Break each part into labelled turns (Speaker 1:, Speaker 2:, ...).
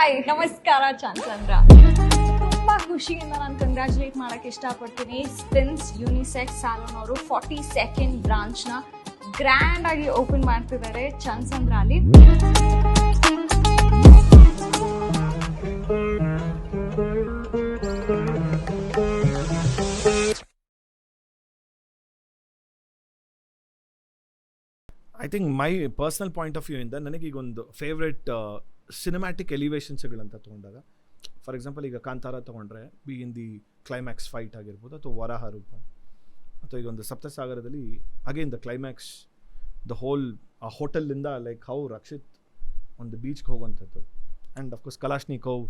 Speaker 1: Hi ನಮಸ್ಕಾರ ಚಂದ್ರ. ತುಂಬಾ ಖುಷಿಯಿಂದ ನಾನು ಕಂಗ್ರ್ಯಾಚುಲೇಟ್ ಮಾಡಕ್ಕೆ ಇಷ್ಟಪಡ್ತೀನಿ. ಸ್ಪಿನ್ಸ್ ಯೂನಿಸೆಕ್ಸ್ ಸಾಲೂನ್ ಅವರು 42nd ಬ್ರಾಂಚ್ ನ ಗ್ರ್ಯಾಂಡ್ ಆಗಿ ಓಪನ್ ಮಾಡ್ತಿದ್ದಾರೆ ಚಂದ್ರ ಅಲ್ಲಿ.
Speaker 2: I think my personal point of view ಇಂದ ನನಗೀಗೊಂದು ಫೇವ್ರೆಟ್ ಸಿನಿಮ್ಯಾಟಿಕ್ ಎಲಿವೇಶನ್ಸ್ಗಳಂತ ತೊಗೊಂಡಾಗ, ಫಾರ್ ಎಕ್ಸಾಂಪಲ್ ಈಗ ಕಾಂತಾರ ತೊಗೊಂಡ್ರೆ be in the climax fight ಆಗಿರ್ಬೋದು, ಅಥವಾ ವರಾಹ ರೂಪ, ಅಥವಾ ಈಗ ಒಂದು ಸಪ್ತಸಾಗರದಲ್ಲಿ again the climax, the whole ಆ ಹೋಟೆಲಿಂದ ಲೈಕ್ ಹೌ ರಕ್ಷಿತ್ ಒಂದು ಬೀಚ್ಗೆ ಹೋಗುವಂಥದ್ದು, and of course Kalashnikov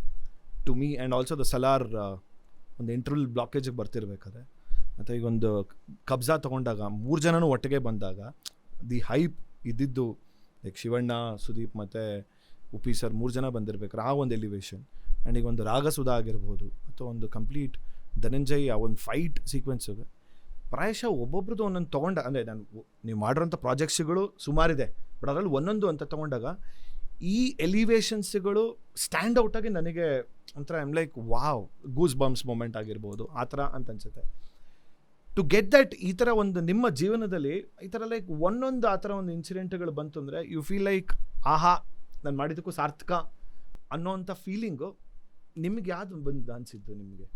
Speaker 2: to me, and also the Salaar ಒಂದು ಇಂಟರ್ವಲ್ ಬ್ಲಾಕೇಜಿಗೆ ಬರ್ತಿರ್ಬೇಕಾದ್ರೆ, ಮತ್ತು ಈಗ ಒಂದು ಕಬ್ಜಾ ತೊಗೊಂಡಾಗ 3 ಜನನೂ ಒಟ್ಟಿಗೆ ಬಂದಾಗ ದಿ ಹೈಪ್ ಇದ್ದಿದ್ದು ಲೈಕ್ ಶಿವಣ್ಣ, ಸುದೀಪ್ ಮತ್ತು ಉಪಿ ಸರ್ 3 ಜನ ಬಂದಿರ್ಬೇಕಾರೆ ಆ ಒಂದು ಎಲಿವೇಶನ್, ಆ್ಯಂಡ್ ಈಗ ಒಂದು ರಾಗಸುಧಾ ಆಗಿರ್ಬೋದು, ಅಥವಾ ಒಂದು ಕಂಪ್ಲೀಟ್ ಧನಂಜಯ್ ಆ ಒಂದು ಫೈಟ್ ಸೀಕ್ವೆನ್ಸಿಗೆ ಪ್ರಾಯಶಃ ಒಬ್ಬೊಬ್ರದ್ದು ಒಂದೊಂದು ತೊಗೊಂಡ, ಅಂದರೆ ನಾನು ನೀವು ಮಾಡಿರೋಂಥ ಪ್ರಾಜೆಕ್ಟ್ಸ್ಗಳು ಸುಮಾರಿದೆ, ಬಟ್ ಅದರಲ್ಲಿ ಒಂದೊಂದು ಅಂತ ತೊಗೊಂಡಾಗ ಈ ಎಲಿವೇಶನ್ಸ್ಗಳು ಸ್ಟ್ಯಾಂಡ್ ಔಟಾಗಿ ನನಗೆ ಒಂಥರ I'm like wow, goose bumps moment ಆಗಿರ್ಬೋದು ಆ ಥರ ಅಂತ ಅನ್ಸುತ್ತೆ. ಟು ಗೆಟ್ ದಟ್, ಈ ಥರ ಒಂದು ನಿಮ್ಮ ಜೀವನದಲ್ಲಿ ಈ ಥರ ಲೈಕ್ ಒಂದೊಂದು ಆ ಥರ ಒಂದು ಇನ್ಸಿಡೆಂಟ್ಗಳು ಬಂತು ಅಂದರೆ ಯು ಫೀಲ್ ಲೈಕ್ ಆಹಾ ನಾನು ಮಾಡಿದ್ದಕ್ಕೂ ಸಾರ್ಥಕ ಅನ್ನೋವಂಥ ಫೀಲಿಂಗು ನಿಮಗೆ ಯಾವುದು ಬಂದು ಅನಿಸಿದ್ದು ನಿಮಗೆ?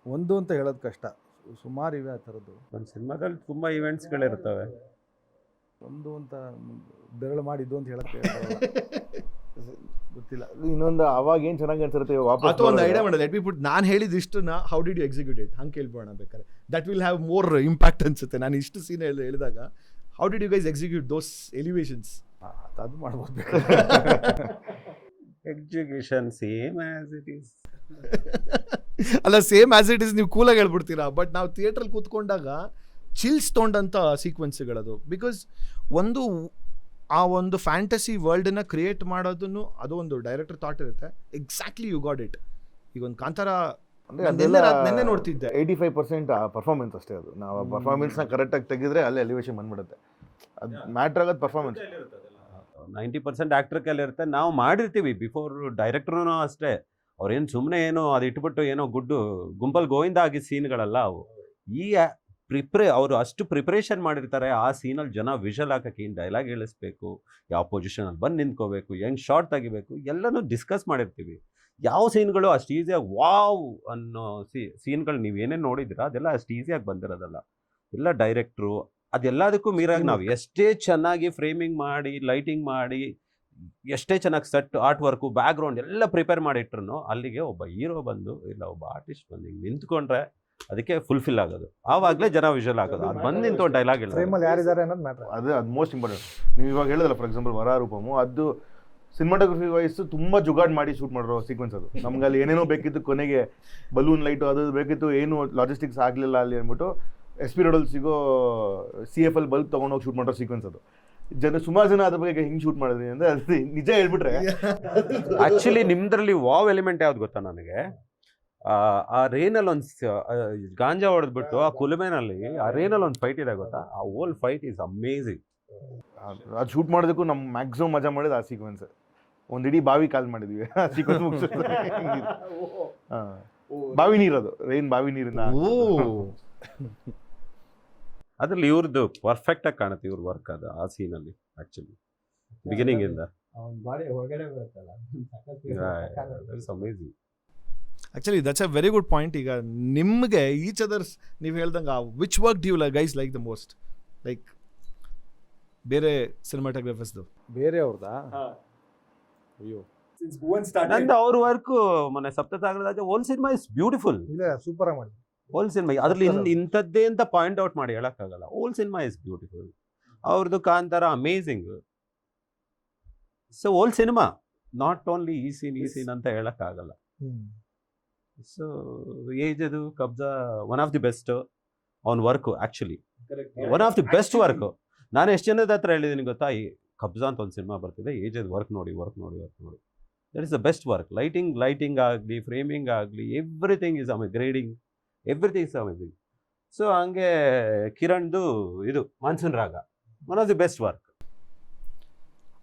Speaker 3: ಒಂದು ಅಂತ ಹೇಳೋದು ಕಷ್ಟ, ಸುಮಾರು ಇವೆ ಆ ಥರದ್ದು.
Speaker 4: ಒಂದು ಸಿನಿಮಾದಲ್ಲಿ ತುಂಬ ಇವೆಂಟ್ಸ್ಗಳಿರ್ತವೆ.
Speaker 3: ಒಂದು ಅಂತ ಬೆರಳು ಮಾಡಿದ್ದು ಅಂತ ಹೇಳಕ್ಕೆ ಗೊತ್ತಿಲ್ಲ.
Speaker 5: ಇನ್ನೊಂದು ಅವಾಗ ಏನು ಚೆನ್ನಾಗಿ ಅನ್ಸಿರುತ್ತೆ ವಾಪಸ್
Speaker 2: ಒಂದು ಐಡಿಯಾ ಮಾಡೋದು, ಲೆಟ್ ಮಿ ಪುಟ್, ನಾನು ಹೇಳಿದ ಇಷ್ಟನ್ನ how did you execute it ಹಂಗೆ ಕೇಳ್ಬೋಣ ಬೇಕಾದ್ರೆ, that will have more impact ಅನ್ಸುತ್ತೆ. ನಾನು ಇಷ್ಟು ಸೀನ್ ಹೇಳಿದಾಗ how did you guys execute those elevations?
Speaker 3: ಅದು ಮಾಡ್ಬೋದು.
Speaker 4: Execution same as it is.
Speaker 2: ಅಲ್ಲ, ಸೇಮ್ ಆ್ಯಸ್ ಇಟ್ ಈಸ್ ನೀವು ಕೂಲಾಗಿ ಹೇಳ್ಬಿಡ್ತೀರಾ, ಬಟ್ ನಾವು ಥಿಯೇಟ್ರಲ್ಲಿ ಕೂತ್ಕೊಂಡಾಗ ಚಿಲ್ಸ್ ತೊಗೊಂಡಂಥ ಸೀಕ್ವೆನ್ಸ್ಗಳದು. ಬಿಕಾಸ್ ಒಂದು ಆ ಒಂದು ಫ್ಯಾಂಟಸಿ ವರ್ಲ್ಡನ್ನ ಕ್ರಿಯೇಟ್ ಮಾಡೋದನ್ನು ಅದು ಒಂದು ಡೈರೆಕ್ಟರ್ ಥಾಟ್ ಇರುತ್ತೆ. Exactly you got it. ಈಗ ಒಂದು ಕಾಂತಾರ ನೆನ್ನೆ ನೋಡ್ತಿದ್ದೆ,
Speaker 5: 85% ಆ ಪರ್ಫಾರ್ಮೆನ್ಸ್ ಅಷ್ಟೇ. ಅದು ನಾವು ಆ ಪರ್ಫಾರ್ಮೆನ್ಸ್ನ ಕರೆಕ್ಟಾಗಿ ತೆಗೆದ್ರೆ ಅಲ್ಲಿ ಎಲಿವೇಶನ್ ಬಂದ್ಬಿಡುತ್ತೆ. ಅದು ಮ್ಯಾಟ್ರ್ ಆಗೋದು ಪರ್ಫಾರ್ಮೆನ್ಸ್.
Speaker 4: 90% ಆ್ಯಕ್ಟ್ರ್ ಕೈಲಿರುತ್ತೆ. ನಾವು ಮಾಡಿರ್ತೀವಿ ಬಿಫೋರ್ ಡೈರೆಕ್ಟ್ರೂ ಅಷ್ಟೇ. ಅವ್ರೇನು ಸುಮ್ಮನೆ ಏನೋ ಅದು ಇಟ್ಬಿಟ್ಟು ಏನೋ ಗುಂಪಲ್ಲಿ ಗೋವಿಂದ ಆಗಿ ಸೀನ್ಗಳಲ್ಲ ಅವು. ಈ ಅವರು ಅಷ್ಟು ಪ್ರಿಪ್ರೇಷನ್ ಮಾಡಿರ್ತಾರೆ. ಆ ಸೀನಲ್ಲಿ ಜನ ವಿಷಲ್ ಹಾಕಕ್ಕೆ ಏನು ಡೈಲಾಗ್ ಹೇಳಿಸ್ಬೇಕು, ಯಾವ ಪೊಸಿಷನಲ್ಲಿ ಬಂದು ನಿಂತ್ಕೋಬೇಕು, ಹೆಂಗೆ ಶಾರ್ಟ್ ತೆಗಿಬೇಕು, ಎಲ್ಲನೂ ಡಿಸ್ಕಸ್ ಮಾಡಿರ್ತೀವಿ. ಯಾವ ಸೀನ್ಗಳು ಅಷ್ಟು ಈಸಿಯಾಗಿ ವಾವ್ ಅನ್ನೋ ಸೀನ್ಗಳು ನೀವು ಏನೇನು ನೋಡಿದ್ದೀರಾ ಅದೆಲ್ಲ ಅಷ್ಟು ಈಸಿಯಾಗಿ ಬಂದಿರೋದಲ್ಲ. ಎಲ್ಲ ಡೈರೆಕ್ಟ್ರು ಅದೆಲ್ಲದಕ್ಕೂ ಮೀರಾಗಿ ನಾವು ಎಷ್ಟೇ ಚೆನ್ನಾಗಿ ಫ್ರೇಮಿಂಗ್ ಮಾಡಿ, ಲೈಟಿಂಗ್ ಮಾಡಿ, ಎಷ್ಟೇ ಚೆನ್ನಾಗಿ ಸೆಟ್, ಆರ್ಟ್ ವರ್ಕು, ಬ್ಯಾಕ್ಗ್ರೌಂಡ್ ಎಲ್ಲ ಪ್ರಿಪೇರ್ ಮಾಡಿಟ್ರು ಅಲ್ಲಿಗೆ ಒಬ್ಬ ಹೀರೋ ಬಂದು ಇಲ್ಲ ಒಬ್ಬ ಆರ್ಟಿಸ್ಟ್ ಬಂದು ಹಿಂಗೆ ನಿಂತ್ಕೊಂಡ್ರೆ ಅದಕ್ಕೆ ಫುಲ್ಫಿಲ್ ಆಗೋದು. ಆವಾಗಲೇ ಜನ ವಿಷುವಲ್ ಆಗೋದು. ಅದು ಬಂದು ನಿಂತು ಡೈಲಾಗ್ ಹೇಳಿ
Speaker 3: ಯಾರಿದ್ದಾರೆ ಅನ್ನೋದು ಮ್ಯಾಟ್ರ್.
Speaker 5: ಅದು ಮೋಸ್ಟ್ ಇಂಪಾರ್ಟೆಂಟ್. ನೀವು ಇವಾಗ ಹೇಳಿದ್ರಲ್ಲ ಫಾರ್ ಎಕ್ಸಾಂಪಲ್ ವರಾಹ ರೂಪಮು, ಅದು ಸಿನಿಮಾಟೋಗ್ರಫಿ ವೈಸ್ ತುಂಬ ಜುಗಾಡ್ ಮಾಡಿ ಶೂಟ್ ಮಾಡಿರೋ ಸೀಕ್ವೆನ್ಸ್. ಅದು ನಮ್ಗೆ ಅಲ್ಲಿ ಏನೇನೋ ಬೇಕಿತ್ತು, ಕೊನೆಗೆ ಬಲೂನ್ ಲೈಟು ಅದು ಬೇಕಿತ್ತು, ಏನು ಲಾಜಿಸ್ಟಿಕ್ಸ್ ಆಗಲಿಲ್ಲ ಅಲ್ಲಿ ಅಂದ್ಬಿಟ್ಟು SP ರೋಡಲ್ಲಿ ಸಿಗೋ CFL ಬಲ್ಬ್ ತೊಗೊಂಡೋಗಿ ಶೂಟ್ ಮಾಡೋ ಸೀಕ್ವೆನ್ಸ್. ಅದು ಸುಮಾರು ಜನ ಅದ್ರ ಬಗ್ಗೆ ಹಿಂಗೆ ಶೂಟ್ ಮಾಡಿದ್ರಿ ಅಂದರೆ ಅದು ನಿಜ ಹೇಳ್ಬಿಟ್ರೆ.
Speaker 4: ಆ್ಯಕ್ಚುಲಿ ನಿಮ್ದ್ರಲ್ಲಿ ವಾವ್ ಎಲಿಮೆಂಟ್ ಯಾವ್ದು ಗೊತ್ತಾ ನನಗೆ? ಆ ರೇನಲ್ಲಿ ಒಂದು ಗಾಂಜಾ ಹೊಡೆದ್ಬಿಟ್ಟು ಆ ಕುಲುಮೆನಲ್ಲಿ ಆ ರೇನಲ್ಲಿ ಒಂದು ಫೈಟ್ ಇದೆ ಗೊತ್ತಾ? ಆ ಹೋಲ್ ಫೈಟ್ ಈಸ್ ಅಮೇಝಿಂಗ್.
Speaker 5: ಅದು ಶೂಟ್ ಮಾಡೋದಕ್ಕೂ ನಮ್ಮ ಮ್ಯಾಕ್ಸಿಮಮ್ ಮಜಾ ಮಾಡಿದ್ದು ಆ ಸೀಕ್ವೆನ್ಸ್. ಒಂದು ಇಡೀ ಬಾವಿ ಕಾಲ್ ಮಾಡಿದ್ವಿ ಆ ಸೀಕ್ವೆನ್ಸ್ ಮುಗಿಸ್. ಬಾವಿ ನೀರದು, ರೈನ್ ಬಾವಿ ನೀರಿನ.
Speaker 4: ಅದ್ರಲ್ಲಿ ಇವ್ರದ್ದು ಪರ್ಫೆಕ್ಟ್ ಆಗಿ ಕಾಣುತ್ತೆ ಇವ್ರ ವರ್ಕ್. ಅದು ಆ ಸೀನಲ್ಲಿ ಆಕ್ಚುಲಿ ಬಿಗಿನಿಂಗ್ ಇಂದ amazing.
Speaker 2: Actually that's a very good point. ಈಗ ನಿಮಗೆ ಈಚ್ ಅದರ್ಸ್ ನೀವು ಹೇಳ್ದಂಗೆ which work do guys like the most? Like ಬೇರೆ ಸಿನಿಮಾಟೋಗ್ರಫರ್ಸ್ದು
Speaker 3: ಬೇರೆ ಅವ್ರದಾ? ಅಯ್ಯೋ,
Speaker 4: ನಂದು ಅವ್ರ ವರ್ಕು ಮೊನ್ನೆ ಸಪ್ತಸಾಗರದ ಹೋಲ್ ಸಿನಿಮಾ ಇಸ್ ಬ್ಯೂಟಿಫುಲ್.
Speaker 3: ಇಲ್ಲ, ಸೂಪರ್ ಆಗಿ ಮಾಡಿ
Speaker 4: ಹೋಲ್ ಸಿನಿಮಾ. ಅದ್ರಲ್ಲಿ ಇಂಥದ್ದೇ ಅಂತ ಪಾಯಿಂಟ್ ಔಟ್ ಮಾಡಿ ಹೇಳಕ್ಕಾಗಲ್ಲ. Whole cinema is beautiful. ಅವ್ರದ್ದು Kantara amazing. So whole cinema, not only ಈ ಸೀನ್ ಅಂತ ಹೇಳಕ್ಕಾಗಲ್ಲ. ಸೊ ಏಜ್ ಅದು Kabzaa one of the best ಅವನ್ work. Actually one of the best work. ನಾನು ಎಷ್ಟು ಜನದ ಹತ್ರ ಹೇಳಿದ್ದೀನಿ ಗೊತ್ತಾ, ಈ ಕಬ್ಜಾ ಅಂತ ಒಂದು ಸಿನಿಮಾ ಬರ್ತಿದೆ, ಏಜ್ ಅದು ವರ್ಕ್ ನೋಡಿ. That is the best work. Lighting ಆಗಲಿ, ಫ್ರೇಮಿಂಗ್ ಆಗಲಿ, everything is grading, everything is amazing. So ಹಂಗೆ ಕಿರಣ್ದು ಇದು Monsoon Raga one of the best work.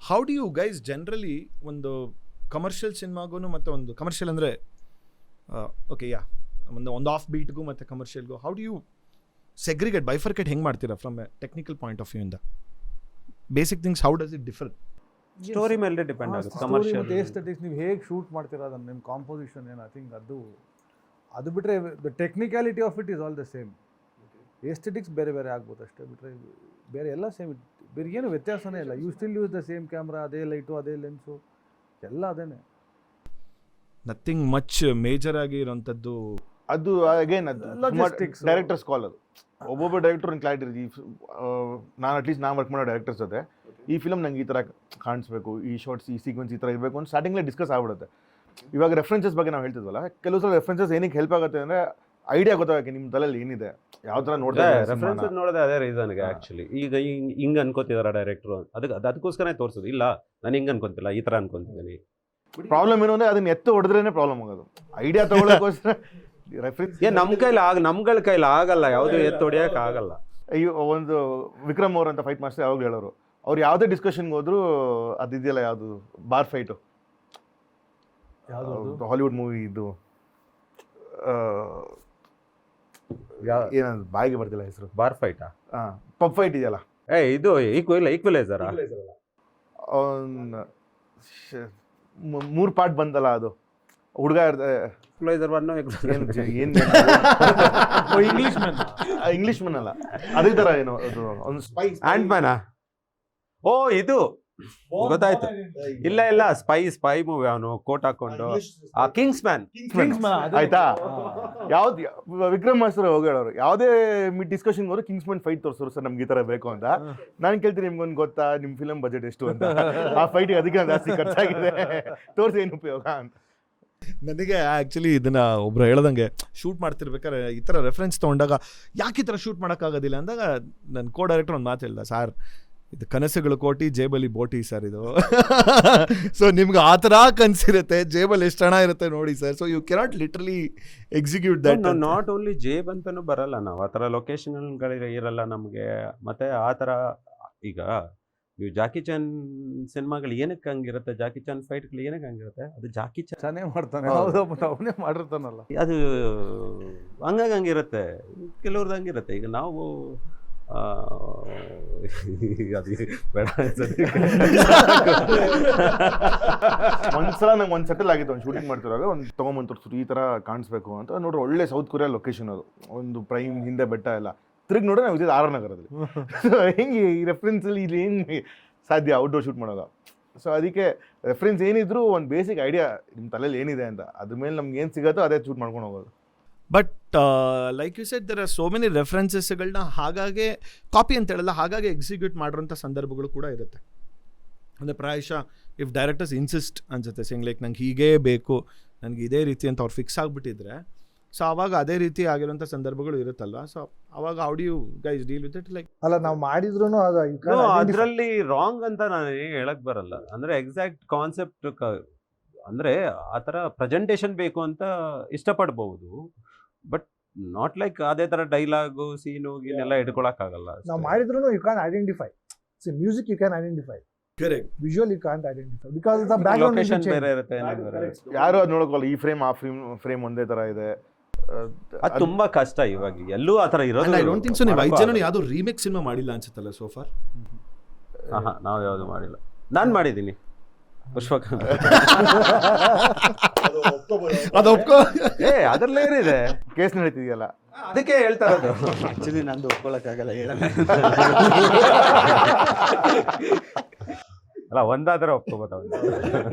Speaker 2: How do you guys generally ಒಂದು ಕಮರ್ಷಿಯಲ್ ಸಿನಿಮಾಗೂ ಮತ್ತು ಒಂದು ಕಮರ್ಷಿಯಲ್ ಅಂದರೆ ಓಕೆ ಯಾ ಒಂದು ಆಫ್ ಬೀಟ್ಗೂ ಮತ್ತು ಕಮರ್ಷಿಯಲ್ಗೂ how do you segregate bifurcate ಹೆಂಗೆ ಮಾಡ್ತೀರಾ from a technical point of view ಇಂದ? Basic things how does it differ?
Speaker 4: Story ಮೇಲೆ ಡಿಪೆಂಡ್ ಆಗುತ್ತೆ.
Speaker 3: ಸ್ಟೋರಿ
Speaker 4: ಕಮರ್ಷಿಯಲ್
Speaker 3: ಮತ್ತು ಎಸ್ಥೆಟಿಕ್ಸ್ ನೀವು ಹೇಗೆ ಶೂಟ್ ಮಾಡ್ತೀರಾ, ಅದನ್ನು ನಿಮ್ಮ ಕಾಂಪೋಸಿಷನ್ ಏನು, ಐ ಥಿಂಕ್ ಅದು ಬಿಟ್ಟರೆ the technicality of it is all the same. Aesthetics ಬೇರೆ ಬೇರೆ ಆಗ್ಬೋದು ಅಷ್ಟೇ, ಬಿಟ್ಟರೆ ಬೇರೆ ಎಲ್ಲ ಸೇಮ್. ಬೇರೆ ಏನು ವ್ಯತ್ಯಾಸನೇ ಇಲ್ಲ. You still use the same camera, ಅದೇ ಲೈಟು, ಅದೇ ಲೆನ್ಸು, ಎಲ್ಲ ಅದೇನೆ.
Speaker 2: ನಥಿಂಗ್ ಮಚ್ ಮೇಜರ್ ಆಗಿ ಇರೋಂಥದ್ದು.
Speaker 5: ಅದು ಅಗೇನ್ ಡೈರೆಕ್ಟರ್ಸ್ ಕಾಲ್. ಅದು ಒಬ್ಬೊಬ್ಬ ಡೈರೆಕ್ಟರ್ ಒಂದು ಕ್ಲಾರಿಟಿ ಇರುತ್ತೆ. ನಾನು ಅಟ್ಲೀಸ್ಟ್ ನಾನು ವರ್ಕ್ ಮಾಡೋ ಡೈರೆಕ್ಟರ್ಸ್ ಜೊತೆ ಈ ಫಿಲಮ್ ನಂಗೆ ಈ ಥರ ಕಾಣಿಸ್ಬೇಕು, ಈ ಶಾರ್ಟ್ಸ್ ಈ ಸೀಕ್ವೆನ್ಸ್ ಈ ಥರ ಇರಬೇಕು ಅಂತ ಸ್ಟಾರ್ಟಿಂಗ್ಲೇ ಡಿಸ್ಕಸ್ ಆಗ್ಬಿಡುತ್ತೆ. ಇವಾಗ ರೆಫರೆನ್ಸಸ್ ಬಗ್ಗೆ ನಾವು ಹೇಳ್ತಿದ್ವಲ್ಲ, ಕೆಲವು ಸಲ ರೆಫರೆನ್ಸಸ್ ಏನಕ್ಕೆ ಹೆಲ್ಪ್ ಆಗುತ್ತೆ ಅಂದರೆ ಐಡಿಯಾ ಗೊತ್ತಾಗಕ್ಕೆ ನಿಮ್ಮ ತಲೆಯಲ್ಲಿ ಏನಿದೆ, ಯಾವ ಥರ
Speaker 4: ರೆಫರೆನ್ಸ್ ನೋಡೋದೇ ಅದೇ ರೀಸನ್ಗೆ ಆ್ಯಕ್ಚುಲಿ. ಈಗ ಹಿಂಗೆ ಅನ್ಕೋತಿದಾರ ಡೈರೆಕ್ಟ್ರು, ಅದಕ್ಕೋಸ್ಕರ ತೋರಿಸೋದು. ಇಲ್ಲ ನಾನು ಹಿಂಗೆ ಅನ್ಕೊಂತಿಲ್ಲ, ಈ ಥರ ಅನ್ಕೊಂತಿದ್ದೀನಿ.
Speaker 5: ಪ್ರಾಬ್ಲಮ್ ಏನು ಅಂದರೆ ಅದನ್ನ ಎತ್ತು ಹೊಡೆದ್ರೇನೆ ಪ್ರಾಬ್ಲಮ್ ಆಗೋದು. ಐಡಿಯಾ ತಗೊಳ್ಳೋಕ್ಕೋಸ್ಕರ ರೆಫರೆನ್ಸ್
Speaker 4: ನಮ್ಗಳ ಕೈಲಿ ಆಗಲ್ಲ, ಯಾವುದು ಎತ್ತು ಹೊಡಿಯೋಕೆ ಆಗಲ್ಲ.
Speaker 5: ಅಯ್ಯೋ, ಒಂದು ವಿಕ್ರಮ್ ಅವ್ರ ಅಂತ ಫೈಟ್ ಮಾಸ್ಟರ್ ಯಾವಾಗಲೂ ಹೇಳೋರು, ಅವ್ರು ಯಾವುದೇ ಡಿಸ್ಕಷನ್ಗೆ ಹೋದ್ರು ಅದಿದೆಯಲ್ಲ, ಯಾವುದು ಬಾರ್ ಫೈಟು, ಯಾವುದು ಹಾಲಿವುಡ್ ಮೂವಿ ಇದು ಏನದು ಬಾಯಿಗೆ ಬರ್ತಿಲ್ಲ ಹೆಸರು,
Speaker 4: ಬಾರ್ ಫೈಟಾ?
Speaker 5: ಪಬ್ ಫೈಟ್ ಇದೆಯಲ್ಲ,
Speaker 4: ಇದು ಈಕ್ವಲೈಸರ್
Speaker 5: 3 ಪಾರ್ಟ್ ಬಂದಲ್ಲ, ಅದು ಹುಡುಗ ಇಂಗ್ಲಿಷ್ ಮನ್ ಅಲ್ಲ, ಅದೇ ತರ ಏನೋ ಅದು ಒಂದು
Speaker 4: ಆಂಟ್ ಮ್ಯಾನಾ? ಓ ಇದು ಗೊತ್ತಾಯ್ತು. ಇಲ್ಲ ಸ್ಪೈ ಮೂವಿ, ಅವನು ಕೋಟ್ ಹಾಕೊಂಡು ಕಿಂಗ್ಸ್ ಮ್ಯಾನ್
Speaker 5: ಆಯ್ತಾ. ಯಾವ್ದು ವಿಕ್ರಮ್ ಮಾಸ್ಟರ್ ಹೋಗೋರು ಯಾವುದೇ ಡಿಸ್ಕಷನ್ ಹೋದ್ರು ಕಿಂಗ್ಸ್ ಮ್ಯಾನ್ ಫೈಟ್ ತೋರಿಸೋರು, ಸರ್ ನಮ್ಗೆ ಈ ತರ ಬೇಕು ಅಂತ. ನಾನು ಕೇಳ್ತೀನಿ, ನಿಮ್ಗೊಂದು ಗೊತ್ತಾ ನಿಮ್ ಫಿಲಮ್ ಬಜೆಟ್ ಎಷ್ಟು ಅಂತ? ಆ ಫೈಟಿಗೆ ಅದಕ್ಕೆ ಜಾಸ್ತಿ ಖರ್ಚಾಗಿದೆ, ತೋರಿಸಿ ಏನು ಉಪಯೋಗ ಅಂತ.
Speaker 2: ನನಗೆ ಆ್ಯಕ್ಚುಲಿ ಇದನ್ನು ಒಬ್ರು ಹೇಳ್ದಂಗೆ, ಶೂಟ್ ಮಾಡ್ತಿರ್ಬೇಕಾದ್ರೆ ಈ ಥರ ರೆಫರೆನ್ಸ್ ತೊಗೊಂಡಾಗ ಯಾಕೆ ಈ ಥರ ಶೂಟ್ ಮಾಡೋಕ್ಕಾಗೋದಿಲ್ಲ ಅಂದಾಗ ನನ್ನ ಕೋ ಡೈರೆಕ್ಟರ್ ಒಂದು ಮಾತು ಹೇಳ್ದ, ಸರ್ ಇದು ಕನಸುಗಳು ಕೋಟಿ ಜೇಬಲ್ಲಿ ಬೋಟಿ ಸರ್ ಇದು. ಸೊ ನಿಮ್ಗೆ ಆ ಥರ ಕನಸಿರುತ್ತೆ, ಜೇಬಲ್ಲಿ ಎಷ್ಟು ಹಣ ಇರುತ್ತೆ ನೋಡಿ sir. So you cannot literally execute that.
Speaker 4: Not only ಜೇಬ್ ಅಂತಲೂ ಬರಲ್ಲ, ನಾವು ಆ ಥರ ಲೊಕೇಶನ್ಗಳಿಗೆ ಇರಲ್ಲ ನಮಗೆ. ಮತ್ತು ಆ ಥರ ಈಗ ನೀವು ಜಾಕಿ ಚಾನ್ ಸಿನಿಮಾಗಳು ಏನಕ್ಕೆ ಹಂಗಿರುತ್ತೆ, ಜಾಕಿ ಚಾನ್ ಫೈಟ್ಗಳು ಏನಕ್ಕೆ ಹಂಗಿರುತ್ತೆ, ಅದು ಜಾಕಿ ಚಾನೇ
Speaker 3: ಮಾಡ್ತಾನೆ, ಅವನೇ ಮಾಡಿರ್ತಾನಲ್ಲ,
Speaker 4: ಅದು ಹಂಗಿರುತ್ತೆ. ಕೆಲವ್ರದ್ದು ಹಂಗಿರುತ್ತೆ. ಈಗ ನಾವು ಅದು ಬೇಡ
Speaker 5: ಒಂದ್ಸಲ ನಂಗೆ ಒಂದು ಸೆಟಲ್ ಆಗಿತ್ತು, ಒಂದು ಶೂಟಿಂಗ್ ಮಾಡ್ತಿರುವಾಗ ಒಂದು ತೊಗೊಂಬಂದು ತೋರಿಸ್ತು, ಈ ಥರ ಕಾಣಿಸ್ಬೇಕು ಅಂತ. ನೋಡ್ರಿ ಒಳ್ಳೆ ಸೌತ್ ಕೊರಿಯಾ ಲೊಕೇಶನ್, ಅದು ಒಂದು ಪ್ರೈಮ್ ಹಿಂದೆ ಬೆಟ್ಟ ಎಲ್ಲ ತಿರುಗಿ ನೋಡ್ರೆ ನಾವು ಇದ್ದಿದ್ದು ಆರ್ ನಗರದಲ್ಲಿ. ಹೆಂಗೆ ಈ ರೆಫರೆನ್ಸಲ್ಲಿ ಇಲ್ಲಿ ಏನು ಸಾಧ್ಯ ಔಟ್ಡೋರ್ ಶೂಟ್ ಮಾಡೋದು? ಸೊ ಅದಕ್ಕೆ ರೆಫರೆನ್ಸ್ ಏನಿದ್ರು ಒಂದು ಬೇಸಿಕ್ ಐಡಿಯಾ ನಿಮ್ಮ ತಲೆಯಲ್ಲಿ ಏನಿದೆ ಅಂತ, ಅದ್ರ ಮೇಲೆ ನಮ್ಗೆ ಏನು ಸಿಗುತ್ತೋ ಅದೇ ಶೂಟ್ ಮಾಡ್ಕೊಂಡು ಹೋಗೋದು.
Speaker 2: But like you said there are so many ರೆಫರೆನ್ಸಸ್ಗಳನ್ನ ಹಾಗಾಗಿ ಕಾಪಿ ಅಂತ ಹೇಳಲ್ಲ, ಹಾಗಾಗಿ ಎಕ್ಸಿಕ್ಯೂಟ್ ಮಾಡಿರೋಂಥ ಸಂದರ್ಭಗಳು ಕೂಡ ಇರುತ್ತೆ. ಅಂದರೆ ಪ್ರಾಯಶಃ ಇಫ್ ಡೈರೆಕ್ಟರ್ಸ್ ಇನ್ಸಿಸ್ಟ್ ಅನ್ಸುತ್ತೆ ಸಿಂಗ್ ಲೈಕ್ ನಂಗೆ ಹೀಗೇ ಬೇಕು, ನನಗೆ ಇದೇ ರೀತಿ ಅಂತ ಅವ್ರು ಫಿಕ್ಸ್ ಆಗಿಬಿಟ್ಟಿದ್ರೆ, ಸೊ ಅವಾಗ ಅದೇ ರೀತಿ ಆಗಿರೋಂಥ ಸಂದರ್ಭಗಳು ಇರುತ್ತಲ್ವ. ಸೊ ಅವಾಗ how do you guys deal with it? Like
Speaker 3: ಅಲ್ಲ, ನಾವು ಮಾಡಿದ್ರು
Speaker 4: ಅದರಲ್ಲಿ ರಾಂಗ್ ಅಂತ ನಾನು ಹೇಳಕ್ ಬರಲ್ಲ. ಅಂದರೆ ಎಕ್ಸಾಕ್ಟ್ ಕಾನ್ಸೆಪ್ಟ್, ಅಂದರೆ ಆ ಥರ ಪ್ರೆಸೆಂಟೇಷನ್ ಬೇಕು ಅಂತ ಇಷ್ಟಪಡ್ಬೋದು, ಬಟ್ ನಾಟ್ ಲೈಕ್ ಅದೇ ಥರ ಡೈಲಾಗು ಸೀನು ಗೀನೆಲ್ಲ ಇಟ್ಕೊಳಕ್ಕಾಗಲ್ಲ.
Speaker 3: ನಾವು ಮಾಡಿದ್ರು you can identify. See music you can identify,
Speaker 2: correct.
Speaker 3: Visual you can identify because the background
Speaker 4: location ಬೇರೆ ಇರುತ್ತೆ.
Speaker 5: ಯಾರು ಅದು ನೋಡೋಕಲ್ಲ, ಈ ಫ್ರೇಮ್ ಆ ಫ್ರೇಮ್ ಒಂದೇ ಥರ ಇದೆ,
Speaker 4: ಅದು ತುಂಬಾ ಕಷ್ಟ. ಇವಾಗ ಎಲ್ಲೂ ಆ ಥರ ಇರೋದು.
Speaker 2: I don't think so. ನೀವು 5 ಜನ ಯಾವುದೋ ರೀಮೇಕ್ ಸಿನಿಮಾ ಮಾಡಿಲ್ಲ ಅನ್ಸುತ್ತಲ್ಲ ಸೋಫಾರ್?
Speaker 4: ನಾವು ಯಾವುದು ಮಾಡಿಲ್ಲ. ನಾನು ಮಾಡಿದ್ದೀನಿ ಪುಷ್ಪಕ.
Speaker 2: ಅದು ಒಪ್ಕೋ.
Speaker 4: ಅದ್ರಲ್ಲೇ ಏನಿದೆ,
Speaker 5: ಕೇಸ್ ನಡೀತಿದೆಯಲ್ಲ,
Speaker 4: ಅದಕ್ಕೆ ಹೇಳ್ತಾ ಇರೋದು.
Speaker 6: ಆಕ್ಚುಲಿ ನಂದು ಒಪ್ಕೊಳಕ್ಕಾಗಲ್ಲ, ಹೇಳಲ್ಲ.
Speaker 4: ಅಲ್ಲ, ಒಂದಾದ್ರೆ ಒಪ್ಕೋಬೋದು.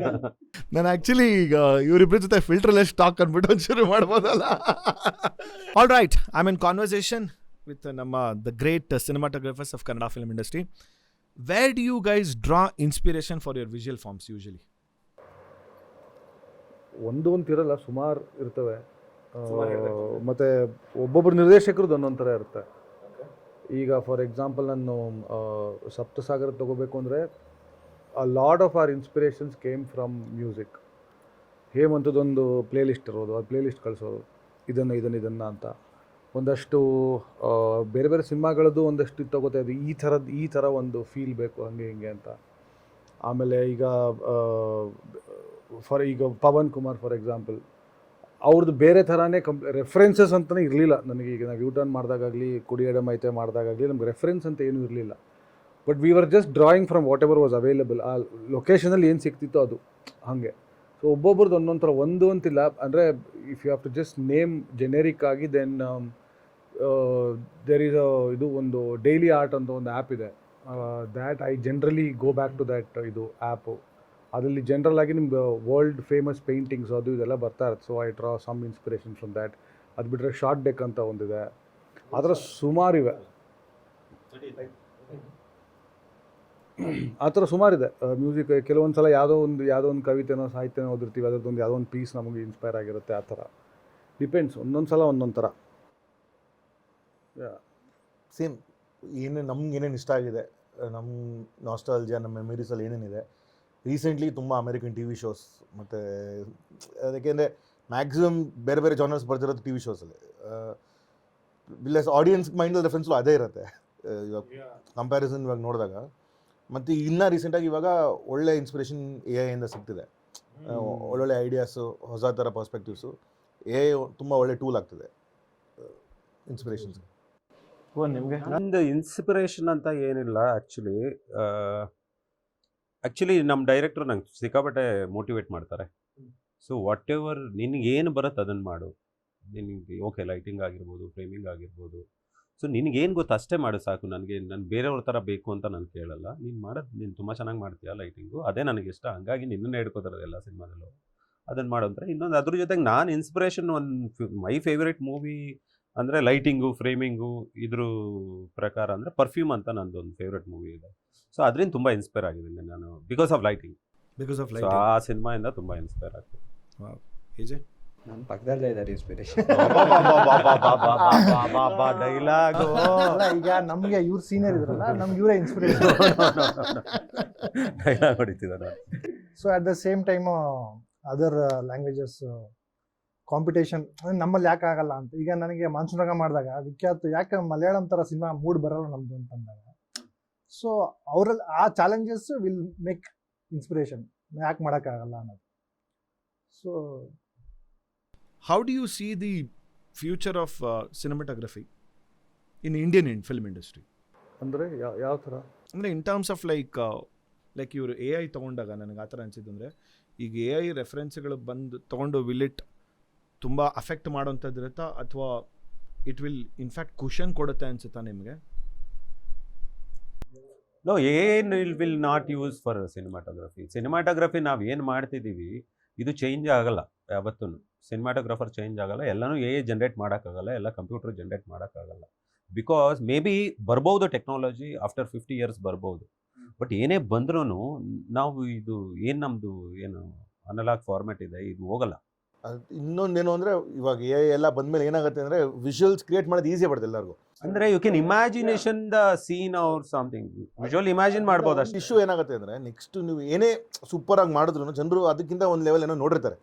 Speaker 2: ನಾನು ಆ್ಯಕ್ಚುಲಿ ಈಗ ಇವರಿಬ್ಬರ ಜೊತೆ ಫಿಲ್ಟರ್ಲೆಸ್ ಟಾಕ್ ಅಂದ್ಬಿಟ್ಟು ಒಂದು ಶುರು ಮಾಡ್ಬೋದಲ್ಲ. All right, I am in conversation with ನಮ್ಮ the great cinematographers of Kannada film industry. Where do you guys draw inspiration for your visual forms usually?
Speaker 3: ಒಂದು ಇರಲ್ಲ, ಸುಮಾರು ಇರ್ತವೆ. ಮತ್ತು ಒಬ್ಬೊಬ್ಬರು ನಿರ್ದೇಶಕರದ್ದು ಒಂದೊಂದು ಥರ ಇರುತ್ತೆ. ಈಗ ಫಾರ್ ಎಕ್ಸಾಂಪಲ್ ನಾನು ಸಪ್ತಸಾಗರ ತೊಗೋಬೇಕು ಅಂದರೆ a lot of our inspirations came from music. ಹೇಮಂತದೊಂದು ಪ್ಲೇಲಿಸ್ಟ್ ಇರೋದು, ಅದು ಪ್ಲೇಲಿಸ್ಟ್ ಕಳಿಸೋದು, ಇದನ್ನು ಅಂತ. ಒಂದಷ್ಟು ಬೇರೆ ಬೇರೆ ಸಿನಿಮಾಗಳದ್ದು ಒಂದಷ್ಟು ತಗೋತಾ ಇದ್ವಿ, ಈ ಥರ ಒಂದು ಫೀಲ್ ಬೇಕು ಹಂಗೆ ಹಿಂಗೆ ಅಂತ. ಆಮೇಲೆ ಈಗ ಪವನ್ ಕುಮಾರ್ ಫಾರ್ ಎಕ್ಸಾಂಪಲ್, ಅವ್ರದ್ದು ಬೇರೆ ಥರನೇ ರೆಫರೆನ್ಸಸ್ ಅಂತಲೇ ಇರಲಿಲ್ಲ ನನಗೆ. ಈಗ ನಾವು ಯೂಟರ್ನ್ ಮಾಡಿದಾಗಲಿ, ಕುಡಿಯಡಮ್ ಐತೆ ಮಾಡಿದಾಗಲಿ ನಮ್ಗೆ ರೆಫರೆನ್ಸ್ ಅಂತ ಏನೂ ಇರಲಿಲ್ಲ. But we were just drawing from what ever was available. ಆ ಲೊಕೇಶನಲ್ಲಿ ಏನು ಸಿಕ್ತಿತ್ತೋ ಅದು ಹಾಗೆ. ಸೊ ಒಬ್ಬೊಬ್ರದ್ದು ಒಂದೊಂದು ಥರ ಒಂದು ಅಂತಿಲ್ಲ. ಅಂದರೆ if you have to just name generic ಆಗಿ, ದೆನ್ ದೇರ್ ಈಸ್ ಇದು ಒಂದು ಡೈಲಿ ಆರ್ಟ್ ಅಂತ ಒಂದು ಆ್ಯಪ್ ಇದೆ. That I generally go back to that ಇದು ಆ್ಯಪು. ಅದರಲ್ಲಿ ಜನರಲ್ ಆಗಿ ನಿಮ್ಗೆ ವರ್ಲ್ಡ್ ಫೇಮಸ್ ಪೇಂಟಿಂಗ್ಸ್ ಅದು ಇದೆಲ್ಲ ಬರ್ತಾ ಇರುತ್ತೆ. So I draw some inspiration from that. ಅದು ಬಿಟ್ಟರೆ ಶಾರ್ಟ್ ಡೆಕ್ ಅಂತ ಒಂದಿದೆ. ಆ ಥರ ಸುಮಾರಿವೆ, ಆ ಥರ ಸುಮಾರಿದೆ. ಮ್ಯೂಸಿಕ್ ಕೆಲವೊಂದು ಸಲ ಯಾವುದೋ ಒಂದು ಕವಿತೆನೋ ಸಾಹಿತ್ಯನೋ ಓದಿರ್ತೀವಿ, ಅದರದ್ದೊಂದು ಯಾವುದೋ ಒಂದು ಪೀಸ್ ನಮಗೆ ಇನ್ಸ್ಪೈರ್ ಆಗಿರುತ್ತೆ. ಆ ಥರ ಡಿಪೆಂಡ್ಸ್, ಒಂದೊಂದು ಸಲ ಒಂದೊಂದು ಥರ.
Speaker 5: ಸೇಮ್ ನಮ್ಗೆ ಏನೇನು ಇಷ್ಟ ಆಗಿದೆ, ನಮ್ಮ ನಾಸ್ಟಾಲ್ಜಿಯಾ, ನಮ್ಮ ಮೆಮರೀಸಲ್ಲಿ ಏನೇನಿದೆ. ರೀಸೆಂಟ್ಲಿ ತುಂಬ ಅಮೇರಿಕನ್ ಟಿ ವಿ ಶೋಸ್, ಮತ್ತು ಅದಕ್ಕೆಂದರೆ ಮ್ಯಾಕ್ಸಿಮಮ್ ಬೇರೆ ಬೇರೆ ಜಾನರ್ಸ್ ಬರ್ತಿರೋದು ಟಿ ವಿ ಶೋಸಲ್ಲಿ. ಬಿಲ್ಲೆಸ್ ಆಡಿಯನ್ಸ್ ಮೈಂಡಲ್ಲಿ ರೆಫರೆನ್ಸ್ಲು ಅದೇ ಇರುತ್ತೆ ಇವಾಗ ಕಂಪ್ಯಾರಿಸನ್ ಇವಾಗ ನೋಡಿದಾಗ. ಮತ್ತು ಇನ್ನೂ ರೀಸೆಂಟಾಗಿ ಇವಾಗ ಒಳ್ಳೆ ಇನ್ಸ್ಪಿರೇಷನ್ AI ಸಿಗ್ತಿದೆ. ಒಳ್ಳೊಳ್ಳೆ ಐಡಿಯಾಸು, ಹೊಸ ಥರ ಪರ್ಸ್ಪೆಕ್ಟಿವ್ಸು. AI ತುಂಬ ಒಳ್ಳೆ ಟೂಲ್ ಆಗ್ತಿದೆ ಇನ್ಸ್ಪಿರೇಷನ್ಸ್.
Speaker 6: ನಿಮಗೆ
Speaker 4: ನಂದು ಇನ್ಸ್ಪಿರೇಷನ್ ಅಂತ ಏನಿಲ್ಲ ಆ್ಯಕ್ಚುಲಿ ನಮ್ಮ ಡೈರೆಕ್ಟ್ರು ನಂಗೆ ಸಿಕ್ಕಾಪಟ್ಟೆ ಮೋಟಿವೇಟ್ ಮಾಡ್ತಾರೆ. ಸೊ ವಾಟ್ ಎವರ್ ನಿನಗೇನು ಬರುತ್ತೆ ಅದನ್ನು ಮಾಡು. ನಿನಗೆ ಓಕೆ ಲೈಟಿಂಗ್ ಆಗಿರ್ಬೋದು, ಫ್ರೇಮಿಂಗ್ ಆಗಿರ್ಬೋದು, ಸೊ ನಿನಗೇನು ಗೊತ್ತು ಅಷ್ಟೇ ಮಾಡು ಸಾಕು. ನಾನು ಬೇರೆಯವ್ರ ಥರ ಬೇಕು ಅಂತ ನಾನು ಕೇಳಲ್ಲ. ನೀನು ತುಂಬ ಚೆನ್ನಾಗಿ ಮಾಡ್ತೀಯ ಲೈಟಿಂಗು, ಅದೇ ನನಗೆ ಇಷ್ಟ, ಹಂಗಾಗಿ ನಿನ್ನನ್ನೇ ಹಿಡ್ಕೋತಾರೆ ಎಲ್ಲ ಸಿನಿಮಾದಲ್ಲೂ, ಅದನ್ನು ಮಾಡು ಅಂತಾರೆ. ಇನ್ನೊಂದು ಅದ್ರ ಜೊತೆಗೆ ನಾನು ಇನ್ಸ್ಪಿರೇಷನ್ ಮೈ ಫೇವ್ರೇಟ್ ಮೂವಿ ಅಂದರೆ ಲೈಟಿಂಗು, ಫ್ರೇಮಿಂಗು, ಇದ್ರ ಪ್ರಕಾರ ಅಂದರೆ ಪರ್ಫ್ಯೂಮ್ ಅಂತ ನಂದೊಂದು ಫೇವ್ರೇಟ್ ಮೂವಿ ಇದೆ. ಸೊ ಅದರಿಂದ ತುಂಬ ಇನ್ಸ್ಪೈರ್ ಆಗಿದ್ದೀನಿ ನಾನು, ಬಿಕಾಸ್ ಆಫ್ ಲೈಟಿಂಗ್. ಸೊ ಆ ಸಿನಿಮಾಯಿಂದ ತುಂಬ ಇನ್ಸ್ಪೈರ್ ಆಗ್ತೀನಿ.
Speaker 6: ನನ್ನ ಪಕ್ಕದಲ್ಲೇ ಇದ್ದಾರೆ ಇನ್ಸ್ಪಿರೇಷನ್.
Speaker 4: ಡೈಲಾಗು
Speaker 7: ಈಗ ನಮಗೆ ಇವ್ರು ಸೀನಿಯರ್ ಇದ್ರಲ್ಲ, ನಮ್ಗೆ ಇವರೇ ಇನ್ಸ್ಪಿರೇಷನ್.
Speaker 4: ಡೈಲಾಗ್ ಹೊಡಿತಿದ್ದಾರೆ.
Speaker 7: So at the same time other languages competition ನಮ್ಮಲ್ಲಿ ಯಾಕೆ ಆಗಲ್ಲ ಅಂತ. ಈಗ ನನಗೆ ಮಾನ್ಸೂನ್ ರಾಗ ಮಾಡಿದಾಗ ವಿಖ್ಯಾತ, ಯಾಕೆ ಮಲಯಾಳಂ ಥರ ಸಿನಿಮಾ ಮೂಡ್ ಬರಲ್ಲ ನಮ್ಮದು ಅಂತಂದಾಗ, ಸೊ ಅವರಲ್ಲಿ ಆ ಚಾಲೆಂಜಸ್ ವಿಲ್ ಮೇಕ್ ಇನ್ಸ್ಪಿರೇಷನ್, ಯಾಕೆ ಮಾಡೋಕ್ಕಾಗಲ್ಲ ಅನ್ನೋದು. So
Speaker 2: how do you see the future of cinematography in Indian film industry?
Speaker 3: ಅಂದರೆ ಯಾವ ಥರ
Speaker 2: ಅಂದರೆ ಇನ್ ಟರ್ಮ್ಸ್ ಆಫ್ ಲೈಕ್ ಇವರು AI ತೊಗೊಂಡಾಗ ನನಗೆ ಆ ಥರ ಅನಿಸಿದ್ದು ಅಂದರೆ, ಈಗ AI ರೆಫರೆನ್ಸ್ಗಳು ತೊಗೊಂಡು ವಿಲ್ ಇಟ್ ತುಂಬ ಅಫೆಕ್ಟ್ ಮಾಡೋಂಥದ್ದು ಇರುತ್ತಾ, ಅಥವಾ ಇಟ್ ವಿಲ್ ಇನ್ಫ್ಯಾಕ್ಟ್ ಕುಷನ್ ಕೊಡುತ್ತೆ ಅನಿಸುತ್ತಾ ನಿಮಗೆ?
Speaker 4: ನೋ, ಏನು will not use for cinematography ನಾವು ಏನು ಮಾಡ್ತಿದ್ದೀವಿ ಇದು ಚೇಂಜ್ ಆಗಲ್ಲ ಯಾವತ್ತೂ. ಸಿನಿಮಾಟೋಗ್ರಾಫರ್ ಚೇಂಜ್ ಆಗಲ್ಲ, ಎಲ್ಲನೂ AI ಜನ್ರೇಟ್ ಮಾಡೋಕ್ಕಾಗಲ್ಲ, ಎಲ್ಲ ಕಂಪ್ಯೂಟರ್ ಜನ್ರೇಟ್ ಮಾಡೋಕ್ಕಾಗಲ್ಲ. ಬಿಕಾಸ್ ಮೇ ಬಿ ಬರ್ಬೋದು ಟೆಕ್ನಾಲಜಿ ಆಫ್ಟರ್ 50 years ಬರ್ಬೋದು, ಬಟ್ ಏನೇ ಬಂದ್ರೂ ನಾವು ಇದು ನಮ್ಮದು ಅನಲಾಗ್ ಫಾರ್ಮ್ಯಾಟ್ ಇದೆ, ಇದು ಹೋಗಲ್ಲ.
Speaker 5: ಇನ್ನೊಂದೇನು ಅಂದರೆ ಇವಾಗ AI ಎಲ್ಲ ಬಂದಮೇಲೆ ಏನಾಗುತ್ತೆ ಅಂದರೆ ವಿಜುವಲ್ಸ್ ಕ್ರಿಯೇಟ್ ಮಾಡೋದು ಈಸಿ ಆಗ್ಬಿಡುತ್ತೆ ಎಲ್ಲರಿಗೂ.
Speaker 4: ಅಂದರೆ you can imagination the scene or something, visual imagine ಮಾಡ್ಬೋದು ಅಷ್ಟು.
Speaker 5: ಇಶ್ಯೂ ಏನಾಗುತ್ತೆ ಅಂದರೆ ನೆಕ್ಸ್ಟ್ ನೀವು ಏನೇ ಸೂಪರಾಗಿ ಮಾಡಿದ್ರು ಜನರು ಅದಕ್ಕಿಂತ ಒಂದು ಲೆವೆಲ್ ಏನೋ ನೋಡಿರ್ತಾರೆ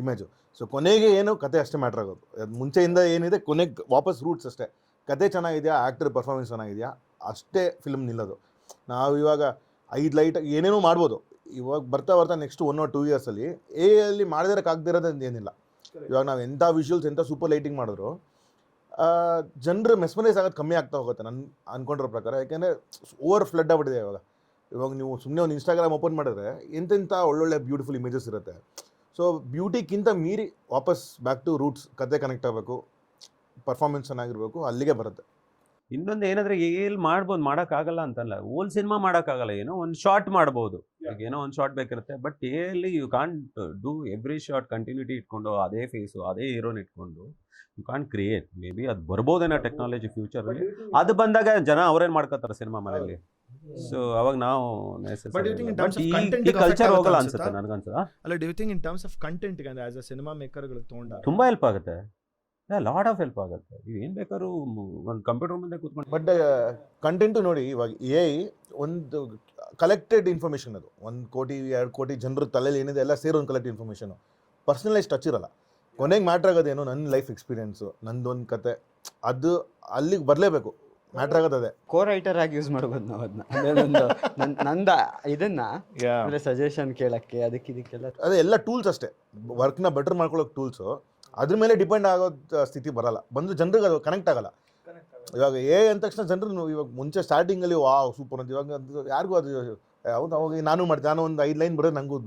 Speaker 5: ಇಮೇಜು. ಸೊ ಕೊನೆಗೆ ಏನು ಕತೆ ಅಷ್ಟೇ ಮ್ಯಾಟ್ರ್ ಆಗೋದು. ಅದು ಮುಂಚೆಯಿಂದ ಏನಿದೆ ಕೊನೆಗೆ ವಾಪಸ್ ರೂಟ್ಸ್ ಅಷ್ಟೇ. ಕತೆ ಚೆನ್ನಾಗಿದೆಯಾ, ಆ್ಯಕ್ಟರ್ ಪರ್ಫಾರ್ಮೆನ್ಸ್ ಚೆನ್ನಾಗಿದೆಯಾ, ಅಷ್ಟೇ ಫಿಲ್ಮ್ ನಿಲ್ಲೋದು. ನಾವು ಇವಾಗ 5 ಲೈಟ್ ಏನೇನೋ ಮಾಡ್ಬೋದು. ಇವಾಗ ಬರ್ತಾ ನೆಕ್ಸ್ಟ್ 1 or 2 years AI ಮಾಡಿದಿರೋಕ್ಕಾಗದಿರೋದು ಏನಿಲ್ಲ. ಇವಾಗ ನಾವು ಎಂಥ ವಿಜುವಲ್ಸ್ ಎಂಥ ಸೂಪರ್ ಲೈಟಿಂಗ್ ಮಾಡಿದ್ರು ಜನರು ಮೆಸ್ಮರೈಸ್ ಆಗೋದು ಕಮ್ಮಿ ಆಗ್ತಾ ಹೋಗುತ್ತೆ ನಾನು ಅಂದ್ಕೊಂಡಿರೋ ಪ್ರಕಾರ. ಯಾಕೆಂದರೆ ಓವರ್ ಫ್ಲಡ್ ಆಗ್ಬಿಟ್ಟಿದೆ ಇವಾಗ ನೀವು ಸುಮ್ಮನೆ ಒಂದು ಇನ್ಸ್ಟಾಗ್ರಾಮ್ ಓಪನ್ ಮಾಡಿದ್ರೆ ಎಂತೆಂಥ ಒಳ್ಳೊಳ್ಳೆ ಬ್ಯೂಟಿಫುಲ್ ಇಮೇಜಸ್ ಇರುತ್ತೆ. ಸೊ ಬ್ಯೂಟಿಗಿಂತ ಮೀರಿ ವಾಪಸ್ ಬ್ಯಾಕ್ ಟು ರೂಟ್ಸ್, ಕತೆ ಕನೆಕ್ಟ್ ಆಗಬೇಕು, ಪರ್ಫಾರ್ಮೆನ್ಸ್ ಚೆನ್ನಾಗಿರ್ಬೇಕು, ಅಲ್ಲಿಗೆ ಬರುತ್ತೆ.
Speaker 4: ಇನ್ನೊಂದು ಏನಂದರೆ ಮಾಡ್ಬೋದು, ಮಾಡೋಕ್ಕಾಗಲ್ಲ ಅಂತಲ್ಲ, ಓಲ್ ಸಿನಿಮಾ ಮಾಡೋಕ್ಕಾಗಲ್ಲ, ಏನೋ ಒಂದು ಶಾರ್ಟ್ ಮಾಡ್ಬೋದು. ಈಗ ಏನೋ ಒಂದು ಶಾರ್ಟ್ ಬೇಕಿರುತ್ತೆ, but you can't do every shot continuity ಇಟ್ಕೊಂಡು ಅದೇ ಫೇಸು ಅದೇ ಹೀರೋನ್ ಇಟ್ಕೊಂಡು you can't create. Maybe ಅದು ಬರ್ಬೋದೇನೋ ಟೆಕ್ನಾಲಜಿ ಫ್ಯೂಚರಲ್ಲಿ. ಅದು ಬಂದಾಗ ಜನ ಅವ್ರೇನು ಮಾಡ್ಕೋತಾರೆ ಸಿನಿಮಾ ಮನೆಯಲ್ಲಿ. ಸೊ ಅವಾಗ ನಾವು ಕಲ್ಚರ್ ಹೋಗಲ್ಲ ಅನ್ಸುತ್ತೆ ನನಗನ್ಸುತ್ತೆ.
Speaker 2: ಅಲ್ಲ, do you think in terms of content as a cinema ಮೇಕರ್ಗಳಿಗೆ ತೊಗೊಂಡಾಗ
Speaker 4: ತುಂಬ ಹೆಲ್ಪ್ ಆಗುತ್ತೆ, ಲಾಟ್ ಆಫ್ ಹೆಲ್ಪ್ ಆಗುತ್ತೆ. ಏನು ಬೇಕಾದ್ರೂ ಒಂದು ಕಂಪ್ಯೂಟರ್ ಮುಂದೆ ಕೂತ್ಕೊಂಡು.
Speaker 5: ಬಟ್ ಕಂಟೆಂಟು ನೋಡಿ, ಇವಾಗ AI ಒಂದು ಕಲೆಕ್ಟೆಡ್ ಇನ್ಫಾರ್ಮೇಷನ್, ಅದು 1 ಕೋಟಿ 2 ಕೋಟಿ ಜನರ ತಲೆಯಲ್ಲಿ ಏನಿದೆ ಎಲ್ಲ ಸೇರಿ ಒಂದು ಕಲೆಕ್ಟ್ ಇನ್ಫಾರ್ಮೇಷನು. ಪರ್ಸನಲೈಸ್ ಟಚ್ ಇರಲ್ಲ. ಕೊನೆಗೆ ಮ್ಯಾಟ್ರ್ ಆಗೋದೇನು ನನ್ನ ಲೈಫ್ ಎಕ್ಸ್ಪೀರಿಯೆನ್ಸು, ನಂದೊಂದು ಕತೆ, ಅದು ಅಲ್ಲಿಗೆ ಬರಲೇಬೇಕು, ಮ್ಯಾಟ್ರ್ ಆಗೋದು ಅದೇ.
Speaker 6: ಕೋ ರೈಟರ್ ಆಗಿ ಯೂಸ್ ಮಾಡ್ಬೋದು ನಾವು ಅದನ್ನ. ಅಂದರೆ ನಂದ ಇದನ್ನ ಅಂದರೆ ಸಜೆಷನ್ ಕೇಳಕ್ಕೆ ಅದಕ್ಕೆ ಇದಕ್ಕೆಲ್ಲ
Speaker 5: ಅದೇ ಎಲ್ಲ ಟೂಲ್ಸ್ ಅಷ್ಟೇ, ವರ್ಕ್ನ ಬೆಟರ್ ಮಾಡ್ಕೊಳ್ಳೋಕೆ ಟೂಲ್ಸು. ಅದ್ರ ಮೇಲೆ ಡಿಪೆಂಡ್ ಆಗೋ ಸ್ಥಿತಿ ಬರಲ್ಲ, ಬಂದು ಜನರಿಗೆ ಅದು ಕನೆಕ್ಟ್ ಆಗಲ್ಲ. ಇವಾಗ ಅಂದ ತಕ್ಷಣ ಜನರು ಇವಾಗ ಮುಂಚೆ ಸ್ಟಾರ್ಟಿಂಗಲ್ಲಿ ಸೂಪರ್ ಅಂತ, ಇವಾಗ ಯಾರಿಗೂ ಅದು ಹೌದು ಅವಾಗ ನಾನು ಮಾಡ್ತೀನಿ, ನಾನು ಒಂದು 5 ಲೈನ್ ಬರೋದು ನನಗೂ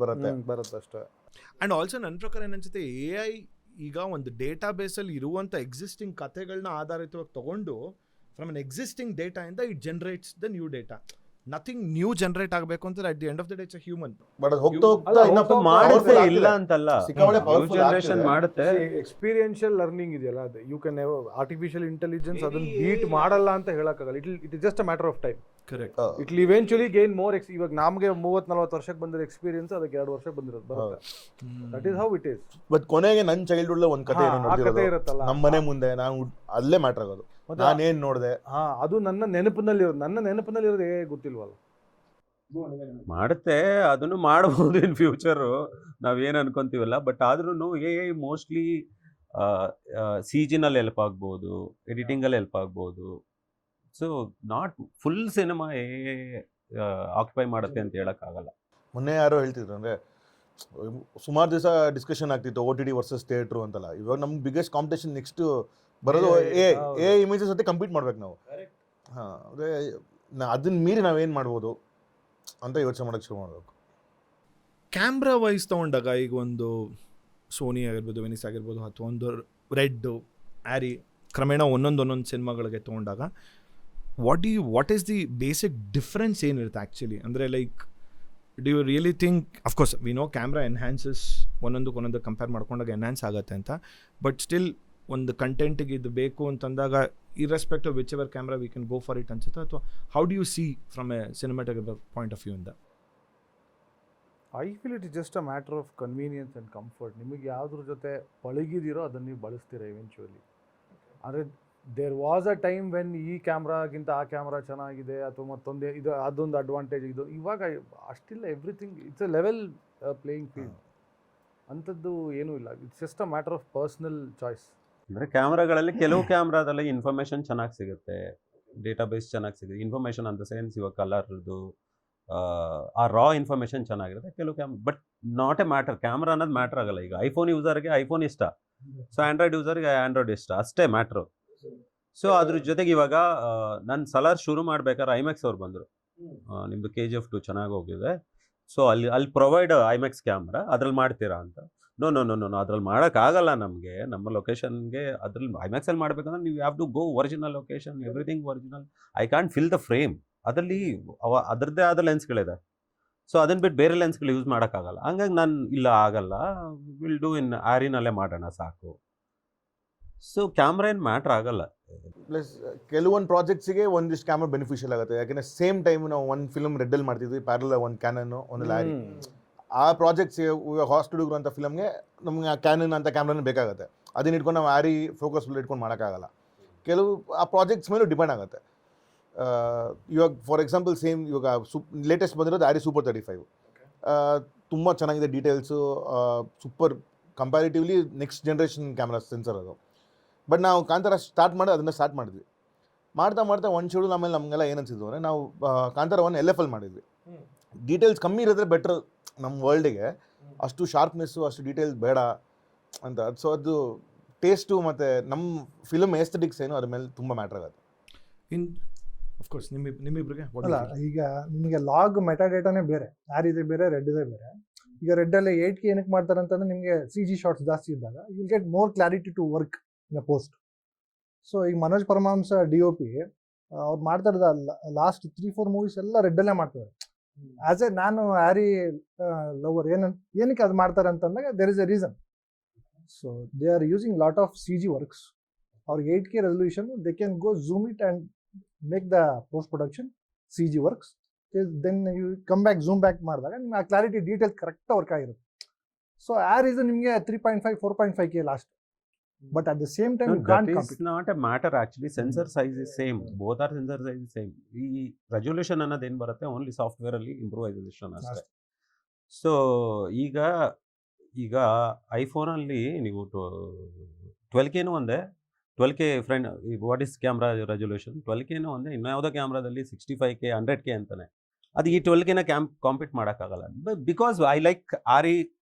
Speaker 5: ಬರುತ್ತೆ ಅಷ್ಟೇ.
Speaker 2: ಆ್ಯಂಡ್ ಆಲ್ಸೋ ನನ್ನ ಪ್ರಕಾರ ಏನನ್ಸುತ್ತೆ, AI ಈಗ ಒಂದು ಡೇಟಾ ಬೇಸಲ್ಲಿ ಇರುವಂಥ ಎಕ್ಸಿಸ್ಟಿಂಗ್ ಕಥೆಗಳನ್ನ ಆಧಾರಿತವಾಗಿ ತೊಗೊಂಡು ಫ್ರಮ್ ಅನ್ ಎಕ್ಸಿಸ್ಟಿಂಗ್ ಡೇಟಾಯಿಂದ it generates the new data. Nothing new generate ಆಗಬೇಕು ಅಂತ at the end of the day it's a human.
Speaker 5: But ಅದು ಹೋಗ್ತಾ
Speaker 4: ಮಾಡುತ್ತೆ, ಇಲ್ಲ ಅಂತಲ್ಲ,
Speaker 5: ಜನರೇಷನ್
Speaker 4: ಮಾಡುತ್ತೆ.
Speaker 3: ಎಕ್ಸ್ಪೀರಿಯನ್ಷಿಯಲ್ ಲರ್ನಿಂಗ್ ಇದೆಯಲ್ಲ, ಅದು ಯು ಕ್ಯಾನ್ ಆರ್ಟಿಫಿಷಿಯಲ್ ಇಂಟೆಲಿಜೆನ್ಸ್ ಅದನ್ನ ಬೀಟ್ ಮಾಡಲ್ಲ ಅಂತ ಹೇಳಕ್ಕಾಗಲ್ಲ. It is just a matter of time.
Speaker 2: Correct.
Speaker 3: It will eventually gain more ಇವಾಗ ನಮಗೆ 30-40 ವರ್ಷಕ್ಕೆ ಬಂದಿರೋ ಎಕ್ಸ್ಪೀರಿಯನ್ಸ್ ಅದಕ್ಕೆ 2 ವರ್ಷಕ್ಕೆ ಬಂದಿರೋದು ಬರುತ್ತೆ. That is how it is.
Speaker 5: But ಕೊನೆಗೆ ನನ್ನ ಚೈಲ್ಡ್ಹುಡ್ ಒಂದು ಕಥೆ
Speaker 3: ಇರುತ್ತಲ್ಲ,
Speaker 5: ನಮ್ಮ ಮನೆ ಮುಂದೆ ನಾನು ಅಲ್ಲೇ ಮ್ಯಾಟ್ರ್ ಆಗೋದು, ನಾನೇನ್ ನೋಡಿದೆ,
Speaker 3: ಅದು ನನ್ನ ನೆನಪಿನಲ್ಲಿರೋದು ಗೊತ್ತಿಲ್ವಲ್ಲ.
Speaker 4: ಮಾಡುತ್ತೆ, ಅದನ್ನು ಮಾಡಬಹುದು ಇನ್ ಫ್ಯೂಚರು, ನಾವೇನು ಅನ್ಕೊಂತೀವಲ್ಲ. ಬಟ್ ಆದ್ರೂ AI ಮೋಸ್ಟ್ಲಿ CG-ನಲ್ಲಿ ಹೆಲ್ಪ್ ಆಗ್ಬೋದು, ಎಡಿಟಿಂಗಲ್ಲಿ ಹೆಲ್ಪ್ ಆಗ್ಬೋದು. So not full cinema occupy ಮಾಡುತ್ತೆ ಅಂತ ಹೇಳೋಕ್ಕಾಗಲ್ಲ.
Speaker 5: ಮೊನ್ನೆ ಯಾರೋ ಹೇಳ್ತಿದ್ರು, ಅಂದರೆ ಸುಮಾರು ದಿವಸ ಡಿಸ್ಕಷನ್ ಆಗ್ತಿತ್ತು OTT ವರ್ಸಸ್ ಥಿಯೇಟ್ರು ಅಂತಲ್ಲ. ಇವಾಗ ನಮ್ಗೆ ಬಿಗ್ಗೆಸ್ಟ್ ಕಾಂಪಿಟೇಷನ್ ನೆಕ್ಸ್ಟ್ ಬರೋದು AI ಇಮೇಜಸ್ ಜೊತೆ ಕಂಪೀಟ್ ಮಾಡ್ಬೇಕು ನಾವು. ಹಾಂ, ಅಂದರೆ ಅದನ್ನ ಮೀರಿ ನಾವೇನು ಮಾಡ್ಬೋದು ಅಂತ ಯೋಚನೆ ಮಾಡೋಕ್ಕೆ ಶುರು ಮಾಡಬೇಕು.
Speaker 2: ಕ್ಯಾಮ್ರಾ ವೈಸ್ ತೊಗೊಂಡಾಗ ಈಗ ಒಂದು ಸೋನಿ ಆಗಿರ್ಬೋದು, ವೆನಿಸ್ ಆಗಿರ್ಬೋದು, ಅಥವಾ ಒಂದು ರೆಡ್ಡು, ಆ್ಯರಿ, ಕ್ರಮೇಣ ಒಂದೊಂದು ಸಿನಿಮಾಗಳಿಗೆ ತೊಗೊಂಡಾಗ what is the basic difference ಏನಿರುತ್ತೆ ಆ್ಯಕ್ಚುಲಿ? ಅಂದರೆ like do you really think, of course we know camera enhances ಒಂದೊಂದು ಕಂಪೇರ್ ಮಾಡ್ಕೊಂಡಾಗ ಎನ್ಹ್ಯಾನ್ಸ್ ಆಗುತ್ತೆ ಅಂತ, ಬಟ್ ಸ್ಟಿಲ್ ಒಂದು ಕಂಟೆಂಟಿಗೆ ಇದು ಬೇಕು ಅಂತಂದಾಗ irrespective which ever camera we can go for it ಅನ್ಸುತ್ತೆ, ಅಥವಾ how do you see from a cinematographer point of view ಇಂದ?
Speaker 3: I feel it is just a matter of convenience and comfort. ನಿಮಗೆ ಯಾವುದ್ರ ಜೊತೆ ಪಳಗಿದಿರೋ ಅದನ್ನು ನೀವು ಬಳಸ್ತೀರ ಇವೆಂಚುವಲಿ. ಅಂದರೆ there was a time when he ಕ್ಯಾಮ್ರಾಗಿಂತ ಆ ಕ್ಯಾಮ್ರಾ ಚೆನ್ನಾಗಿದೆ, ಅಥವಾ ಮತ್ತೊಂದು ಇದು ಅದೊಂದು ಅಡ್ವಾಂಟೇಜ್ ಇದು. ಇವಾಗ ಅಷ್ಟಿಲ್ಲ, everything it's a level playing field. ಅಂಥದ್ದು ಏನೂ ಇಲ್ಲ, it's just a matter of personal choice.
Speaker 4: ಅಂದರೆ ಕ್ಯಾಮ್ರಾಗಳಲ್ಲಿ ಕೆಲವು ಕ್ಯಾಮ್ರಾದಲ್ಲಿ ಇನ್ಫಾರ್ಮೇಷನ್ ಚೆನ್ನಾಗಿ ಸಿಗುತ್ತೆ, ಡೇಟಾಬೇಸ್ ಚೆನ್ನಾಗಿ ಸಿಗುತ್ತೆ. ಇನ್ಫಾರ್ಮೇಷನ್ ಅಂತ ಸೆನ್ಸ್ ಇವಾಗ ಕಲರ್ದು ಆ ರಾ ಇನ್ಫಾರ್ಮೇಷನ್ ಚೆನ್ನಾಗಿರುತ್ತೆ ಕೆಲವು but not A matter. Camera ಅನ್ನೋದು ಮ್ಯಾಟ್ರ್ ಆಗಲ್ಲ. ಈಗ ಐಫೋನ್ ಯೂಸರ್ಗೆ ಐಫೋನ್ ಇಷ್ಟ, ಸೊ ಆ್ಯಂಡ್ರಾಯ್ಡ್ ಯೂಸರ್ಗೆ ಆ್ಯಂಡ್ರಾಯ್ಡ್ ಇಷ್ಟ, ಅಷ್ಟೇ ಮ್ಯಾಟ್ರು. ಸೊ ಅದ್ರ ಜೊತೆಗೆ ಇವಾಗ ನನ್ನ ಸಲಾರ್ ಶುರು ಮಾಡ್ಬೇಕಾದ್ರೆ ಐಮ್ಯಾಕ್ಸ್ ಅವ್ರು ಬಂದರು, ನಿಮ್ಮದು KGF 2 ಚೆನ್ನಾಗಿ ಹೋಗಿದೆ, ಸೊ ಅಲ್ಲಿ ಪ್ರೊವೈಡ್ ಐಮ್ಯಾಕ್ಸ್ ಕ್ಯಾಮ್ರಾ, ಅದ್ರಲ್ಲಿ ಮಾಡ್ತೀರಾ ಅಂತ. ನೋ ಅದ್ರಲ್ಲಿ ಮಾಡೋಕ್ಕಾಗಲ್ಲ, ನಮಗೆ ನಮ್ಮ ಲೊಕೇಶನ್ಗೆ ಅದ್ರಲ್ಲಿ ಐಮ್ಯಾಕ್ಸಲ್ಲಿ ಮಾಡಬೇಕಂದ್ರೆ ನೀವು have to go original location, everything original. I can't fill the frame. ಅದರಲ್ಲಿ ಅದರದ್ದೇ ಆದ ಲೆನ್ಸ್ಗಳಿದೆ, ಸೊ ಅದನ್ನು ಬಿಟ್ಟು ಬೇರೆ ಲೆನ್ಸ್ಗಳು ಯೂಸ್ ಮಾಡೋಕ್ಕಾಗಲ್ಲ. ಹಂಗಾಗಿ ನಾನು ಇಲ್ಲ ಆಗಲ್ಲ, ವಿಲ್ ಡೂ ಇನ್ ಆರಿನಲ್ಲೇ ಮಾಡೋಣ ಸಾಕು. ಸೊ ಕ್ಯಾಮ್ರಾ ಏನು ಮ್ಯಾಟ್ರ್ ಆಗಲ್ಲ.
Speaker 5: ಪ್ಲಸ್ ಕೆಲವೊಂದು ಪ್ರಾಜೆಕ್ಟ್ಸಿಗೆ ಒಂದಿಷ್ಟು ಕ್ಯಾಮ್ರಾ ಬೆನಿಫಿಷಿಯಲ್ ಆಗುತ್ತೆ, ಯಾಕೆಂದರೆ ಸೇಮ್ ಟೈಮ್ ನಾವು ಒಂದು ಫಿಲ್ಮ್ ರೆಡ್ಡಲ್ಲಿ ಮಾಡ್ತಿದ್ವಿ, ಪ್ಯಾರಲ್ ಒಂದು ಕ್ಯಾನನ್ನು ಒಂದು ಲ್ಯಾರಿ. ಆ ಪ್ರಾಜೆಕ್ಟ್ಸ್ ಹಾಸ್ಟುಡುಗ್ರು ಅಂತ ಫಿಲಮ್ಗೆ ನಮ್ಗೆ ಆ ಕ್ಯಾನನ್ ಅಂತ ಕ್ಯಾಮ್ರಾನೇ ಬೇಕಾಗುತ್ತೆ. ಅದನ್ನ ಇಟ್ಕೊಂಡು ನಾವು ಆರಿ ಫೋಕಸ್ ಇಟ್ಕೊಂಡು ಮಾಡೋಕ್ಕಾಗಲ್ಲ. ಕೆಲವು ಆ ಪ್ರಾಜೆಕ್ಟ್ಸ್ ಮೇಲೂ ಡಿಪೆಂಡ್ ಆಗುತ್ತೆ. ಇವಾಗ ಫಾರ್ ಎಕ್ಸಾಂಪಲ್ ಸೇಮ್ ಇವಾಗ ಲೇಟೆಸ್ಟ್ ಬಂದಿರೋದು ಆರಿ ಸೂಪರ್ 35 ತುಂಬ ಚೆನ್ನಾಗಿದೆ, details super, comparatively next generation camera sensor ಅದು. ಬಟ್ ನಾವು ಕಾಂತಾರ ಸ್ಟಾರ್ಟ್ ಅದನ್ನು ಸ್ಟಾರ್ಟ್ ಮಾಡಿದ್ವಿ. ಮಾಡ್ತಾ ಒಂದು ಶೆಡ್ಯೂಲ್ ಆಮೇಲೆ ನಮಗೆಲ್ಲ ಏನು ಅನ್ಸಿದ್ವು ಅಂದರೆ, ನಾವು ಕಾಂತಾರ 1 LFL ಮಾಡಿದ್ವಿ. ಡೀಟೇಲ್ಸ್ ಕಮ್ಮಿ ಇರೋದ್ರೆ ಬೆಟ್ರ್ ನಮ್ಮ ವರ್ಲ್ಡಿಗೆ, ಅಷ್ಟು ಶಾರ್ಪ್ನೆಸ್ಸು ಅಷ್ಟು ಡೀಟೇಲ್ಸ್ ಬೇಡ ಅಂತ. ಸೊ ಅದು ಟೇಸ್ಟು ಮತ್ತು ನಮ್ಮ ಫಿಲಮ್ ಎಸ್ಥೆಟಿಕ್ಸ್ ಏನು ಅದ್ರ ಮೇಲೆ ತುಂಬ ಮ್ಯಾಟ್ರ್ ಆಗುತ್ತೆ.
Speaker 2: ಅಫ್ಕೋರ್ಸ್ ನಿಮ್ಮಿಬ್ರಿಗೆ
Speaker 7: ಅಲ್ಲ, ಈಗ ನಿಮಗೆ ಲಾಗ್ ಮೆಟಾ ಡೇಟಾನೇ ಬೇರೆ, ಆರಿದೆ ಬೇರೆ, ರೆಡ್ ಇದೆ ಬೇರೆ. ಈಗ ರೆಡ್ಡಲ್ಲಿ 8K ಏನಕ್ಕೆ ಮಾಡ್ತಾರೆ ಅಂತಂದ್ರೆ, ನಿಮಗೆ CG ಶಾರ್ಟ್ಸ್ ಜಾಸ್ತಿ ಇದ್ದಾಗ you get more clarity to work in a post. So ಈಗ ಮನೋಜ್ ಪರಮಹಂಸ DOP ಅವ್ರು ಮಾಡ್ತಾ ಇರೋದು ಲಾಸ್ಟ್ 3-4 ಮೂವೀಸ್ ಎಲ್ಲ ರೆಡ್ಡಲ್ಲೇ ಮಾಡ್ತಾರೆ. ಆಸ್ ಎ ನಾನು ಆ್ಯರಿ ಲವರ್ ಏನಕ್ಕೆ ಅದು ಮಾಡ್ತಾರೆ ಅಂತಂದಾಗ there is a reason. So they are using lot of CG works. ಅವ್ರಿಗೆ 8K resolution, they can go zoom it and make the post production CG works. Then you come back zoom back ಮಾಡಿದಾಗ ನಿಮ್ಗೆ ಆ clarity detail ಕರೆಕ್ಟಾಗಿ work ಆಗಿರುತ್ತೆ. So or ಇದು ನಿಮಗೆ 3.5-4.5K last. But at the same time, you can't compete.
Speaker 4: That is not a matter actually. Sensor size is same. Both are sensor size is same. ಈ resolution ಅನ್ನೋದು ಏನು ಬರುತ್ತೆ, only software ಅಲ್ಲಿ improve resolution ಅಷ್ಟೇ. So ಈಗ ಐಫೋನಲ್ಲಿ ನೀವು 12Kನೂ ಒಂದೇ, 12K friend what is camera resolution 12Kನೂ ಅಂದರೆ ಇನ್ನು ಯಾವುದೋ ಕ್ಯಾಮ್ರಾದಲ್ಲಿ 65K 100K ಅಂತಾನೆ. ಅದು ಈ 12Kನ ಕಾಂಪೀಟ್ ಮಾಡೋಕ್ಕಾಗಲ್ಲ. ಬಿಕಾಸ್ ಐ ಲೈಕ್ ಆರಿ,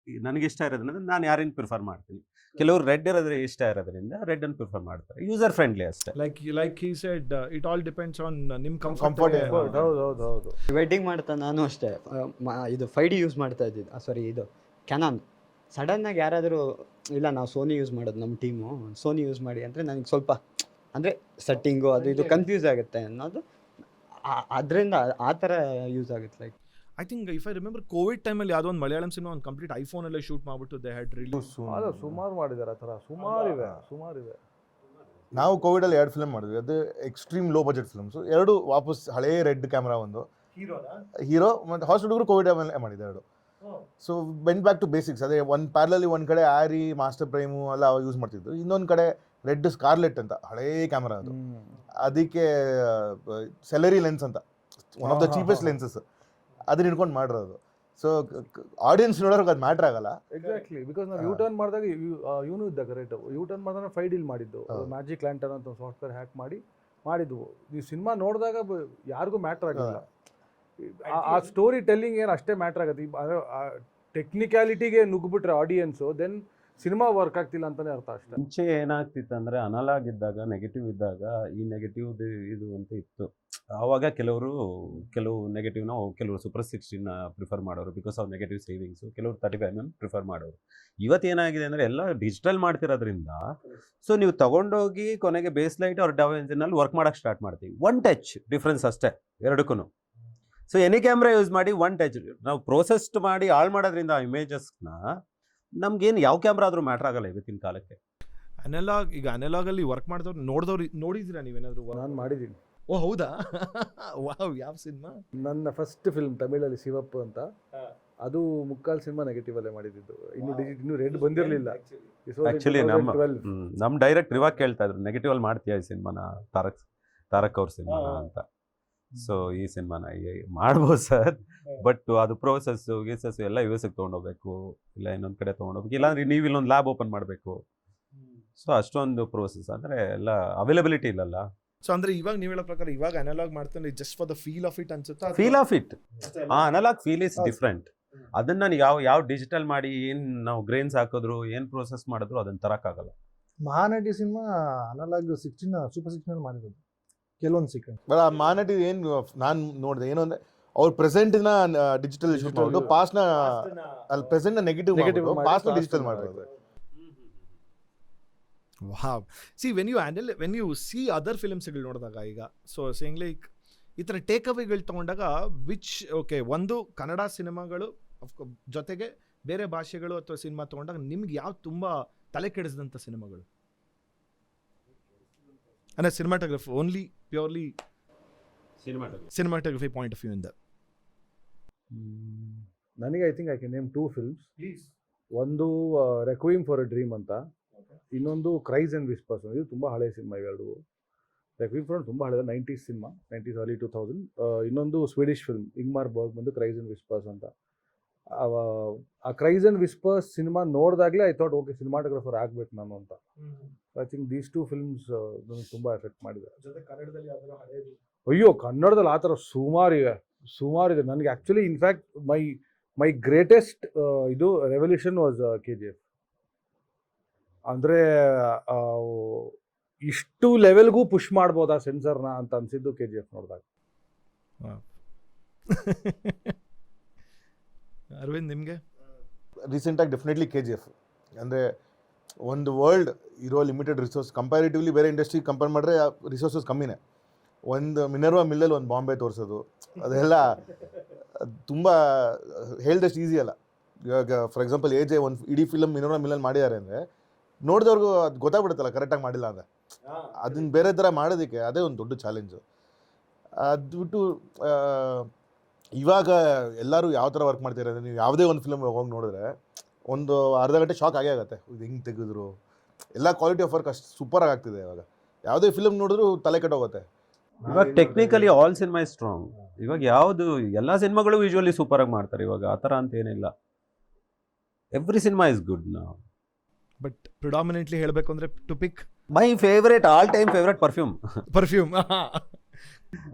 Speaker 4: ನನಗೆ ಇಷ್ಟ ಇರೋದ್ರಿಂದ ನಾನು ಯಾರನ್ನು ಪ್ರಿಫರ್ ಮಾಡ್ತೀನಿ. ಕೆಲವರು ರೆಡ್ ಇರೋದ್ರೆ ಇಷ್ಟ ಇರೋದ್ರಿಂದ ರೆಡ್ ಅನ್ನು ಪ್ರಿಫರ್ ಮಾಡ್ತಾರೆ. ಯೂಸರ್ ಫ್ರೆಂಡ್ಲಿ ಅಷ್ಟೇ.
Speaker 2: Like he said it all depends on ನಿಮ್ಮ
Speaker 5: Comfort.
Speaker 3: ಹೌದು.
Speaker 6: ವೆಡ್ಡಿಂಗ್ ಮಾಡ್ತಾ ನಾನು ಅಷ್ಟೇ ಇದು 5D ಯೂಸ್ ಮಾಡ್ತಾ ಇದ್ದಿದ್ದು, ಸಾರಿ ಇದು ಕ್ಯಾನಾನ್. ಸಡನ್ನಾಗಿ ಯಾರಾದರೂ ಇಲ್ಲ ನಾವು ಸೋನಿ ಯೂಸ್ ಮಾಡೋದು ನಮ್ಮ ಟೀಮು, ಸೋನಿ ಯೂಸ್ ಮಾಡಿ ಅಂದರೆ ನನಗೆ ಸ್ವಲ್ಪ ಅಂದರೆ ಸೆಟ್ಟಿಂಗು ಅದು ಇದು ಕನ್ಫ್ಯೂಸ್ ಆಗುತ್ತೆ ಅನ್ನೋದು, ಅದರಿಂದ ಆ ಥರ ಯೂಸ್ ಆಗುತ್ತೆ. Like
Speaker 2: I think if I remember Covid ಟೈಮಲ್ಲಿ ಯಾವುದೋ ಒಂದು ಮಲಯಾಳಂ ಸಿನಿಮಾ ಒಂದು ಕಂಪ್ಲೀಟ್ ಐಫೋನಲ್ಲೇ ಶೂಟ್ ಮಾಡಿಬಿಟ್ಟು ದೇ ಹ್ಯಾಡ್ ರಿಲೀಸ್.
Speaker 3: ಅದು ಸುಮಾರು ಮಾಡಿದ್ದಾರೆ ಆ ಥರ, ಸುಮಾರಿವೆ.
Speaker 5: ನಾವು ಕೋವಿಡಲ್ಲಿ 2 ಫಿಲ್ಮ್ ಮಾಡಿದ್ವಿ. ಅದು ಎಕ್ಸ್ಟ್ರೀಮ್ ಲೋ ಬಜೆಟ್ ಫಿಲ್ಮ್ಸು. 2 ವಾಪಸ್ ಹಳೇ ರೆಡ್ ಕ್ಯಾಮ್ರಾ, ಒಂದು ಹೀರೋ ಮತ್ತು ಹಾಸ್ಟ್ ಹುಡುಗರು ಕೋವಿಡ್ ಮೇಲೆ ಮಾಡಿದ್ದು 2. So went back to basics. ಅದೇ ಒಂದು ಪ್ಯಾರಲಲ್ಲಿ ಒಂದು ಕಡೆ ಆರಿ ಮಾಸ್ಟರ್ ಪ್ರೈಮು ಎಲ್ಲ ಯೂಸ್ ಮಾಡ್ತಿದ್ರು, ಇನ್ನೊಂದು ಕಡೆ ರೆಡ್ ಸ್ಕಾರ್ಲೆಟ್ ಅಂತ ಹಳೇ ಕ್ಯಾಮ್ರಾ ಅದು. ಅದಕ್ಕೆ ಸೆಲರಿ ಲೆನ್ಸ್ ಅಂತ one of the cheapest lenses, ಅದನ್ನ ಹಿಡ್ಕೊಂಡು ಮಾಡಿರೋದು. ಸೊ ಆಡಿಯನ್ಸ್ ನೋಡೋರ್ಗೆ ಅದು ಮ್ಯಾಟ್ರ್ ಆಗಲ್ಲ.
Speaker 3: ಎಕ್ಸಾಕ್ಟ್ಲಿ, ಬಿಕಾಸ್ ನಾವು ಯೂಟರ್ನ್ ಮಾಡಿದಾಗ ಇವನು ಇದ್ದ ಕರೆಕ್ಟ್. ಯೂಟರ್ನ್ ಮಾಡಿದಾಗ 5D ಮಾಡಿದ್ದು, ಮ್ಯಾಜಿಕ್ ಲ್ಯಾಂಟರ್ನ್ ಅಂತ ಒಂದು ಸಾಫ್ಟ್ವೇರ್ ಹ್ಯಾಕ್ ಮಾಡಿದ್ವು. ನೀವು ಸಿನಿಮಾ ನೋಡಿದಾಗ ಯಾರಿಗೂ ಮ್ಯಾಟ್ರ್ ಆಗಲ್ಲ. ಆ ಸ್ಟೋರಿ ಟೆಲ್ಲಿಂಗ್ ಏನು ಅಷ್ಟೇ ಮ್ಯಾಟ್ರ್ ಆಗುತ್ತೆ. ಟೆಕ್ನಿಕ್ಯಾಲಿಟಿಗೆ ನುಗ್ಗಿಬಿಟ್ರೆ ಆಡಿಯನ್ಸು, ದೆನ್ ಸಿನಿಮಾ ವರ್ಕ್ ಆಗ್ತಿಲ್ಲ ಅಂತಲೇ ಅರ್ಥ ಅಷ್ಟೇ.
Speaker 4: ಮುಂಚೆ ಏನಾಗ್ತಿತ್ತು ಅಂದರೆ ಅನಲಾಗ್ ಇದ್ದಾಗ, ನೆಗೆಟಿವ್ ಇದ್ದಾಗ ಈ ನೆಗೆಟಿವ್ ಇದು ಅಂತ ಇತ್ತು. ಆವಾಗ ಕೆಲವು ನೆಗೆಟಿವ್ನ ಕೆಲವರು ಸೂಪರ್ 16 ಪ್ರಿಫರ್ ಮಾಡೋರು ಬಿಕಾಸ್ ಆಫ್ ನೆಗೆಟಿವ್ ಸೇವಿಂಗ್ಸು, ಕೆಲವರು 35mm ಪ್ರಿಫರ್ ಮಾಡೋರು. ಇವತ್ತೇನಾಗಿದೆ ಅಂದರೆ ಎಲ್ಲ ಡಿಜಿಟಲ್ ಮಾಡ್ತಿರೋದ್ರಿಂದ ಸೊ ನೀವು ತೊಗೊಂಡೋಗಿ ಕೊನೆಗೆ ಬೇಸ್ ಲೈಟ್ ಅವ್ರ ಡವೆನ್ಸಿನಲ್ಲಿ ವರ್ಕ್ ಮಾಡೋಕ್ಕೆ ಸ್ಟಾರ್ಟ್ ಮಾಡ್ತೀವಿ. 1 ಟಚ್ ಡಿಫ್ರೆನ್ಸ್ ಅಷ್ಟೇ ಎರಡಕ್ಕೂ. ಸೊ ಎನಿ ಕ್ಯಾಮ್ರಾ ಯೂಸ್ ಮಾಡಿ 1 ಟಚ್ ನಾವು ಪ್ರೋಸೆಸ್ಡ್ ಮಾಡಿ ಹಾಳು ಮಾಡೋದ್ರಿಂದ ಆ ಇಮೇಜಸ್ನ ನಮ್ಗೇನು ಯಾವ ಕ್ಯಾಮ್ರಾ ಆದರೂ ಮ್ಯಾಟ್ರ್ ಆಗಲ್ಲ ಇವತ್ತಿನ ಕಾಲಕ್ಕೆ.
Speaker 2: ಅನಲಾಗಲ್ಲಿ ವರ್ಕ್ ಮಾಡಿದವ್ರು ನೋಡಿದ್ದೀರಾ ನೀವೇನಾದರೂ?
Speaker 3: ನಾನು ಮಾಡಿದ್ದೀನಿ.
Speaker 2: ಓ ಹೌದಾ? ವಾವ್, ಯಾವ ಸಿನಿಮಾ?
Speaker 3: ನನ್ನ ಫಸ್ಟ್ ಫಿಲ್ಮ್ ತಮಿಳಲ್ಲಿ ಶಿವಪ್ಪ ಅಂತ, ಅದು ಮುಕ್ಕಾಲು ಸಿನಿಮಾ ನೆಗೆಟಿವ್ ಅಲ್ಲೇ ಮಾಡಿದ್ದು. ಇನ್ನು ರೆಡ್ ಬಂದಿರಲಿಲ್ಲ.
Speaker 4: ಆ್ಯಕ್ಚುಲಿ ನಮ್ಮ ಡೈರೆಕ್ಟ್ ಇವಾಗ ಕೇಳ್ತಾ ಇದ್ರು, ನೆಗೆಟಿವ್ ಅಲ್ಲಿ ಮಾಡ್ತೀಯಾ ಈ ಸಿನಿಮಾನ, ತಾರಕ್ ಅವ್ರ ಸಿನಿಮಾನ ಅಂತ. ಸೊ ಈ ಸಿನಿಮಾನ ಮಾಡ್ಬೋದು ಸರ್, ಬಟ್ ಅದು ಪ್ರೋಸೆಸ್ಸು ಗೀಸಸ್ಸು ಎಲ್ಲ ಯೂಸಿಗೆ ತೊಗೊಂಡೋಗ್ಬೇಕು, ಇಲ್ಲ ಇನ್ನೊಂದು ಕಡೆ ತೊಗೊಂಡೋಗ್ಬೇಕು, ಇಲ್ಲಾಂದ್ರೆ ನೀವು ಇಲ್ಲೊಂದು ಲ್ಯಾಬ್ ಓಪನ್ ಮಾಡಬೇಕು. ಸೊ ಅಷ್ಟೊಂದು ಪ್ರೋಸೆಸ್ ಅಂದರೆ ಎಲ್ಲ ಅವೈಲಬಿಲಿಟಿ ಇಲ್ಲಲ್ಲ.
Speaker 2: ಸೊ ಅಂದರೆ ಇವಾಗ ನೀವು ಹೇಳೋ ಪ್ರಕಾರ ಇವಾಗ ಅನಲಾಗ್ ಮಾಡ್ತಾನೆ just for the feel of it ಅನ್ಸುತ್ತಾ?
Speaker 4: Feel of it, analog feel is different. ಅದನ್ನ ಯಾವ ಡಿಜಿಟಲ್ ಮಾಡಿ ಏನು ನಾವು ಗ್ರೇನ್ಸ್ ಹಾಕಿದ್ರು ಏನು ಪ್ರೋಸೆಸ್ ಮಾಡಿದ್ರು ಅದನ್ನ ತರಕ್ಕಾಗಲ್ಲ.
Speaker 7: ಮಹಾನಟಿ ಸಿನಿಮಾ ಅನಲಾಗ್ 16 ಸೂಪರ್ 16 ಮಾಡಿರೋದು ಕೆಲವೊಂದು ಸೀಕ್ವೆನ್ಸ್.
Speaker 5: ಬಟ್ ಆ ಮಹಾನಟಿ ಏನು ನಾನು ನೋಡಿದೆ ಏನು ಅಂದರೆ ಅವ್ರು ಪ್ರೆಸೆಂಟ್ನ ಡಿಜಿಟಲ್ ಶೂಟ್ ಮಾಡೋದು, ಪಾಸ್ಟ್ನ ಅಲ್ಲಿ ಪ್ರೆಸೆಂಟ್ನ ನೆಗೆಟಿವ್ ಪಾಸ್ಟ್ನ ಡಿಜಿಟಲ್ ಮಾಡೋದು.
Speaker 2: Wow. See when you see other ಫಿಲ್ಮ್ಸ್ಗಳು ನೋಡಿದಾಗ ಈಗ ಸೊ ಸೇಯಿಂಗ್ ಲೈಕ್ ಈ ಥರ ಟೇಕ್ ಅವೇಗಳು ತೊಗೊಂಡಾಗ ಓಕೆ ಒಂದು ಕನ್ನಡ ಸಿನಿಮಾಗಳು ಜೊತೆಗೆ ಬೇರೆ ಭಾಷೆಗಳು ಅಥವಾ ಸಿನಿಮಾ ತೊಗೊಂಡಾಗ ನಿಮ್ಗೆ ಯಾವ್ದು ತುಂಬ ತಲೆ ಕೆಡಿಸಿದಂಥ ಸಿನಿಮಾಗಳು? ಅಂದರೆ cinematography only purely cinematography point of view ಇಂದ.
Speaker 3: ನನಗೆ I think I can name 2 films. ಒಂದು ರೆಕ್ವೀಮ್ ಫಾರ್ ಎ ಡ್ರೀಮ್ ಅಂತ, ಇನ್ನೊಂದು ಕ್ರೈಸ್ ಆ್ಯಂಡ್ ವಿಸ್ಪರ್ಸ್. ಇದು ತುಂಬ ಹಳೆಯ ಸಿನಿಮಾ ಇವೆರಡು. ರೆಕ್ವೀಮ್ ಫಾರ್ ತುಂಬ ಹಳೆಯ 90s ಸಿನಿಮಾ, 90s early 2000. ಇನ್ನೊಂದು ಸ್ವೀಡಿಷ್ ಫಿಲ್ಮ್ ಇಂಗ್ಮಾರ್ ಬರ್ಗ್ ಬಂದು ಕ್ರೈಸ್ ಆ್ಯಂಡ್ ವಿಸ್ಪರ್ಸ್ ಅಂತ. ಆ ಕ್ರೈಸ್ ಆ್ಯಂಡ್ ವಿಸ್ಪರ್ಸ್ ಸಿನಿಮಾ ನೋಡಿದಾಗಲೇ ಐ ಥಾಟ್ ಓಕೆ ಸಿನಿಮಾಟೋಗ್ರಫರ್ ಆಗಬೇಕು ನಾನು ಅಂತ. ಐ ಥಿಂಕ್ ದೀಸ್ 2 ಫಿಲ್ಮ್ಸ್ ನನಗೆ ತುಂಬ ಎಫೆಕ್ಟ್ ಮಾಡಿದೆ. ಅಯ್ಯೋ ಕನ್ನಡದಲ್ಲಿ ಆ ಥರ ಸುಮಾರಿದೆ. ನನಗೆ ಆ್ಯಕ್ಚುಲಿ ಇನ್ಫ್ಯಾಕ್ಟ್ ಮೈ ಗ್ರೇಟೆಸ್ಟ್ ಇದು ರೆವಲ್ಯೂಷನ್ ವಾಸ್ KGF. ಅಂದರೆ ಇಷ್ಟು ಲೆವೆಲ್ಗೂ ಪುಷ್ ಮಾಡ್ಬೋದಾ ಸೆನ್ಸರ್ನ ಅಂತ ಅನಿಸಿದ್ದು KGF ನೋಡಿದಾಗ.
Speaker 2: ಅರವಿಂದ್ ನಿಮಗೆ?
Speaker 5: ರೀಸೆಂಟಾಗಿ ಡೆಫಿನೆಟ್ಲಿ KGF. ಅಂದರೆ ಒಂದು ವರ್ಲ್ಡ್ ಇರೋ ಲಿಮಿಟೆಡ್ ರಿಸೋರ್ಸ್ ಕಂಪ್ಯಾರಿಟಿವ್ಲಿ ಬೇರೆ ಇಂಡಸ್ಟ್ರಿ ಕಂಪೇರ್ ಮಾಡಿದ್ರೆ ರಿಸೋರ್ಸಸ್ ಕಮ್ಮಿನೇ. ಒಂದು ಮಿನರ್ವಾ ಮಿಲ್ಲಲ್ಲಿ ಒಂದು ಬಾಂಬೆ ತೋರಿಸೋದು ಅದೆಲ್ಲ ತುಂಬ ಹೇಳ್ದಷ್ಟು ಈಸಿ ಅಲ್ಲ. ಇವಾಗ ಫಾರ್ ಎಕ್ಸಾಂಪಲ್ AJ ಒಂದು ಇಡೀ ಫಿಲಮ್ ಮಿನರ್ವಾ ಮಿಲ್ಲಲ್ಲಿ ಮಾಡಿದ್ದಾರೆ ಅಂದರೆ ನೋಡಿದವ್ರಿಗೂ ಅದು ಗೊತ್ತಾಗ್ಬಿಡುತ್ತಲ್ಲ ಕರೆಕ್ಟಾಗಿ ಮಾಡಿಲ್ಲ ಅಂದರೆ. ಅದನ್ನ ಬೇರೆ ಥರ ಮಾಡೋದಕ್ಕೆ ಅದೇ ಒಂದು ದೊಡ್ಡ ಚಾಲೆಂಜು. ಅದು ಬಿಟ್ಟು ಇವಾಗ ಎಲ್ಲರೂ ಯಾವ ಥರ ವರ್ಕ್ ಮಾಡ್ತಿದ್ದಾರೆ, ನೀವು ಯಾವುದೇ ಒಂದು ಫಿಲಮ್ ಹೋಗಿ ನೋಡಿದ್ರೆ ಒಂದು ಅರ್ಧ ಗಂಟೆ ಶಾಕ್ ಆಗೇ ಆಗುತ್ತೆ. ಇದು ಹೆಂಗೆ ತೆಗೆದ್ರು, ಎಲ್ಲ ಕ್ವಾಲಿಟಿ ಆಫ್ ವರ್ಕ್ ಅಷ್ಟು ಸೂಪರಾಗಿ ಆಗ್ತಿದೆ. ಇವಾಗ ಯಾವುದೇ ಫಿಲಮ್ ನೋಡಿದ್ರು ತಲೆ ಕೆಟ್ಟೋಗುತ್ತೆ.
Speaker 4: ಇವಾಗ technically all cinema is strong. ಇವಾಗ ಯಾವುದು ಎಲ್ಲ ಸಿನಿಮಾಗಳು ವಿಜುವಲಿ ಸೂಪರಾಗಿ ಮಾಡ್ತಾರೆ ಇವಾಗ, ಆ ಥರ ಅಂತ ಏನಿಲ್ಲ. ಎವ್ರಿ ಸಿನಿಮಾ ಇಸ್ ಗುಡ್ ನಾವು.
Speaker 2: ಬಟ್ ಪ್ರಿಡಾಮಿನೆಂಟ್ಲಿ ಹೇಳಬೇಕು ಅಂದರೆ to pick
Speaker 4: my favourite all time favourite perfume.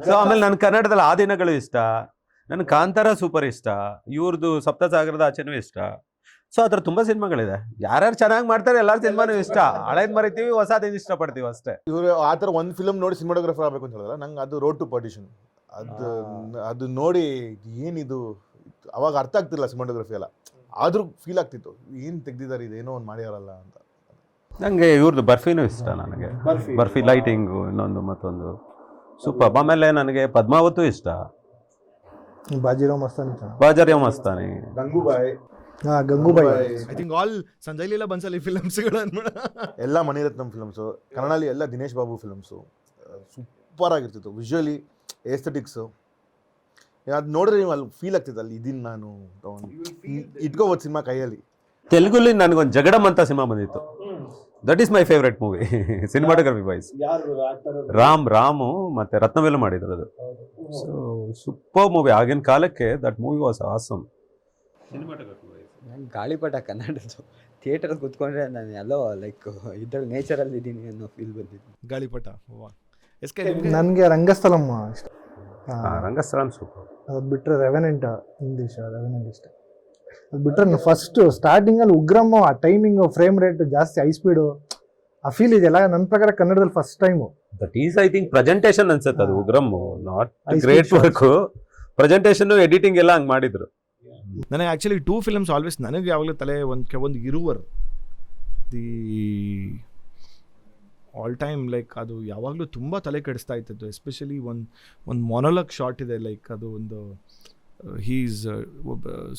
Speaker 4: So ಆಮೇಲೆ ನನ್ನ ಕನ್ನಡದಲ್ಲಿ ಆ ದಿನಗಳು ಇಷ್ಟ, ನನ್ನ ಕಾಂತಾರ ಸೂಪರ್ ಇಷ್ಟ, ಇವ್ರದ್ದು ಸಪ್ತಸಾಗರದ ಆಚೆನೂ ಇಷ್ಟ. ಸೊ ಆ ಥರ ತುಂಬ ಸಿನಿಮಾಗಳಿದೆ. ಯಾರ್ಯಾರು ಚೆನ್ನಾಗಿ ಮಾಡ್ತಾರೆ ಎಲ್ಲರ ಸಿನಿಮಾನು ಇಷ್ಟ. ಹಳೇದು ಮರಿತೀವಿ, ಹೊಸದೇನು ಇಷ್ಟಪಡ್ತೀವಿ ಅಷ್ಟೇ.
Speaker 5: ಇವರು ಆ ಥರ ಒಂದು ಫಿಲಮ್ ನೋಡಿ ಸಿನಿಮಾಟೋಗ್ರಫರ್ ಆಗಬೇಕು ಅಂತ ಹೇಳಿದ್ರೆ ನಂಗೆ ಅದು ರೋಡ್ ಟು ಪರ್ಡಿಷನ್. ಅದು ನೋಡಿ ಏನಿದು ಅವಾಗ ಅರ್ಥ ಆಗ್ತಿಲ್ಲ ಸಿನಿಮಾಟೋಗ್ರಫಿ ಎಲ್ಲ, ಆದರೂ ಫೀಲ್ ಆಗ್ತಿತ್ತು ಏನು ತೆಗ್ದಿದ್ದಾರೆ, ಇದೇನೋ ಒಂದು ಮಾಡ್ಯಾರಲ್ಲ ಅಂತ.
Speaker 4: ನನಗೆ ಇವ್ರದ್ದು ಬರ್ಫಿನೂ ಇಷ್ಟ. ನನಗೆ ಬರ್ಫಿ ಲೈಟಿಂಗು ಇನ್ನೊಂದು ಮತ್ತೊಂದು ಸೂಪರ್. ಆಮೇಲೆ ನನಗೆ ಪದ್ಮಾವತು ಇಷ್ಟ, Bajirao Mastani,
Speaker 3: Gangubai.
Speaker 2: I think all Sanjay Leela Bhansali ಫಿಲಮ್ಸ್ಗಳು
Speaker 5: ಎಲ್ಲ ಮಣಿರತ್ನಂ ಫಿಲಮ್ಸು, ಕನ್ನಡಲ್ಲಿ ಎಲ್ಲ ದಿನೇಶ್ ಬಾಬು ಫಿಲಮ್ಸು ಸೂಪರ್ ಆಗಿರ್ತಿತ್ತು. ವಿಜುವಲಿ ಏಸ್ಥೆಟಿಕ್ಸು ಅದು ನೋಡಿದ್ರೆ ನೀವು ಅಲ್ಲಿ ಫೀಲ್ ಆಗ್ತಿತ್ತು, ಅಲ್ಲಿ ಇದೀನಿ ನಾನು ಇಟ್ಕೋಬೋದು ಸಿನಿಮಾ ಕೈಯಲ್ಲಿ.
Speaker 4: ತೆಲುಗುಲಿ ನನಗೊಂದು ಜಗಡಮ್ ಅಂತ ಸಿನಿಮಾ ಬಂದಿತ್ತು. That is my favourite movie cinematography wise. Ramu ಮತ್ತೆ ರತ್ನವೇಲು ಮಾಡಿದ್ರು ಅದು. ಸೊ ಸೂಪರ್ ಮೂವಿ ಆಗಿನ ಕಾಲಕ್ಕೆ. That movie was awesome. Cinematography wise
Speaker 6: ನಂಗೆ ಗಾಳಿಪಟ ಕನ್ನಡದ್ದು ಥಿಯೇಟರ್ ಕೂತ್ಕೊಂಡ್ರೆ ನಾನು ಎಲ್ಲೋ ಲೈಕ್ ಇದ್ರಲ್ಲಿ ನೇಚರಲ್ಲಿ ಇದ್ದೀನಿ ಅನ್ನೋ ಫೀಲ್ ಬಂದಿದ್ದು.
Speaker 2: ಗಾಳಿಪಟ.
Speaker 7: ನನಗೆ ರಂಗಸ್ಥಳಂ ಇಷ್ಟ.
Speaker 4: ರಂಗಸ್ಥಳಂ ಸೂಪರ್.
Speaker 7: ಅದು ಬಿಟ್ಟರೆ ರೆವೆನೆಂಟ್ ಇಂಗ್ಲೀಷ್ ರೆವೆನೆಂಟ್ ಇಷ್ಟ. ಅದು ಬಿಟ್ಟರೆ ಫಸ್ಟ್ ಸ್ಟಾರ್ಟಿಂಗಲ್ಲಿ ಉಗ್ರಮ್ಮ ಆ ಟೈಮಿಂಗು ಫ್ರೇಮ್ ರೇಟ್ ಜಾಸ್ತಿ ಹೈ ಸ್ಪೀಡು ಆ ಫೀಲ್ ಇದೆಯಲ್ಲ, ನನ್ನ ಪ್ರಕಾರ ಕನ್ನಡದಲ್ಲಿ first time.
Speaker 4: That is I think presentation ಅನ್ಸುತ್ತೆ ಅದು. Ugramm not great work, presentation editing ಎಲ್ಲ ಹಂಗೆ ಮಾಡಿದ್ರು.
Speaker 2: ನನಗೆ ಆ್ಯಕ್ಚುಲಿ 2 ಫಿಲಮ್ಸ್ ಆಲ್ವೇಸ್ ನನಗೆ ಯಾವಾಗಲೂ ತಲೆ ಒಂದು ಇರುವರ್ ದಿ ಆಲ್ ಟೈಮ್. ಲೈಕ್ ಅದು ಯಾವಾಗಲೂ ತುಂಬ ತಲೆ ಕೆಡಿಸ್ತಾ ಇತ್ತು. ಎಸ್ಪೆಷಲಿ ಒಂದು ಮೊನೋಲಾಗ್ ಶಾಟ್ ಇದೆ, ಲೈಕ್ ಅದು ಒಂದು ಹೀಸ್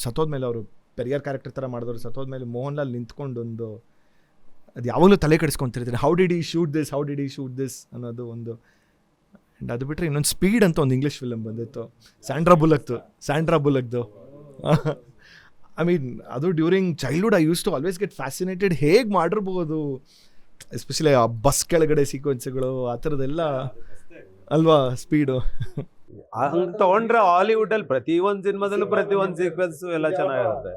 Speaker 2: ಸತ್ತೋದ್ಮೇಲೆ ಅವರು ಪೆರಿಯರ್ ಕ್ಯಾರೆಕ್ಟರ್ ಥರ ಮಾಡಿದವರು ಸತ್ತೋದ್ಮೇಲೆ ಮೋಹನ್ ಲಾಲ್ ನಿಂತ್ಕೊಂಡು ಒಂದು ಅದು ಯಾವಾಗಲೂ ತಲೆ ಕೆಡಿಸ್ಕೊತಿರ್ತೀನಿ. How did he shoot this ಅನ್ನೋದು ಒಂದು. ಆ್ಯಂಡ್ ಅದು ಬಿಟ್ಟರೆ ಇನ್ನೊಂದು ಸ್ಪೀಡ್ ಅಂತ ಒಂದು ಇಂಗ್ಲೀಷ್ ಫಿಲಮ್ ಬಂದಿತ್ತು, ಸ್ಯಾಂಡ್ರಾ ಬುಲಕ್ದು. ಐ ಮೀನ್ ಅದು during childhood I use to always get fascinated, ಹೇಗೆ ಮಾಡಿರ್ಬೋದು ಎಸ್ಪೆಷಲಿ ಆ ಬಸ್ ಕೆಳಗಡೆ ಸೀಕ್ವೆನ್ಸ್ಗಳು ಆ ಥರದ್ದೆಲ್ಲ ಅಲ್ವಾ ಸ್ಪೀಡು.
Speaker 4: ಹಂಗೆ ತಗೊಂಡ್ರೆ ಹಾಲಿವುಡ್ ಅಲ್ಲಿ ಪ್ರತಿಯೊಂದು ಸಿನಿಮಾದಲ್ಲೂ ಪ್ರತಿಯೊಂದು ಸೀಕ್ವೆನ್ಸ್ ಎಲ್ಲ ಚೆನ್ನಾಗಿರುತ್ತೆ.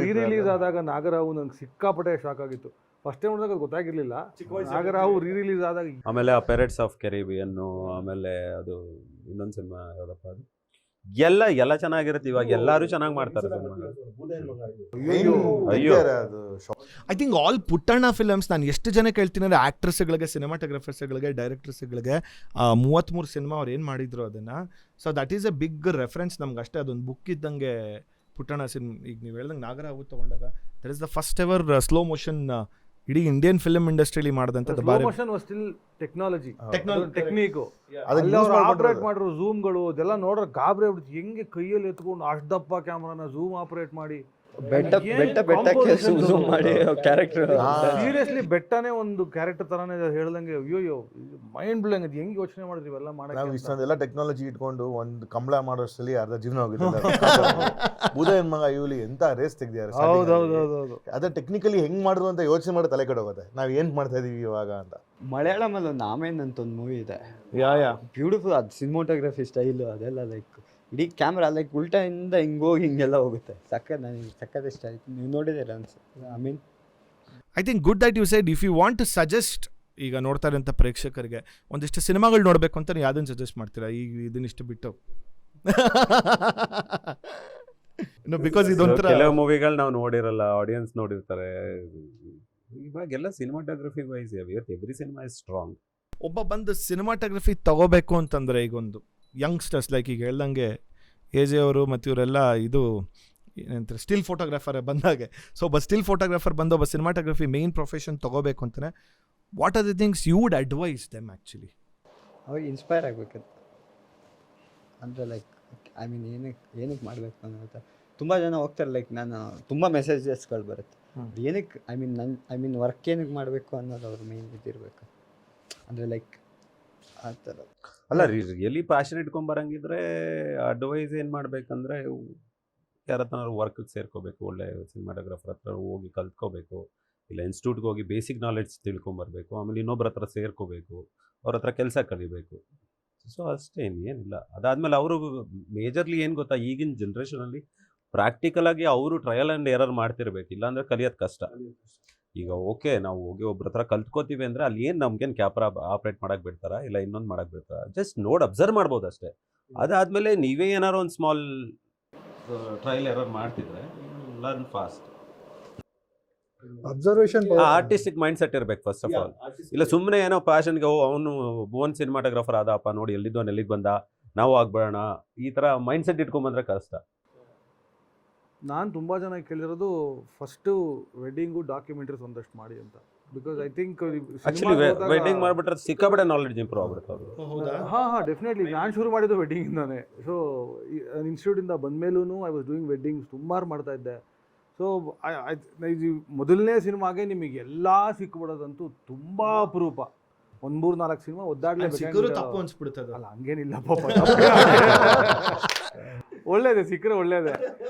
Speaker 3: ರೀ ರಿಲೀಸ್ ಆದಾಗ ನಾಗರಾವು ನಂಗೆ ಸಿಕ್ಕಾಪಟ್ಟೆ ಶಾಕ್ ಆಗಿತ್ತು. ಫಸ್ಟ್ ಟೈಮ್ ನೋಡಿದಾಗ ಗೊತ್ತಾಗಿರ್ಲಿಲ್ಲ ನಾಗರಾವು ರಿಲೀಸ್ ಆದಾಗ.
Speaker 4: ಆಮೇಲೆ ಆ ಪೈರೇಟ್ಸ್ ಆಫ್ ಕೆರಿಬಿಯನ್ನು, ಆಮೇಲೆ ಅದು ಇನ್ನೊಂದು ಸಿನಿಮಾ ಯಾವುದಪ್ಪ ಅದು, ಎಲ್ಲ ಚೆನ್ನಾಗಿರುತ್ತೆ. ಇವಾಗ ಎಲ್ಲರೂ ಚೆನ್ನಾಗಿ ಮಾಡ್ತಾರೆ ಸಿನಿಮಾಗಳು.
Speaker 2: I think all Puttanna films ನಾನು ಎಷ್ಟು ಜನ ಕೇಳ್ತೀನಿ ಅಂದರೆ ಆ್ಯಕ್ಟ್ರಸ್ಗಳಿಗೆ, ಸಿನಿಮಾಟೋಗ್ರಫರ್ಸ್ಗಳಿಗೆ, ಡೈರೆಕ್ಟರ್ಸ್ಗಳಿಗೆ 33 ಸಿನಿಮಾ ಅವ್ರು ಏನು ಮಾಡಿದ್ರು ಅದನ್ನು. So that is a big reference ನಮ್ಗೆ ಅಷ್ಟೇ. ಅದೊಂದು ಬುಕ್ ಇದ್ದಂಗೆ ಪುಟ್ಟಣ್ಣ ಈಗ ನೀವು ಹೇಳ್ದಂಗೆ ನಾಗರಾವು ತೊಗೊಂಡಾಗ that is the first ever slow motion ಇಡೀ ಇಂಡಿಯನ್ ಫಿಲ್ಮ್ ಇಂಡಸ್ಟ್ರಿಯಲ್ಲಿ ಮಾಡಿದಂಥದ್ದು.
Speaker 3: ಟೆಕ್ನಿಕ್ ಆಪರೇಟ್ ಮಾಡಿರೋ ಝೂಮ್ಗಳು ಅದೆಲ್ಲ ನೋಡ್ರೆ ಗಾಬರಿ ಆಗ್ಬಿಡುತ್ತೆ. ಹೆಂಗೆ ಕೈಯಲ್ಲಿ ಎತ್ಕೊಂಡು ಅಷ್ಟು ದಪ್ಪ ಕ್ಯಾಮ್ರಾನ ಝೂಮ್ ಆಪರೇಟ್ ಮಾಡಿ ಸೀರಿಯಸ್ಲಿ ಬೆಟ್ಟನೇ ಒಂದು ಕ್ಯಾರೆಕ್ಟರ್ ತರಾನೇ ಹೇಳ್ದಂಗೆ. ಅಯ್ಯೋ ಮೈಂಡ್ ಬ್ಲೋಯಿಂಗ್. ಅದು ಹೆಂಗೆ ಯೋಚನೆ ಮಾಡಿದ್ವಿ ಎಲ್ಲ ಮಾಡಕ್ಕೆ.
Speaker 5: ನಾವು ಇಷ್ಟೊಂದೆಲ್ಲ ಟೆಕ್ನಾಲಜಿ ಇಟ್ಕೊಂಡು ಒಂದು ಕಂಬಳ ಮಾಡೋಷ್ಟರಲ್ಲಿ ಅರ್ಧ ಜೀವನ ಹೋಗುತ್ತೆ. ಬೂದ ಹೆಣ್ಮಗ ಇವಲಿ ಎಂತ ರೇಸ್ ತೆಗ್ದಿದ್ದಾರೆ.
Speaker 3: ಹೌದು
Speaker 5: ಅದೇ ಟೆಕ್ನಿಕಲಿ ಹೆಂಗ್ ಮಾಡಿದ್ರು ಅಂತ ಯೋಚನೆ ಮಾಡಿ ತಲೆ ಕೆಡೋಗುತ್ತೆ, ನಾವು ಏನ್ ಮಾಡ್ತಾ ಇದೀವಿ ಇವಾಗ ಅಂತ.
Speaker 6: ಮಲಯಾಳಮಲ್ಲಿ ಒಂದು ಆಮೇನ್ ಅಂತ ಒಂದು ಮೂವಿ ಇದೆ, ಬ್ಯೂಟಿಫುಲ್. ಅದು ಸಿನಿಮಾಟೋಗ್ರಫಿ ಸ್ಟೈಲು ಅದೆಲ್ಲ ಲೈಕ್ ಇಡೀ ಕ್ಯಾಮ್ರಾ ಲೈಕ್ ಉಲ್ಟಾಯಿಂದ ಹಿಂಗೋಗಿ ಹಿಂಗೆಲ್ಲ ಹೋಗುತ್ತೆ. ನನಗೆ ಸಕ್ಕತ್ ಇಷ್ಟ ಆಯಿತು. ನೀವು ನೋಡಿದ್ದೀರ ಅನ್ಸುತ್ತೆ.
Speaker 2: I think good that you said. If you want to suggest, ಈಗ ನೋಡ್ತಾ ಇರೋಂಥ ಪ್ರೇಕ್ಷಕರಿಗೆ ಒಂದಿಷ್ಟು ಸಿನಿಮಾಗಳು ನೋಡಬೇಕು ಅಂತ ನೀವು ಯಾವುದನ್ನು ಸಜೆಸ್ಟ್ ಮಾಡ್ತೀರಾ? ಈಗ ಇದನ್ನಿಷ್ಟು ಬಿಟ್ಟು ಬಿಕಾಸ್ ಇದೊಂಥರ
Speaker 4: ಕೆಲವು ಮೂವಿಗಳು ನಾವು ನೋಡಿರಲ್ಲ, ಆಡಿಯನ್ಸ್ ನೋಡಿರ್ತಾರೆ. ಇವಾಗೆಲ್ಲ cinematography wise every cinema is strong.
Speaker 2: ಒಬ್ಬ ಬಂದು ಸಿನಿಮಾಟೋಗ್ರಫಿ ತಗೋಬೇಕು ಅಂತಂದರೆ ಈಗೊಂದು ಯಂಗ್ಸ್ಟರ್ಸ್ ಲೈಕ್ ಈಗ ಹೇಳ್ದಂಗೆ AJ ಅವರು ಮತ್ತು ಇವರೆಲ್ಲ ಇದು ಏನಂತಾರೆ ಸ್ಟಿಲ್ ಫೋಟೋಗ್ರಾಫರ್ ಬಂದಾಗೆ. ಸೊ ಒಬ್ಬ ಸ್ಟಿಲ್ ಫೋಟೋಗ್ರಾಫರ್ ಬಂದು ಒಬ್ಬ ಸಿನಿಮಾಟೋಗ್ರಫಿ ಮೇನ್ ಪ್ರೊಫೆಷನ್ ತೊಗೋಬೇಕು ಅಂತಾನೆ what are the things you would advise them? Actually
Speaker 6: ಅವ್ರಿಗೆ ಇನ್ಸ್ಪೈರ್ ಆಗಬೇಕಂತ ಅಂದರೆ ಲೈಕ್ ಐ ಮೀನ್ ಏನಕ್ಕೆ ಮಾಡಬೇಕು ಅನ್ನೋದು. ತುಂಬ ಜನ ಹೋಗ್ತಾರೆ ಲೈಕ್ ನಾನು ತುಂಬ ಮೆಸೇಜಸ್ಗಳು ಬರುತ್ತೆ. ಏನಕ್ಕೆ ಐ ಮೀನ್ ವರ್ಕ್ ಏನಕ್ಕೆ ಮಾಡಬೇಕು ಅನ್ನೋದು ಅವ್ರ ಮೇನ್ ಇದಿರಬೇಕು. ಅಂದರೆ ಲೈಕ್ ಆ ಥರ
Speaker 4: ಅಲ್ಲ, ರಿಯಲಿ ಪ್ಯಾಷನ್ ಇಟ್ಕೊಂಬರಂಗಿದ್ರೆ ಅಡ್ವೈಸ್ ಏನು ಮಾಡಬೇಕಂದ್ರೆ ಯಾರ ಹತ್ರ ವರ್ಕಿಗೆ ಸೇರ್ಕೋಬೇಕು, ಒಳ್ಳೆ ಸಿನಿಮಾಟೋಗ್ರಾಫರ್ ಹತ್ರ ಹೋಗಿ ಕಲ್ತ್ಕೋಬೇಕು, ಇಲ್ಲ ಇನ್ಸ್ಟಿಟ್ಯೂಟ್ಗೆ ಹೋಗಿ ಬೇಸಿಕ್ ನಾಲೆಡ್ಜ್ ತಿಳ್ಕೊಂಬರ್ಬೇಕು, ಆಮೇಲೆ ಇನ್ನೊಬ್ಬರ ಹತ್ರ ಸೇರ್ಕೋಬೇಕು, ಅವ್ರ ಹತ್ರ ಕೆಲಸ ಕಲಿಬೇಕು. ಸೊ ಅಷ್ಟೇ, ಏನಿಲ್ಲ. ಅದಾದಮೇಲೆ ಅವರು ಮೇಜರ್ಲಿ ಏನು ಗೊತ್ತಾ, ಈಗಿನ ಜನ್ರೇಷನಲ್ಲಿ ಪ್ರಾಕ್ಟಿಕಲಾಗಿ ಅವರು ಟ್ರಯಲ್ ಆ್ಯಂಡ್ ಎರರ್ ಮಾಡ್ತಿರ್ಬೇಕು, ಇಲ್ಲಾಂದರೆ ಕಲಿಯೋದು ಕಷ್ಟ. ಈಗ ಓಕೆ ನಾವು ಹೋಗಿ ಒಬ್ರ ಹತ್ರ ಕಲ್ತ್ಕೋತೀವಿ ಅಂದರೆ ಅಲ್ಲಿ ಏನು ನಮ್ಗೇನು ಕ್ಯಾಮ್ರಾ ಆಪ್ರೇಟ್ ಮಾಡಕ್ಕೆ ಬಿಡ್ತಾರಾ ಇಲ್ಲ ಇನ್ನೊಂದು ಮಾಡಕ್ಕೆ ಬಿಡ್ತಾರಾ, ಜಸ್ಟ್ ನೋಡಿ ಅಬ್ಸರ್ವ್ ಮಾಡ್ಬೋದು ಅಷ್ಟೇ. ಅದಾದಮೇಲೆ ನೀವೇ ಏನಾರು ಒಂದು ಸ್ಮಾಲ್ ಟ್ರಯಲ್ ಎರರ್ ಮಾಡ್ತಿದ್ರೆ learn fast.
Speaker 7: Observation
Speaker 4: artistic mind set ಇರ್ಬೇಕು ಫಸ್ಟ್ ಆಫ್ ಆಲ್. ಇಲ್ಲ ಸುಮ್ಮನೆ ಏನೋ ಪ್ಯಾಷನ್ಗೆ ಅವನು ಬೋನ್ ಸಿನಿಮಾಟೋಗ್ರಾಫರ್ ಆದಪ್ಪ ನೋಡಿ ಎಲ್ಲಿದ್ದವನು ಎಲ್ಲಿಗೆ ಬಂದ ನಾವು ಆಗ್ಬೇಡ ಈ ಥರ ಮೈಂಡ್ ಸೆಟ್ ಇಟ್ಕೊಂಬಂದ್ರೆ ಕಷ್ಟ.
Speaker 3: ನಾನು ತುಂಬ ಜನ ಕೇಳಿರೋದು ಫಸ್ಟು ವೆಡ್ಡಿಂಗು ಡಾಕ್ಯುಮೆಂಟ್ರೀಸ್ ಒಂದಷ್ಟು ಮಾಡಿ ಅಂತ. Because I think
Speaker 4: actually wedding ಮಾಡಿಬಿಟ್ರೆ ಸಿಕ್ಕಾಪಟ್ಟೆ ನಾಲೆಡ್ಜ್ ಇಂಪ್ರೂವ್ ಆಗ್ಬಿಡುತ್ತೆ ಅವ್ರು.
Speaker 3: ಹಾಂ ಡೆಫಿನೆಟ್ಲಿ. ನಾನು ಶುರು ಮಾಡಿದ್ದು ವೆಡ್ಡಿಂಗಿಂದಾನೆ. ಸೊ ಇನ್ಸ್ಟಿಟ್ಯೂಟಿಂದ ಬಂದಮೇಲೂ ಐ ವಾಸ್ ಡೂಯಿಂಗ್ ವೆಡ್ಡಿಂಗ್ಸ್ ತುಂಬ ಮಾಡ್ತಾ ಇದ್ದೆ. ಸೊ ಮೊದಲನೇ ಸಿನಿಮಾಗೆ ನಿಮಗೆ ಎಲ್ಲ ಸಿಕ್ಬಿಡೋದಂತೂ ತುಂಬ ಅಪರೂಪ. 3-4 ಸಿನಿಮಾ ಒದ್ದಾಡ್ಲೇಬೇಕು.
Speaker 2: ತಪ್ಪು ಅನ್ಸ್ಬಿಡ್ತದೆ.
Speaker 3: ಅಲ್ಲ ಹಂಗೇನಿಲ್ಲ ಪಾಪ, ಒಳ್ಳೇದೇ ಸಿಕ್ಕರೆ ಒಳ್ಳೇದೇ.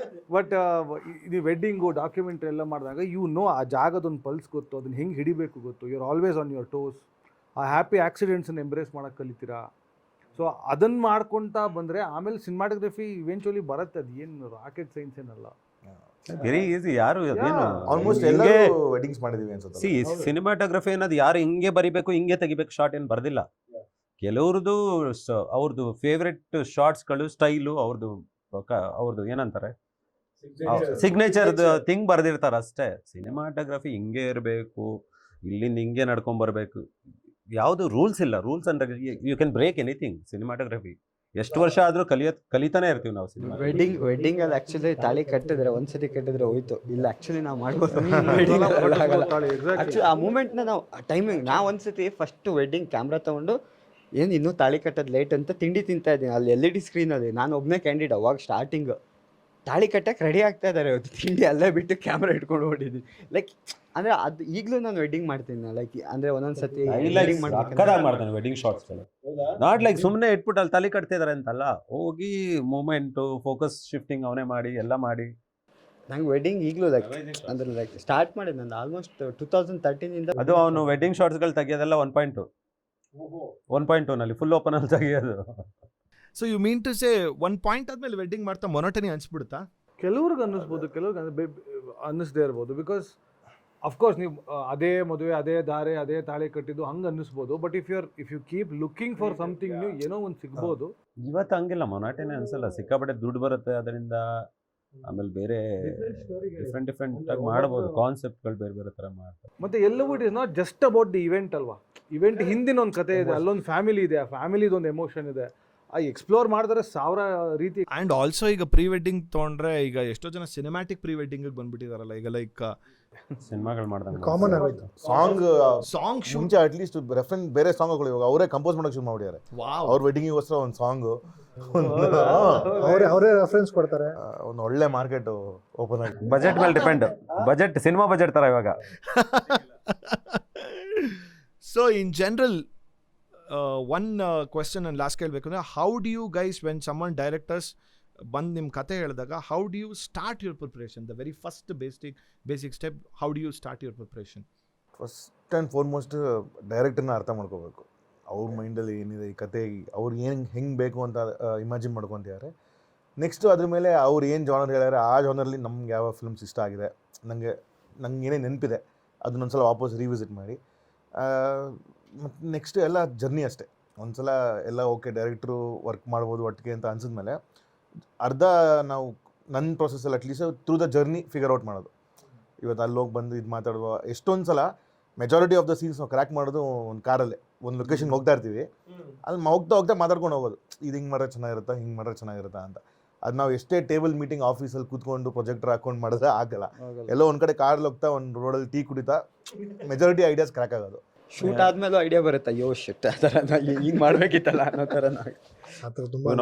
Speaker 3: ಬಟ್ ನೀವು ವೆಡ್ಡಿಂಗು ಡಾಕ್ಯುಮೆಂಟ್ರಿ ಎಲ್ಲ ಮಾಡಿದಾಗ ಆ ಜಾಗದೊಂದು ಪಲ್ಸ್ ಗೊತ್ತು, ಅದನ್ನ ಹೆಂಗೆ ಹಿಡಿಬೇಕು ಗೊತ್ತು. You are always on your toes. ಆ ಹ್ಯಾಪಿ ಆಕ್ಸಿಡೆಂಟ್ಸನ್ನು ಎಂಬ್ರೇಸ್ ಮಾಡೋಕ್ಕೆ ಕಲಿತೀರಾ. ಸೊ ಅದನ್ನು ಮಾಡ್ಕೊತಾ ಬಂದರೆ ಆಮೇಲೆ ಸಿನಿಮಾಟೋಗ್ರಫಿ ಇವೆಂಚುಲಿ ಬರುತ್ತೆ. ಅದು ಏನು ರಾಕೆಟ್ ಸೈನ್ಸ್ ಏನಲ್ಲ,
Speaker 4: ವೆರಿ ಈಸಿ. ಯಾರು
Speaker 5: ಆಲ್ಮೋಸ್ಟ್ ಎಲ್ಲರೂ ವೆಡ್ಡಿಂಗ್ಸ್ ಮಾಡಿದೀವಿ ಅನ್ಸುತ್ತೆ.
Speaker 4: ಸಿನಿಮಾಟೋಗ್ರಫಿ ಅನ್ನೋದು ಯಾರು ಹಿಂಗೆ ಬರಿಬೇಕು ಹಿಂಗೆ ತೆಗಿಬೇಕು ಶಾರ್ಟ್ ಏನು ಬರ್ದಿಲ್ಲ. ಕೆಲವ್ರದ್ದು ಅವ್ರದ್ದು ಫೇವ್ರೆಟ್ ಶಾರ್ಟ್ಸ್ಗಳು ಸ್ಟೈಲು ಅವ್ರದ್ದು ಏನಂತಾರೆ ಸಿಗ್ನೇಚರ್ದು ಥಿಂಗ್ ಬರ್ದಿರ್ತಾರೆ ಅಷ್ಟೇ. ಸಿನಿಮಾಟೋಗ್ರಫಿ ಹಿಂಗೆ ಇರಬೇಕು, ಇಲ್ಲಿಂದ ಹಿಂಗೆ ನಡ್ಕೊಂಬರ್ಬೇಕು, ಯಾವುದು ರೂಲ್ಸ್ ಇಲ್ಲ. Rules and you can break anything. Cinematography ಎಷ್ಟು ವರ್ಷ ಆದರೂ ಕಲಿತಾನೆ ಇರ್ತೀವಿ ನಾವು ಸಿನಿಮಾ.
Speaker 6: ವೆಡ್ಡಿಂಗ್ ಅಲ್ಲಿ ಆಕ್ಚುಲಿ ತಾಳಿ ಕಟ್ಟಿದ್ರೆ ಒಂದ್ಸತಿ ಕಟ್ಟಿದ್ರೆ ಹೋಯ್ತು. ಇಲ್ಲ ಆಕ್ಚುಲಿ ನಾವು ಮಾಡ್ಬೋದು. ಆಕ್ಚುಲಿ ಆ ಮೂಮೆಂಟ್ನ ನಾವು ಟೈಮಿಂಗ್ ನಾವು ಒಂದ್ಸತಿ ಫಸ್ಟ್ ವೆಡ್ಡಿಂಗ್ ಕ್ಯಾಮ್ರಾ ತೊಗೊಂಡು ಏನು ಇನ್ನೂ ತಾಳಿ ಕಟ್ಟೋದು ಲೇಟ್ ಅಂತ ತಿಂಡಿ ತಿಂತಾ ಇದ್ದೀನಿ ಅಲ್ಲಿ LED ಸ್ಕ್ರೀನಲ್ಲಿ. ನಾನು ಒಬ್ಬನೇ ಕ್ಯಾಂಡಿಡ್ ಅವಾಗ ಸ್ಟಾರ್ಟಿಂಗ್. ತಾಳಿ ಕಟ್ಟಕ್ಕೆ ರೆಡಿ ಆಗ್ತಾ ಇದ್ದಾರೆ, ತಿಂಡಿ ಅಲ್ಲೇ ಬಿಟ್ಟು ಕ್ಯಾಮ್ರಾ ಇಟ್ಕೊಂಡು ಹೊಡಿದ್ದೀನಿ. ಲೈಕ್ ಅಂದರೆ ಅದು ಈಗಲೂ ನಾನು ವೆಡ್ಡಿಂಗ್ ಮಾಡ್ತೀನಿ. ಲೈಕ್ ಅಂದರೆ ಒಂದೊಂದ್ಸತಿ
Speaker 4: ಮಾಡ್ತಾನೆ ವೆಡ್ಡಿಂಗ್ ಶಾರ್ಟ್ಸ್ಗಳು. ನಾಟ್ ಲೈಕ್ ಸುಮ್ಮನೆ ಇಟ್ಬಿಟ್ಟು ಅಲ್ಲಿ ತಾಳಿ ಕಟ್ತಿದ್ದಾರೆ ಅಂತಲ್ಲ, ಹೋಗಿ ಮೂಮೆಂಟು ಫೋಕಸ್ ಶಿಫ್ಟಿಂಗ್ ಅವನೇ ಮಾಡಿ ಎಲ್ಲ ಮಾಡಿ.
Speaker 6: ನಂಗೆ ವೆಡ್ಡಿಂಗ್ ಈಗಲೂ ಲೈಕ್ ಅಂದ್ರೆ ಲೈಕ್ ಸ್ಟಾರ್ಟ್ ಮಾಡಿದ್ದು ನಾನು ಆಲ್ಮೋಸ್ಟ್ 2013ಇಂದ.
Speaker 4: ಅದು ಅವನು ವೆಡ್ಡಿಂಗ್ ಶಾರ್ಟ್ಸ್ಗಳು ತೆಗಿಯೋದೆಲ್ಲ 1.2 ನಲ್ಲಿ ಫುಲ್ ಓಪನ್ ಅಲ್ಲಿ ತೆಗಿಯೋದು.
Speaker 2: So you mean to say 1 point ಆದ್ಮೇಲೆ ವೆಡ್ಡಿಂಗ್ ಮಾಡ್ತಾ ಮೊನೋಟನಿ ಅನ್ಸ್ಬಿಡುತ್ತಾ?
Speaker 3: ಕೆಲವ್ರಿಗೆ ಅನ್ನಿಸ್ಬೋದು, ಕೆಲವ್ರಿಗೆ ಅನ್ನಿಸ್ದೇ ಇರ್ಬೋದು. ಬಿಕಾಸ್ ಅಫ್ಕೋರ್ಸ್ ನೀವು ಅದೇ ಮದುವೆ, ಅದೇ ದಾರೆ, ಅದೇ ತಾಳಿ ಕಟ್ಟಿದ್ದು ಹಂಗೆ ಅನ್ನಿಸ್ಬೋದು. But if you keep looking for something new, ಏನೋ ಒಂದು ಸಿಗ್ಬೋದು.
Speaker 4: ಇವತ್ತು ಹಂಗಿಲ್ಲ, ಮೊನಾಟನೆ ಅನ್ಸಲ್ಲ. ಸಿಕ್ಕಾಪಟ್ಟೆ ದುಡ್ಡು ಬರುತ್ತೆ ಅದರಿಂದ. ಆಮೇಲೆ ಬೇರೆ ಡಿಫ್ರೆಂಟ್ ಆಗಿ ಮಾಡ್ಬೋದು, ಕಾನ್ಸೆಪ್ಟ್ಗಳು ಬೇರೆ ಥರ ಮಾಡ್ತಾರೆ.
Speaker 3: ಮತ್ತೆ ಎಲ್ಲವೂ it is not just about the event ಅಲ್ವಾ. ಇವೆಂಟ್ ಹಿಂದಿನ ಒಂದು ಕತೆ ಇದೆ, ಅಲ್ಲೊಂದು ಫ್ಯಾಮಿಲಿ ಇದೆ, ಆ ಫ್ಯಾಮಿಲಿದೊಂದು ಎಮೋಷನ್ ಇದೆ. ಆ ಎಕ್ಸ್ಪ್ಲೋರ್ ಮಾಡಿದ್ರೆ 1000 ರೀತಿ.
Speaker 2: ಆ್ಯಂಡ್ ಆಲ್ಸೋ ಈಗ ಪ್ರೀ ವೆಡ್ಡಿಂಗ್ ತೊಗೊಂಡ್ರೆ ಈಗ ಎಷ್ಟೋ ಜನ ಸಿನಿಮ್ಯಾಟಿಕ್ ಪ್ರೀ ವೆಡ್ಡಿಂಗ್ ಬಂದ್ಬಿಟ್ಟಿದಾರಲ್ಲ. ಈಗ ಲೈಕ್
Speaker 4: ಸಿನಿಮಾಗಳು ಮಾಡ್ದಂಗೆ
Speaker 7: ಕಾಮನ್ ಆಗೋಯ್ತು.
Speaker 5: ಸಾಂಗ್ ಮುಂಚೆ ಅಟ್ಲೀಸ್ಟ್ ರೆಫರೆನ್ಸ್ ಬೇರೆ ಸಾಂಗ್ಗಳು ಇವಾಗ ಅವರೇ ಕಂಪೋಸ್ ಮಾಡೋಕೆ ಶುರು ಮಾಡಿದ್ದಾರೆ. ಅವ್ರ ವೆಡ್ಡಿಂಗಿಗೋಸ್ಕರ ಒಂದು ಸಾಂಗು
Speaker 7: ಅವರೇ ರೆಫರೆನ್ಸ್ ಕೊಡ್ತಾರೆ.
Speaker 5: ಒಂದು ಒಳ್ಳೆ ಮಾರ್ಕೆಟ್ ಓಪನ್ ಆಗಿ.
Speaker 4: ಬಜೆಟ್ ಮೇಲೆ ಡಿಪೆಂಡ್. ಬಜೆಟ್ ಸಿನಿಮಾ ಬಜೆಟ್ ತರ ಇವಾಗ.
Speaker 2: So in general one question ನಾನು ಲಾಸ್ಟ್ ಕೇಳಬೇಕು ಅಂದರೆ, how do you guys when someone directors ಬಂದು ನಿಮ್ಮ ಕತೆ ಹೇಳಿದಾಗ, how do you start your preparation? The very first basic step, how do you start your preparation?
Speaker 5: First and foremost ಡೈರೆಕ್ಟರ್ನ ಅರ್ಥ ಮಾಡ್ಕೋಬೇಕು. ಅವ್ರ ಮೈಂಡಲ್ಲಿ ಏನಿದೆ ಈ ಕತೆ, ಅವ್ರು ಹೆಂಗೆ ಬೇಕು ಅಂತ ಇಮ್ಯಾಜಿನ್ ಮಾಡ್ಕೊತಿದ್ದಾರೆ. ನೆಕ್ಸ್ಟು ಅದ್ರ ಮೇಲೆ ಅವ್ರು ಏನು ಜಾನರ್ ಹೇಳ್ಯಾರೆ ಆ ಜಾನರ್ಲಿ ನಮ್ಗೆ ಯಾವ ಫಿಲ್ಮ್ಸ್ ಇಷ್ಟ ಆಗಿದೆ, ನಂಗೆ ಏನೇ ನೆನಪಿದೆ ಅದನ್ನೊಂದ್ಸಲ ವಾಪಸ್ ರಿವಿಸಿಟ್ ಮಾಡಿ. ಮತ್ತು ನೆಕ್ಸ್ಟ್ ಎಲ್ಲ ಜರ್ನಿ ಅಷ್ಟೇ. ಒಂದ್ಸಲ ಎಲ್ಲ ಓಕೆ ಡೈರೆಕ್ಟ್ರು ವರ್ಕ್ ಮಾಡ್ಬೋದು ಒಟ್ಟಿಗೆ ಅಂತ ಅನ್ಸಿದ್ಮೇಲೆ ಅರ್ಧ ನಾವು ನನ್ನ ಪ್ರೊಸೆಸಲ್ಲಿ at least through the journey figure out ಮಾಡೋದು. ಇವತ್ತು ಅಲ್ಲಿ ಹೋಗಿ ಬಂದು ಇದು ಮಾತಾಡುವ ಎಷ್ಟೊಂದು ಸಲ ಮೆಜಾರಿಟಿ ಆಫ್ ದ ಸೀನ್ಸ್ ನಾವು ಕ್ರ್ಯಾಕ್ ಮಾಡೋದು ಒಂದು ಕಾರಲ್ಲೇ. ಒಂದು ಲೊಕೇಶನ್ಗೆ ಹೋಗ್ತಾ ಇರ್ತೀವಿ, ಅಲ್ಲಿ ಹೋಗ್ತಾ ಮಾತಾಡ್ಕೊಂಡು ಹೋಗೋದು, ಇದು ಹಿಂಗೆ ಮಾಡಿದ್ರೆ ಚೆನ್ನಾಗಿರುತ್ತಾ, ಹಿಂಗೆ ಮಾಡಿದ್ರೆ ಚೆನ್ನಾಗಿರುತ್ತಾ ಅಂತ. ಅದು ನಾವು ಎಷ್ಟೇ ಟೇಬಲ್ ಮೀಟಿಂಗ್ ಆಫೀಸಲ್ಲಿ ಕೂತ್ಕೊಂಡು ಪ್ರೊಜೆಕ್ಟರ್ ಹಾಕೊಂಡು ಮಾಡಿದ್ರೆ ಆಗಲ್ಲ. ಎಲ್ಲೋ ಒಂದು ಕಡೆ ಕಾರಲ್ಲಿ ಹೋಗ್ತಾ ಒಂದು ರೋಡಲ್ಲಿ ಟೀ ಕುಡಿತಾ ಮೆಜಾರಿಟಿ ಐಡಿಯಾಸ್ ಕ್ರ್ಯಾಕ್ ಆಗೋದು.
Speaker 6: ಶೂಟ್ ಆದ್ಮೇಲೆ ಐಡಿಯಾ ಬರುತ್ತೆ, ಅಯ್ಯೋ ಶಿಟ್ ಆ ಥರ ಹಿಂಗೆ ಮಾಡಬೇಕಿತ್ತಲ್ಲ ಅನ್ನೋ ಥರ.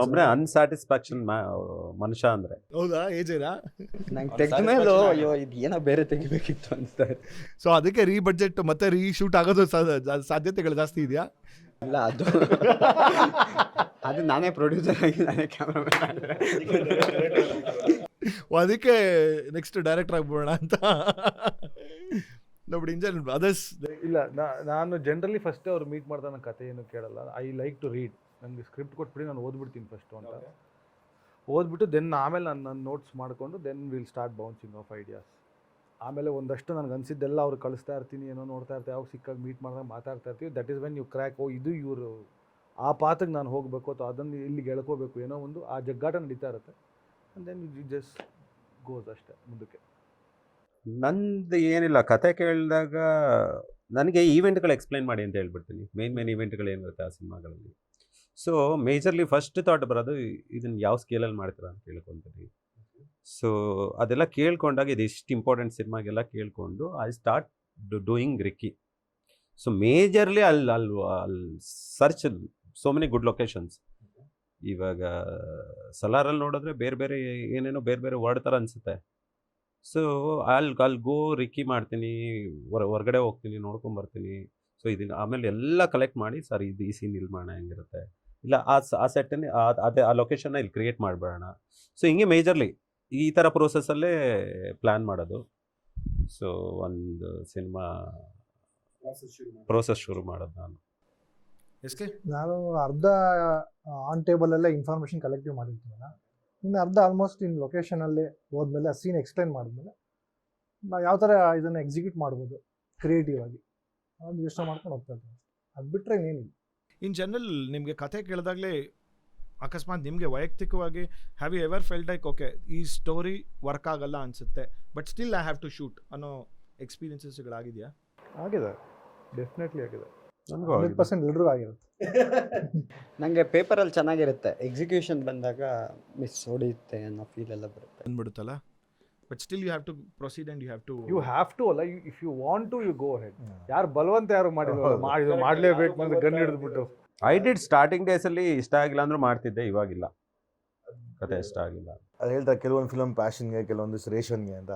Speaker 4: ಒಬ್ಬನೇ ಅನ್ಸ್ಯಾಟಿಸ್ಫ್ಯಾಕ್ಷನ್ ಮನುಷ್ಯ ಅಂದರೆ.
Speaker 2: ಹೌದಾ? ಏಜೇನಾ?
Speaker 6: ನಂಗೆ ತೆಗೆದ ಮೇಲೆ ಅಯ್ಯೋ ಇದು ಏನೋ ಬೇರೆ ತೆಗಿಬೇಕಿತ್ತು ಅನಿಸ್ತಾ ಇದೆ.
Speaker 2: ಸೊ ಅದಕ್ಕೆ ರೀಬಡ್ಜೆಟ್ ಮತ್ತೆ ರೀಶೂಟ್ ಆಗೋದು ಸಾಧ್ಯತೆಗಳು ಜಾಸ್ತಿ ಇದೆಯಾ?
Speaker 6: ಇಲ್ಲ, ಅದು ನಾನೇ ಪ್ರೊಡ್ಯೂಸರ್ ಆಗಿ ನಾನೇ ಕ್ಯಾಮ್ರಾಮನ್.
Speaker 2: ಅದಕ್ಕೆ ನೆಕ್ಸ್ಟ್ ಡೈರೆಕ್ಟರ್ ಆಗ್ಬೋಣ ಅಂತ. ನೋಡಿ ಇಂಜನ್ ಅದರ್ಸ್
Speaker 3: ಇಲ್ಲ, ನಾನು ಜನರಲಿ ಫಸ್ಟ್ ಅವ್ರು ಮೀಟ್ ಮಾಡ್ತಾ ನನ್ನ ಕತೆ ಏನು ಕೇಳಲ್ಲ. I like to read. ನನಗೆ ಸ್ಕ್ರಿಪ್ಟ್ ಕೊಟ್ಬಿಡಿ, ನಾನು ಓದ್ಬಿಡ್ತೀನಿ ಫಸ್ಟು ಅಂತ. ಓದ್ಬಿಟ್ಟು ದೆನ್ ಆಮೇಲೆ ನಾನು ನೋಟ್ಸ್ ಮಾಡಿಕೊಂಡು then will start bouncing off ideas. ಆಮೇಲೆ ಒಂದಷ್ಟು ನನಗೆ ಅನಿಸಿದ್ದೆಲ್ಲ ಅವ್ರು ಕಳಿಸ್ತಾ ಇರ್ತೀನಿ, ಏನೋ ನೋಡ್ತಾ ಇರ್ತೀವಿ, ಯಾವಾಗ ಸಿಕ್ಕಾಗ ಮೀಟ್ ಮಾಡಿದಾಗ ಮಾತಾಡ್ತಾ ಇರ್ತೀವಿ. That is when you crack, ಇದು ಇವರು ಆ ಪಾತ್ರಕ್ಕೆ ನಾನು ಹೋಗಬೇಕು ಅಥವಾ ಅದನ್ನು ಇಲ್ಲಿಗೆ ಎಳ್ಕೋಬೇಕು, ಏನೋ ಒಂದು ಆ ಜಗ್ಗಾಟ ನಡೀತಾ ಇರುತ್ತೆ. And then you just goes ಅಷ್ಟೇ ಮುಂದಕ್ಕೆ.
Speaker 4: ನಂದು ಏನಿಲ್ಲ, ಕತೆ ಕೇಳಿದಾಗ ನನಗೆ ಈವೆಂಟ್ಗಳು ಎಕ್ಸ್ಪ್ಲೈನ್ ಮಾಡಿ ಅಂತ ಹೇಳ್ಬಿಡ್ತೀನಿ. ಮೇನ್ ಈವೆಂಟ್ಗಳು ಏನಿರುತ್ತೆ ಆ ಸಿನಿಮಾಗಳಲ್ಲಿ. ಸೊ ಮೇಜರ್ಲಿ ಫಸ್ಟ್ ಥಾಟ್ ಬರೋದು ಇದನ್ನು ಯಾವ ಸ್ಕೇಲಲ್ಲಿ ಮಾಡ್ತೀರಾ ಅಂತ ಕೇಳ್ಕೊತೀನಿ. ಸೊ ಅದೆಲ್ಲ ಕೇಳ್ಕೊಂಡಾಗ ಇದು ಎಷ್ಟು ಇಂಪಾರ್ಟೆಂಟ್ ಸಿನಿಮಾಗೆಲ್ಲ ಕೇಳಿಕೊಂಡು I start doing recce. So majorly ಅಲ್ಲಿ search so many good locations. ಇವಾಗ ಸಲಾರಲ್ಲಿ ನೋಡಿದ್ರೆ ಬೇರೆ ಏನೇನೋ ಬೇರೆ ವರ್ಡ್ ಥರ ಅನಿಸುತ್ತೆ. ಸೊ ಅಲ್ಲಿ ಗೋ ರಿಕ್ಕಿ ಮಾಡ್ತೀನಿ, ಹೊರಗಡೆ ಹೋಗ್ತೀನಿ, ನೋಡ್ಕೊಂಬರ್ತೀನಿ. ಸೊ ಇದನ್ನು ಆಮೇಲೆ ಎಲ್ಲ ಕಲೆಕ್ಟ್ ಮಾಡಿ, ಸರ್ ಇದು ಈ ಸೀನ್ ಇಲ್ಲಿ ಮಾಡೋಣ ಹೆಂಗಿರುತ್ತೆ, ಇಲ್ಲ ಆ ಸೆಟ್ಟನ್ನೇ ಅದೇ ಆ ಲೊಕೇಶನ್ನ ಇಲ್ಲಿ ಕ್ರಿಯೇಟ್ ಮಾಡಿಬಿಡೋಣ. ಸೊ ಹಿಂಗೆ ಮೇಜರ್ಲಿ ಈ ಥರ ಪ್ರೋಸೆಸ್ಸಲ್ಲೇ ಪ್ಲ್ಯಾನ್ ಮಾಡೋದು. ಸೊ ಒಂದು ಸಿನಿಮಾ ಪ್ರೋಸೆಸ್ ಶುರು ಮಾಡೋದು ನಾನು.
Speaker 7: ನಾನು ಅರ್ಧ ಆನ್ ಟೇಬಲಲ್ಲೇ ಇನ್ಫಾರ್ಮೇಷನ್ ಕಲೆಕ್ಟಿವ್ ಮಾಡಿರ್ತೀವಲ್ಲ, ಇನ್ನು ಅರ್ಧ ಆಲ್ಮೋಸ್ಟ್ ಇನ್ನು ಲೊಕೇಶನಲ್ಲಿ ಹೋದ್ಮೇಲೆ ಆ ಸೀನ್ ಎಕ್ಸ್ಪ್ಲೈನ್ ಮಾಡಿದ್ಮೇಲೆ ನಾವು ಯಾವ ಥರ ಇದನ್ನು ಎಕ್ಸಿಕ್ಯೂಟ್ ಮಾಡ್ಬೋದು ಕ್ರಿಯೇಟಿವ್ ಆಗಿ ಒಂದು ಯೋಚನೆ ಮಾಡ್ಕೊಂಡು ಹೋಗ್ತಾ ಇರ್ತೀವಿ. ಅದು ಬಿಟ್ಟರೆ ಇನ್ನೇನಿಲ್ಲ.
Speaker 2: ಇನ್ ಜನರಲ್ ನಿಮಗೆ ಕತೆ ಕೇಳಿದಾಗಲೇ ಅಕಸ್ಮಾತ್ ನಿಮಗೆ ವೈಯಕ್ತಿಕವಾಗಿ have you ever felt like okay ಈ ಸ್ಟೋರಿ ವರ್ಕ್ ಆಗಲ್ಲ ಅನಿಸುತ್ತೆ but still I have to shoot ಅನ್ನೋ ಎಕ್ಸ್ಪೀರಿಯನ್ಸಸ್ಗಳಾಗಿದೆಯಾ?
Speaker 3: ಆಗಿದೆ, ಡೆಫಿನೆಟ್ಲಿ ಆಗಿದೆ.
Speaker 7: 100% ಎಲ್ರಿಗೂ ಆಗಿರುತ್ತೆ.
Speaker 6: ನನಗೆ ಪೇಪರಲ್ಲಿ ಚೆನ್ನಾಗಿರುತ್ತೆ, ಎಕ್ಸಿಕ್ಯೂಷನ್ ಬಂದಾಗ ಮಿಸ್ ಹೊಡೆಯುತ್ತೆ ಅನ್ನೋ ಫೀಲ್ ಎಲ್ಲ ಬರುತ್ತೆ.
Speaker 2: ಅಂದ್ಬಿಡುತ್ತಲ್ಲ, but still you have to proceed and you
Speaker 3: have to ಅಲ್ಲ, if you want to you go ahead. ಯಾರು ಬಲವಂತ ಯಾರು ಮಾಡಲೇಬೇಕು ಅಂತ ಗನ್ ಹಿಡಿದ್ಬಿಟ್ಟು.
Speaker 4: ಐ ಡಿಡ್ ಸ್ಟಾರ್ಟಿಂಗ್ ಡೇಸಲ್ಲಿ ಇಷ್ಟ ಆಗಿಲ್ಲ ಅಂದ್ರೂ ಮಾಡ್ತಿದ್ದೆ, ಇವಾಗಿಲ್ಲ, ಕತೆ ಇಷ್ಟ ಆಗಿಲ್ಲ.
Speaker 5: ಅದು ಹೇಳ್ತಾರೆ ಕೆಲವೊಂದು ಫಿಲಮ್ ಪ್ಯಾಷನ್ಗೆ, ಕೆಲವೊಂದು ರೇಷನ್ಗೆ ಅಂತ.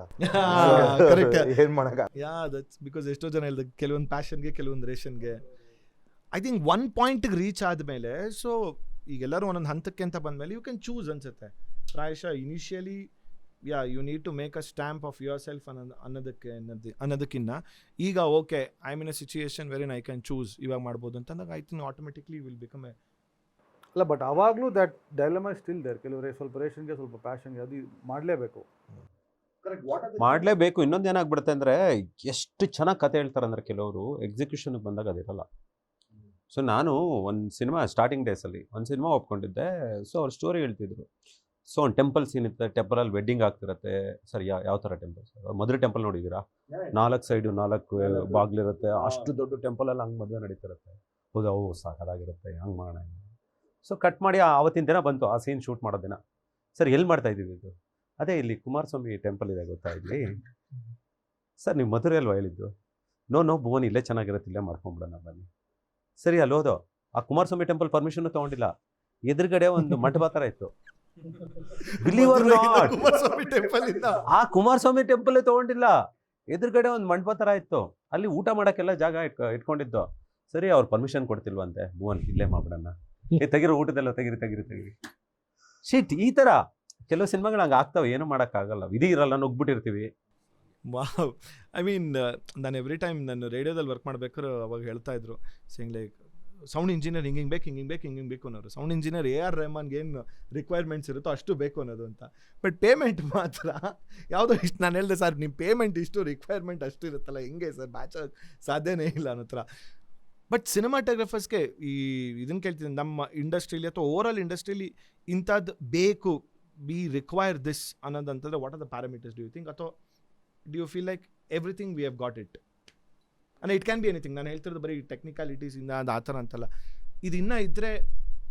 Speaker 2: ಏನು ಮಾಡೋಕ್ಕ ದಟ್ಸ್ ಬಿಕಾಸ್ ಎಷ್ಟೋ ಜನ ಹೇಳ್ದೆ ಕೆಲವೊಂದು ಪ್ಯಾಷನ್ಗೆ ಕೆಲವೊಂದು ರೇಷನ್ಗೆ. ಐ ಥಿಂಕ್ ಒನ್ ಪಾಯಿಂಟಿಗೆ ರೀಚ್ ಆದಮೇಲೆ, ಸೊ ಈಗೆಲ್ಲರೂ ಒಂದೊಂದು ಹಂತಕ್ಕೆ ಅಂತ ಬಂದಮೇಲೆ ಯು ಕ್ಯಾನ್ ಚೂಸ್ ಅನ್ಸುತ್ತೆ. ಪ್ರಾಯಶಃ initially you need to make a stamp of yourself ಅನ್ನೋದಕ್ಕಿಂತ ಈಗ okay I mean a situation wherein I can choose ಇವಾಗ ಮಾಡ್ಬೋದು ಅಂತಂದಾಗ I think automatically will become a
Speaker 3: ಅಲ್ಲ. ಬಟ್ ಅವಾಗಲೂ ದಟ್ ಡೈಲಮಾ ಸ್ಟಿಲ್ ದೇರ್. ಕೆಲವರು ಸ್ವಲ್ಪ ರೇಷನ್ಗೆ ಸ್ವಲ್ಪ ಪ್ಯಾಷನ್ಗೆ ಅದು ಮಾಡಲೇಬೇಕು.
Speaker 4: ಇನ್ನೊಂದು ಏನಾಗ್ಬಿಡುತ್ತೆ ಅಂದರೆ ಎಷ್ಟು ಚೆನ್ನಾಗಿ ಕತೆ ಹೇಳ್ತಾರೆ ಅಂದರೆ ಕೆಲವರು ಎಕ್ಸಿಕ್ಯೂಷನ್ಗೆ ಬಂದಾಗ ಅದಿರಲ್ಲ. ಸೊ ನಾನು ಒಂದು ಸಿನಿಮಾ ಸ್ಟಾರ್ಟಿಂಗ್ ಡೇಸಲ್ಲಿ ಒಂದು ಸಿನಿಮಾ ಒಪ್ಕೊಂಡಿದ್ದೆ. ಸೊ ಅವ್ರು ಸ್ಟೋರಿ ಹೇಳ್ತಿದ್ರು. ಸೊ ಒಂದು ಟೆಂಪಲ್ ಸೀನ್ ಇರುತ್ತೆ, ಟೆಂಪಲಲ್ಲಿ ವೆಡ್ಡಿಂಗ್ ಆಗ್ತಿರುತ್ತೆ. ಸರ್ ಯಾವ ಥರ ಟೆಂಪಲ್ ಸರ್? ಮದುವೆ ಟೆಂಪಲ್ ನೋಡಿದ್ದೀರಾ? 4 ಸೈಡು 4 ಬಾಗಿಲಿರುತ್ತೆ, ಅಷ್ಟು ದೊಡ್ಡ ಟೆಂಪಲಲ್ಲಿ ಹಂಗೆ ಮದುವೆ ನಡೀತಿರುತ್ತೆ. ಹೌದು, ಅವು ಸಾಕಾಗಿರುತ್ತೆ, ಹಂಗೆ ಮಾಡೋಣ. ಸೊ ಕಟ್ ಮಾಡಿ ಆವತ್ತಿನ ದಿನ ಬಂತು ಆ ಸೀನ್ ಶೂಟ್ ಮಾಡೋ ದಿನ. ಸರ್ ಎಲ್ಲಿ ಮಾಡ್ತಾ ಇದ್ದೀವಿ ಇದು? ಅದೇ ಇಲ್ಲಿ ಕುಮಾರಸ್ವಾಮಿ ಟೆಂಪಲ್ ಇದೆ ಗೊತ್ತಾ ಇಲ್ಲಿ. ಸರ್ ನೀವು ಮಧುರೆ ಅಲ್ವಾ ಹೇಳಿದ್ದು? ನೋ ಭುವನ್ ಇಲ್ಲೇ ಚೆನ್ನಾಗಿರುತ್ತೆ, ಇಲ್ಲೇ ಮಾಡ್ಕೊಂಬಿಡೋಣ ಬನ್ನಿ. ಸರಿ ಅಲ್ಲಿ ಹೋದೋ, ಆ ಕುಮಾರಸ್ವಾಮಿ ಟೆಂಪಲ್ ಪರ್ಮಿಷನ್ ತೊಗೊಂಡಿಲ್ಲ, ಎದುರುಗಡೆ ಒಂದು ಮಂಟಪ ಥರ ಇತ್ತು. ಆ ಕುಮಾರಸ್ವಾಮಿ ಟೆಂಪಲ್ ತೊಗೊಂಡಿಲ್ಲ, ಎದುರುಗಡೆ ಒಂದು ಮಂಟಪ ಥರ ಇತ್ತು, ಅಲ್ಲಿ ಊಟ ಮಾಡೋಕ್ಕೆಲ್ಲ ಜಾಗ ಇಟ್ಕೊಂಡಿದ್ದು. ಸರಿ ಅವ್ರು ಪರ್ಮಿಷನ್ ಕೊಡ್ತಿಲ್ವಂತೆ, ಭುವನ್ ಇಲ್ಲೇ ಮಾಡ್ಬಿಡೋಣ, ತೆಗಿರೋ ಊಟದೆಲ್ಲ ತೆಗಿರಿ. ಶೀಟ್ ಈ ಥರ ಕೆಲವು ಸಿನಿಮಾಗಳು ಹಂಗೆ ಆಗ್ತಾವೆ, ಏನೂ ಮಾಡೋಕ್ಕಾಗಲ್ಲ, ವಿಧಿ ಇರಲ್ಲ, ನುಗ್ಬಿಟ್ಟಿರ್ತೀವಿ.
Speaker 2: ವಾವ್, ಐ ಮೀನ್ ನಾನು ಎವ್ರಿ ಟೈಮ್ ನಾನು ರೇಡಿಯೋದಲ್ಲಿ ವರ್ಕ್ ಮಾಡ್ಬೇಕಾದ್ರೆ ಅವಾಗ ಹೇಳ್ತಾ ಇದ್ರು ಸೇಯಿಂಗ್ ಲೈಕ್ ಸೌಂಡ್ ಇಂಜಿನಿಯರ್ ಹಿಂಗೆ ಬೇಕು ಅನ್ನೋರು. ಸೌಂಡ್ ಇಂಜಿನಿಯರ್ AR ರೆಹಮಾನ್ಗೆ ಏನು ರಿಕ್ವೈರ್ಮೆಂಟ್ಸ್ ಇರುತ್ತೋ ಅಷ್ಟು ಬೇಕು ಅನ್ನೋದು ಅಂತ. ಬಟ್ ಪೇಮೆಂಟ್ ಮಾತ್ರ ಯಾವುದೋ ಇಷ್ಟು ನಾನು ಹೇಳಿದೆ ಸರ್ ನಿಮ್ಮ ಪೇಮೆಂಟ್ ಇಷ್ಟು ರಿಕ್ವೈರ್ಮೆಂಟ್ ಅಷ್ಟು ಇರುತ್ತಲ್ಲ, ಹೆಂಗೆ ಸರ್ ಮ್ಯಾಚ್ ಸಾಧ್ಯನೇ ಇಲ್ಲ ಅನ್ನೋ ಥರ. ಬಟ್ ಸಿನಿಮಾಟೋಗ್ರಫರ್ಸ್ಗೆ ಇದನ್ನು ಕೇಳ್ತೀನಿ, ನಮ್ಮ ಇಂಡಸ್ಟ್ರೀಲಿ ಅಥವಾ ಓವರಾಲ್ ಇಂಡಸ್ಟ್ರೀಲಿ ಇಂಥದ್ದು ಬೇಕು, ಬಿ ರಿಕ್ವೈರ್ ದಿಸ್ ಅನ್ನೋದಂತಂದರೆ what are the parameters do you think? ಅಥವಾ do you feel like everything we have got it? ಅಂದರೆ ಇಟ್ ಕ್ಯಾನ್ ಬಿ ಎನಿಥಿಂಗ್. ನಾನು ಹೇಳ್ತಿರೋದು ಬರೀ ಟೆಕ್ನಿಕಾಲಿಟೀಸಿಂದ ಅದು ಆ ಥರ ಅಂತಲ್ಲ, ಇದು ಇನ್ನೂ ಇದ್ದರೆ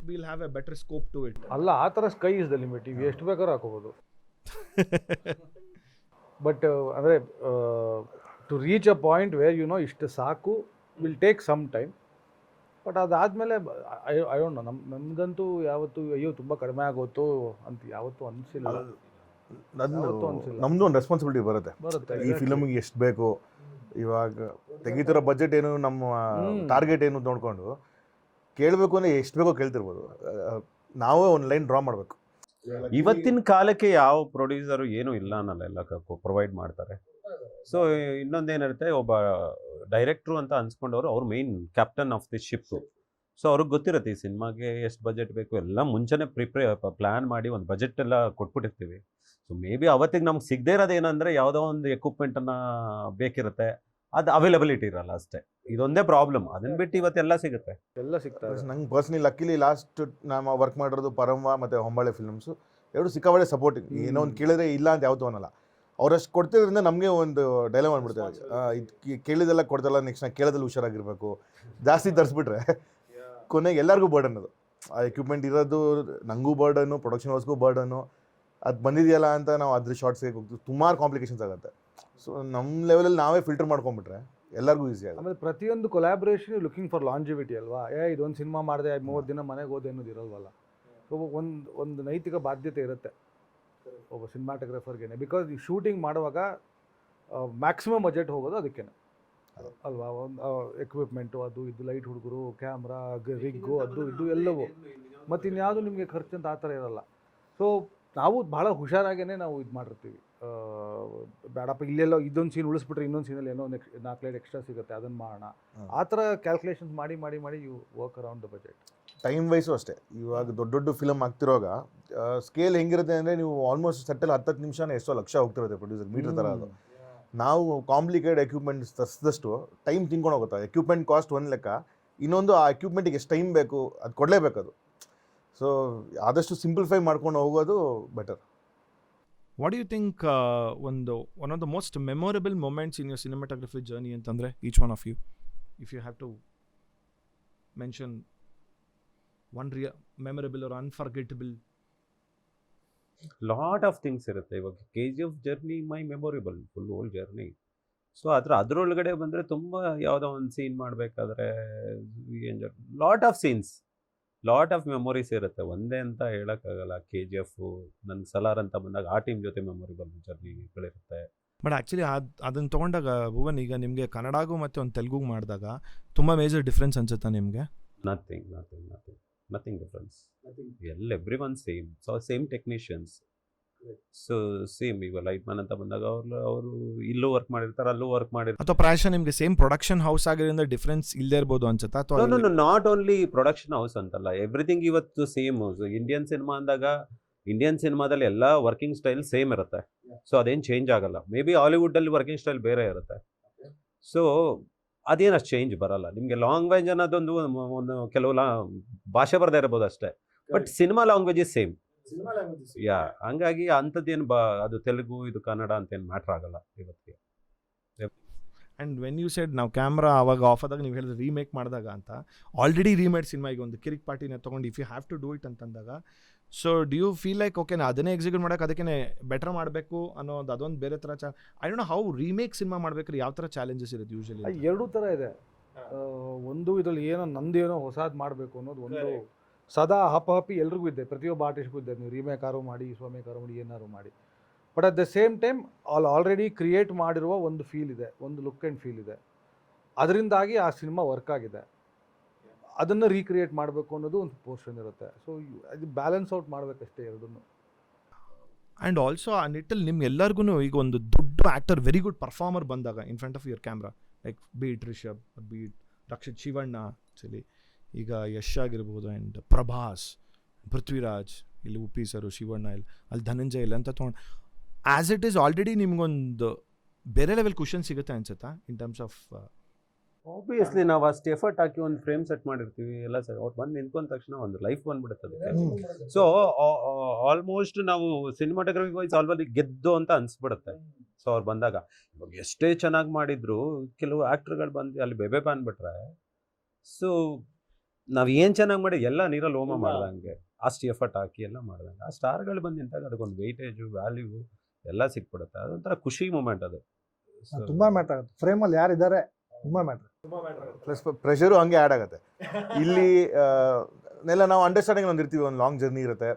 Speaker 2: will have a better scope to it.
Speaker 3: ಅಲ್ಲ, ಆ ಥರ ಸ್ಕೈ ಇಸ್ ದ ಲಿಮಿಟ್. ಈಗ ಎಷ್ಟು ಬೇಕಾದ್ರೂ ಹಾಕೋಬೋದು. ಬಟ್ ಅಂದರೆ to reach a point where ಇಷ್ಟು ಸಾಕು will take some time. But ಅದಾದಮೇಲೆ ಐ ಡೋಂಟ್ ನೋ, ನಮಗಂತೂ ಯಾವತ್ತೂ ಅಯ್ಯೋ ತುಂಬ ಕಡಿಮೆ ಆಗೋತು ಅಂತ ಯಾವತ್ತೂ ಅನಿಸಿಲ್ಲ.
Speaker 5: ನಮ್ಮದು ಒಂದು ರೆಸ್ಪಾನ್ಸಿಬಿಲಿಟಿ ಬರುತ್ತೆ. ಈ ಫಿಲಮ್ಗೆ ಎಷ್ಟು ಬೇಕು, ಇವಾಗ ತೆಗಿತಿರೋ ಬಜೆಟ್ ಏನು, ನಮ್ಮ ಟಾರ್ಗೆಟ್ ಏನು ನೋಡಿಕೊಂಡು ಕೇಳಬೇಕು ಅಂದರೆ ಎಷ್ಟು ಬೇಕೋ ಕೇಳ್ತಿರ್ಬೋದು. ನಾವೇ ಒಂದು ಲೈನ್ ಡ್ರಾ ಮಾಡಬೇಕು.
Speaker 4: ಇವತ್ತಿನ ಕಾಲಕ್ಕೆ ಯಾವ ಪ್ರೊಡ್ಯೂಸರು ಏನೂ ಇಲ್ಲ ಅನ್ನಲ್ಲ, ಎಲ್ಲ ಪ್ರೊವೈಡ್ ಮಾಡ್ತಾರೆ. ಸೊ ಇನ್ನೊಂದೇನಿರುತ್ತೆ, ಒಬ್ಬ ಡೈರೆಕ್ಟ್ರು ಅಂತ ಅನ್ಸ್ಕೊಂಡವರು ಅವ್ರು main captain of the ship. So ಅವ್ರಿಗೆ ಗೊತ್ತಿರುತ್ತೆ ಈ ಸಿನಿಮಾಗೆ ಎಷ್ಟು ಬಜೆಟ್ ಬೇಕು ಎಲ್ಲ ಮುಂಚೆನೇ ಪ್ಲಾನ್ ಮಾಡಿ ಒಂದು ಬಜೆಟ್ ಎಲ್ಲ ಕೊಟ್ಬಿಟ್ಟಿರ್ತೀವಿ. ಸೊ ಸೊ ಮೇ ಬಿ ಅವತ್ತಿಗೆ ನಮ್ಗೆ ಸಿಗದೇ ಇರೋದು ಏನಂದರೆ ಯಾವುದೋ ಒಂದು ಎಕ್ವಿಪ್ಮೆಂಟನ್ನು ಬೇಕಿರುತ್ತೆ, ಅದು ಅವೈಲಬಿಲಿಟಿ ಇರಲ್ಲ ಅಷ್ಟೇ. ಇದೊಂದೇ ಪ್ರಾಬ್ಲಮ್. ಅದನ್ನ ಬಿಟ್ಟು ಇವತ್ತೆಲ್ಲ ಸಿಗುತ್ತೆ,
Speaker 3: ಎಲ್ಲ ಸಿಗ್ತದೆ.
Speaker 5: ನಂಗೆ ಪರ್ಸ್ನಲಿ ಲಕ್ಕಿಲಿ ಲಾಸ್ಟ್ ನಾವು ವರ್ಕ್ ಮಾಡಿರೋದು ಪರಮ ಮತ್ತು ಹೊಂಬಾಳೆ ಫಿಲ್ಮ್ಸು ಎರಡು ಸಿಕ್ಕಾಬಳೆ ಸಪೋರ್ಟಿಂಗ್. ಏನೋ ಒಂದು ಕೇಳಿದ್ರೆ ಇಲ್ಲ ಅಂತ ಯಾವತ್ತೂ ಅನ್ನಲ್ಲ. ಅವರಷ್ಟು ಕೊಡ್ತಿದ್ರಿಂದ ನಮಗೆ ಒಂದು ಡೈಲಾಗ್ ಮಾಡ್ಬಿಡ್ತಾರೆ, ಇದು ಕೇಳಿದೆಲ್ಲ ಕೊಡ್ತಲ್ಲ, ನೆಕ್ಸ್ಟ್ ನಾನು ಕೇಳೋದಲ್ಲಿ ಹುಷಾರಾಗಿರ್ಬೇಕು. ಜಾಸ್ತಿ ತರಿಸ್ಬಿಟ್ರೆ ಕೊನೆಗೆ ಎಲ್ಲರಿಗೂ ಬರ್ಡನ್ ಅದು. ಆ ಎಕ್ವಿಪ್ಮೆಂಟ್ ಇರೋದು ನನಗೂ ಬರ್ಡನ್ನು, ಪ್ರೊಡಕ್ಷನ್ ಹೌಸ್ಗೂ ಬರ್ಡನ್ನು. ಅದು ಬಂದಿದೆಯಲ್ಲ ಅಂತ ನಾವು ಅದ್ರ ಶಾರ್ಟ್ಸ್ಗೆ ಹೋಗ್ತೀವಿ, ಸುಮಾರು ಕಾಂಪ್ಲಿಕೇಶನ್ಸ್ ಆಗುತ್ತೆ. ಸೊ ನಮ್ಮ ಲೆವೆಲಲ್ಲಿ ನಾವೇ ಫಿಲ್ಟರ್ ಮಾಡ್ಕೊಂಡ್ಬಿಟ್ರೆ ಎಲ್ಲರಿಗೂ ಈಸಿ ಆಗುತ್ತೆ.
Speaker 3: ಆಮೇಲೆ ಪ್ರತಿಯೊಂದು ಕೊಲಾಬ್ರೇಷನ್ ಲುಕಿಂಗ್ ಫಾರ್ ಲಾಂಜಿವಿಟಿ ಅಲ್ವಾ. ಇದೊಂದು ಸಿನಿಮಾ ಮಾಡಿದೆ 30 ದಿನ ಮನೆಗೆ ಹೋದೆ ಅನ್ನೋದು ಇರೋಲ್ವಲ್ಲ. ಸೊ ಒಂದು ನೈತಿಕ ಬಾಧ್ಯತೆ ಇರುತ್ತೆ ಒಬ್ಬ ಸಿನಿಮಾಟೋಗ್ರಫರ್ಗೆ. ಬಿಕಾಸ್ ಈ ಶೂಟಿಂಗ್ ಮಾಡುವಾಗ ಮ್ಯಾಕ್ಸಿಮಮ್ ಬಜೆಟ್ ಹೋಗೋದು ಅದಕ್ಕೇ ಅಲ್ವಾ. ಒಂದು ಎಕ್ವಿಪ್ಮೆಂಟು, ಅದು ಇದು, ಲೈಟ್ ಹುಡುಗರು, ಕ್ಯಾಮ್ರಾ, ರಿಗ್ಗು, ಅದು ಇದು ಎಲ್ಲವೂ. ಮತ್ತು ಇನ್ಯಾವುದು ನಿಮಗೆ ಖರ್ಚು ಅಂತ ಆ ಥರ ಇರೋಲ್ಲ. ಸೊ ನಾವು ಭಾಳ ಹುಷಾರಾಗೇ ನಾವು ಇದು ಮಾಡಿರ್ತೀವಿ. ಬೇಡಪ್ಪ ಇಲ್ಲೆಲ್ಲೋ ಇದೊಂದು ಸೀನ್ ಉಳಿಸ್ಬಿಟ್ರೆ ಇನ್ನೊಂದು ಸೀನಲ್ಲಿ ಏನೋ 4 ಲೈಟ್ ಎಕ್ಸ್ಟ್ರಾ ಸಿಗುತ್ತೆ, ಅದನ್ನು ಮಾಡೋಣ. ಆ ಥರ ಕ್ಯಾಲ್ಕುಲೇಷನ್ಸ್ ಮಾಡಿ you work around the budget.
Speaker 5: Time wise ಅಷ್ಟೇ. ಇವಾಗ ದೊಡ್ಡ ಫಿಲಮ್ ಆಗ್ತಿರೋವಾಗ ಸ್ಕೇಲ್ ಹೆಂಗಿರುತ್ತೆ ಅಂದರೆ ನೀವು ಆಲ್ಮೋಸ್ಟ್ ಸೆಟ್ಟಲ್ಲಿ 10 ನಿಮಿಷನೇ ಎಷ್ಟೋ ಲಕ್ಷ ಹೋಗ್ತಿರುತ್ತೆ ಪ್ರೊಡ್ಯೂಸರ್ ಮೀಟರ್ ಥರ. ಅದು ನಾವು ಕಾಂಪ್ಲಿಕೇಟ್ ಎಕ್ವಿಪ್ಮೆಂಟ್ಸ್ ತರಿಸಿದಷ್ಟು ಟೈಮ್ ತಿನ್ಕೊಂಡು ಹೋಗುತ್ತೆ. ಎಕ್ವಿಪ್ಮೆಂಟ್ ಕಾಸ್ಟ್ ಒಂದು ಲೆಕ್ಕ, ಇನ್ನೊಂದು ಆ ಎಕ್ವಿಪ್ಮೆಂಟಿಗೆ ಎಷ್ಟು ಟೈಮ್ ಬೇಕು ಅದು ಕೊಡಲೇಬೇಕು ಅದು. ಸೊ ಆದಷ್ಟು ಸಿಂಪ್ಲಿಫೈ ಮಾಡ್ಕೊಂಡು ಹೋಗೋದು better.
Speaker 2: What you think one of the most memorable moments in your cinematography journey ಅಂತಂದರೆ each one of you, if you have to mention one memorable or unforgettable?
Speaker 4: Lot of things ಇರುತ್ತೆ. ಇವಾಗ KGF journey my memorable, full whole journey. So ಅದರೊಳಗಡೆ ಬಂದರೆ ತುಂಬ ಯಾವುದೋ ಒಂದು scene ಮಾಡಬೇಕಾದ್ರೆ lot of scenes, lot of memories ಇರುತ್ತೆ. ಒಂದೇ ಅಂತ ಹೇಳೋಕ್ಕಾಗಲ್ಲ. KGF, ನನ್ನ ಸಲಾರ್ ಅಂತ ಬಂದಾಗ ಆ ಟೀಮ್ ಜೊತೆ ಮೆಮೊರೇಬಲ್ ಜರ್ನಿಗಳಿರುತ್ತೆ.
Speaker 2: ಬಟ್ ಆ್ಯಕ್ಚುಲಿ ಅದನ್ನು ತೊಗೊಂಡಾಗ ಭುವನ್, ಈಗ ನಿಮಗೆ ಕನ್ನಡಗೂ ಮತ್ತು ಒಂದು ತೆಲುಗುಗೆ ಮಾಡಿದಾಗ ತುಂಬ ಮೇಜರ್ ಡಿಫ್ರೆನ್ಸ್ ಅನ್ಸುತ್ತಾ ನಿಮಗೆ? Nothing difference. Every one same. So same technicians, so same. ಈಗ ಲೈಟ್ ಮ್ಯಾನ್ ಅಂತ ಬಂದಾಗ ಅವರು ಇಲ್ಲೂ ವರ್ಕ್ ಮಾಡಿರ್ತಾರೆ, ಅಲ್ಲೂ ವರ್ಕ್ ಮಾಡಿರ್ತಾರೆ. ಅಥವಾ ಪ್ರಾಯಶಃ ನಿಮಗೆ ಸೇಮ್ ಪ್ರೊಡಕ್ಷನ್ ಹೌಸ್ ಆಗಿರೋದ್ರಿಂದ ಡಿಫ್ರೆನ್ಸ್ ಇಲ್ಲದೆ ಇರ್ಬೋದು ಅನ್ಸುತ್ತಾ? ಅಥವಾ
Speaker 4: ನಾಟ್ ಓನ್ಲಿ ಪ್ರೊಡಕ್ಷನ್ ಹೌಸ್ ಅಂತಲ್ಲ, ಎವ್ರಿಥಿಂಗ್ ಇವತ್ತು ಸೇಮ್. ಇಂಡಿಯನ್ ಸಿನಿಮಾ ಅಂದಾಗ ಇಂಡಿಯನ್ ಸಿನಿಮಾದಲ್ಲಿ ಎಲ್ಲ ವರ್ಕಿಂಗ್ ಸ್ಟೈಲ್ ಸೇಮ್ ಇರುತ್ತೆ. ಸೊ ಅದೇನು ಚೇಂಜ್ ಆಗಲ್ಲ. ಮೇ ಬಿ ಹಾಲಿವುಡ್ಡಲ್ಲಿ ವರ್ಕಿಂಗ್ ಸ್ಟೈಲ್ ಬೇರೆ ಇರುತ್ತೆ. ಸೊ ಅದೇನು ಅಷ್ಟು ಚೇಂಜ್ ಬರಲ್ಲ. ನಿಮಗೆ ಲ್ಯಾಂಗ್ವೇಜ್ ಅನ್ನೋದೊಂದು ಒಂದು ಕೆಲವು ಭಾಷೆ ಬರದೇ ಇರ್ಬೋದು ಅಷ್ಟೇ, but cinema language is same. Yeah, ಹಂಗಾಗಿ ಅಂಥದ್ದೇನು ಅದು ತೆಲುಗು ಇದು ಕನ್ನಡ ಅಂತೇನು ಮ್ಯಾಟ್ರ್ ಆಗಲ್ಲ ಇವತ್ತಿಗೆ.
Speaker 2: ಆ್ಯಂಡ್ ವೆನ್ ಯು ಸೆಡ್ ನಾವು ಕ್ಯಾಮ್ರಾ ಆವಾಗ ಆಫ್ ಆದಾಗ ನೀವು ಹೇಳಿದ್ರೆ ರೀಮೇಕ್ ಮಾಡಿದಾಗ ಅಂತ, ಆಲ್ರೆಡಿ ರೀಮೇಡ್ ಸಿನಿಮಾ ಈಗ ಒಂದು ಕಿರಿಕ್ ಪಾರ್ಟಿನ ತೊಗೊಂಡು if you have to do it ಅಂತಂದಾಗ, so do you feel like okay ನಾ ಅದನ್ನೇ ಎಕ್ಸಿಕ್ಯೂಟ್ ಮಾಡೋಕೆ ಅದಕ್ಕೆ ಬೆಟರ್ ಮಾಡಬೇಕು ಅನ್ನೋದು ಅದೊಂದು ಬೇರೆ ಥರ I don't know how remake cinema ಮಾಡ್ಬೇಕಾದ್ರೆ ಯಾವ ಥರ ಚಾಲೆಂಜಸ್ ಇರುತ್ತೆ ಯೂಶಲಿ?
Speaker 3: ಎರಡೂ ಥರ ಇದೆ. ಒಂದು ಇದರಲ್ಲಿ ಏನೋ ನಮ್ದೇನೋ ಹೊಸದು ಮಾಡಬೇಕು ಅನ್ನೋದು ಒಂದು ಸದಾ ಹಪಹಪಿ ಎಲ್ರಿಗೂ ಇದೆ, ಪ್ರತಿಯೊಬ್ಬ ಆರ್ಟಿಸ್ಟ್ಗೂ ಇದೆ. ನೀವು ರೀಮೇಕಾರು ಮಾಡಿ, ಸ್ವಮೇಕಾರು ಮಾಡಿ, ಏನಾರು ಮಾಡಿ. But at the same time already create ಮಾಡಿರುವ ಒಂದು ಫೀಲ್ ಇದೆ, ಒಂದು ಲುಕ್ ಆ್ಯಂಡ್ ಫೀಲ್ ಇದೆ. ಅದರಿಂದಾಗಿ ಆ ಸಿನಿಮಾ ವರ್ಕ್ ಆಗಿದೆ. ಅದನ್ನು ರೀಕ್ರಿಯೇಟ್ ಮಾಡಬೇಕು ಅನ್ನೋದು ಒಂದು ಪೋರ್ಷನ್ ಇರುತ್ತೆ. ಸೊ ಅದು ಬ್ಯಾಲೆನ್ಸ್ ಔಟ್ ಮಾಡಬೇಕಷ್ಟೇ ಎರಡನ್ನೂ.
Speaker 2: ಆ್ಯಂಡ್ ಆಲ್ಸೋ ಆ ನಿಟ್ಟಲ್ಲಿ ನಿಮ್ಗೆಲ್ಲರಿಗೂ ಈಗ ಒಂದು ದೊಡ್ಡ ಆ್ಯಕ್ಟರ್, ವೆರಿ ಗುಡ್ ಪರ್ಫಾರ್ಮರ್ ಬಂದಾಗ in front of your camera, like be it Rishab, be it Rakshit Shivanna, actually ಈಗ ಯಶ್ ಆಗಿರ್ಬೋದು, ಆ್ಯಂಡ್ ಪ್ರಭಾಸ್, ಪೃಥ್ವಿರಾಜ್, ಇಲ್ಲಿ ಉಪ್ಪಿ ಸರು, ಶಿವಣ್ಣ ಇಲ್ಲಿ, ಅಲ್ಲಿ ಧನಂಜಯ ಇಲ್ಲ ಅಂತ ತೊಗೊಂಡು ಆ್ಯಸ್ ಇಟ್ ಈಸ್ ಆಲ್ರೆಡಿ ನಿಮ್ಗೊಂದು ಬೇರೆ ಲೆವೆಲ್ ಕ್ವಶನ್ ಸಿಗುತ್ತೆ ಅನ್ಸುತ್ತಾ ಇನ್ ಟರ್ಮ್ಸ್ ಆಫ್?
Speaker 4: ಆಬ್ವಿಯಸ್ಲಿ ನಾವು ಅಷ್ಟು ಎಫರ್ಟ್ ಹಾಕಿ ಒಂದು ಫ್ರೇಮ್ ಸೆಟ್ ಮಾಡಿರ್ತೀವಿ ಎಲ್ಲ ಸರ್. ಅವ್ರು ಬಂದು ನಿಂತ್ಕೊಂಡ ತಕ್ಷಣ ಒಂದು ಲೈಫ್ ಬಂದ್ಬಿಡುತ್ತದೆ. ಸೊ ಆಲ್ಮೋಸ್ಟ್ ನಾವು ಸಿನಿಮಾಟೋಗ್ರಫಿ ವೈಸ್ ಆಲ್ರೆಡಿ ಗೆದ್ದು ಅಂತ ಅನ್ಸ್ಬಿಡುತ್ತೆ. ಸೊ ಅವ್ರು ಬಂದಾಗ ಇವಾಗ ಎಷ್ಟೇ ಚೆನ್ನಾಗಿ ಮಾಡಿದ್ರು ಕೆಲವು ಆ್ಯಕ್ಟ್ರುಗಳು ಬಂದು ಅಲ್ಲಿ ಬೆಬೆ ಅಂದ್ಬಿಟ್ರೆ, ಸೊ ನಾವು ಏನು ಚೆನ್ನಾಗಿ ಮಾಡಿ ಎಲ್ಲ ನೀರಲ್ಲಿ ಹೋಮ ಮಾಡ್ದಂಗೆ, ಅಷ್ಟು ಎಫರ್ಟ್ ಹಾಕಿ ಎಲ್ಲ ಮಾಡ್ದಂಗೆ ಆ ಸ್ಟಾರ್ಗಳು ಬಂದು ನಿಂತಾಗ ಅದಕ್ಕೊಂದು ವೆಯ್ಟೇಜು, ವ್ಯಾಲ್ಯೂ ಎಲ್ಲ ಸಿಕ್ಬಿಡುತ್ತೆ. ಅದೊಂಥರ ಖುಷಿ ಮೂಮೆಂಟ್ ಅದು.
Speaker 7: ತುಂಬ ಮ್ಯಾಟರ್ ಆಗುತ್ತೆ. ಫ್ರೇಮಲ್ಲಿ ಯಾರಿದ್ದಾರೆ ತುಂಬ ಮ್ಯಾಟ್ರ್.
Speaker 5: ಪ್ಲಸ್ ಪ್ರೆಷರು ಹಂಗೆ ಆ್ಯಡ್ ಆಗುತ್ತೆ. ಇಲ್ಲಿ ಎಲ್ಲ ನಾವು ಅಂಡರ್ಸ್ಟ್ಯಾಂಡಿಂಗ್ ಒಂದು ಇರ್ತೀವಿ, ಒಂದು ಲಾಂಗ್ ಜರ್ನಿ ಇರುತ್ತೆ.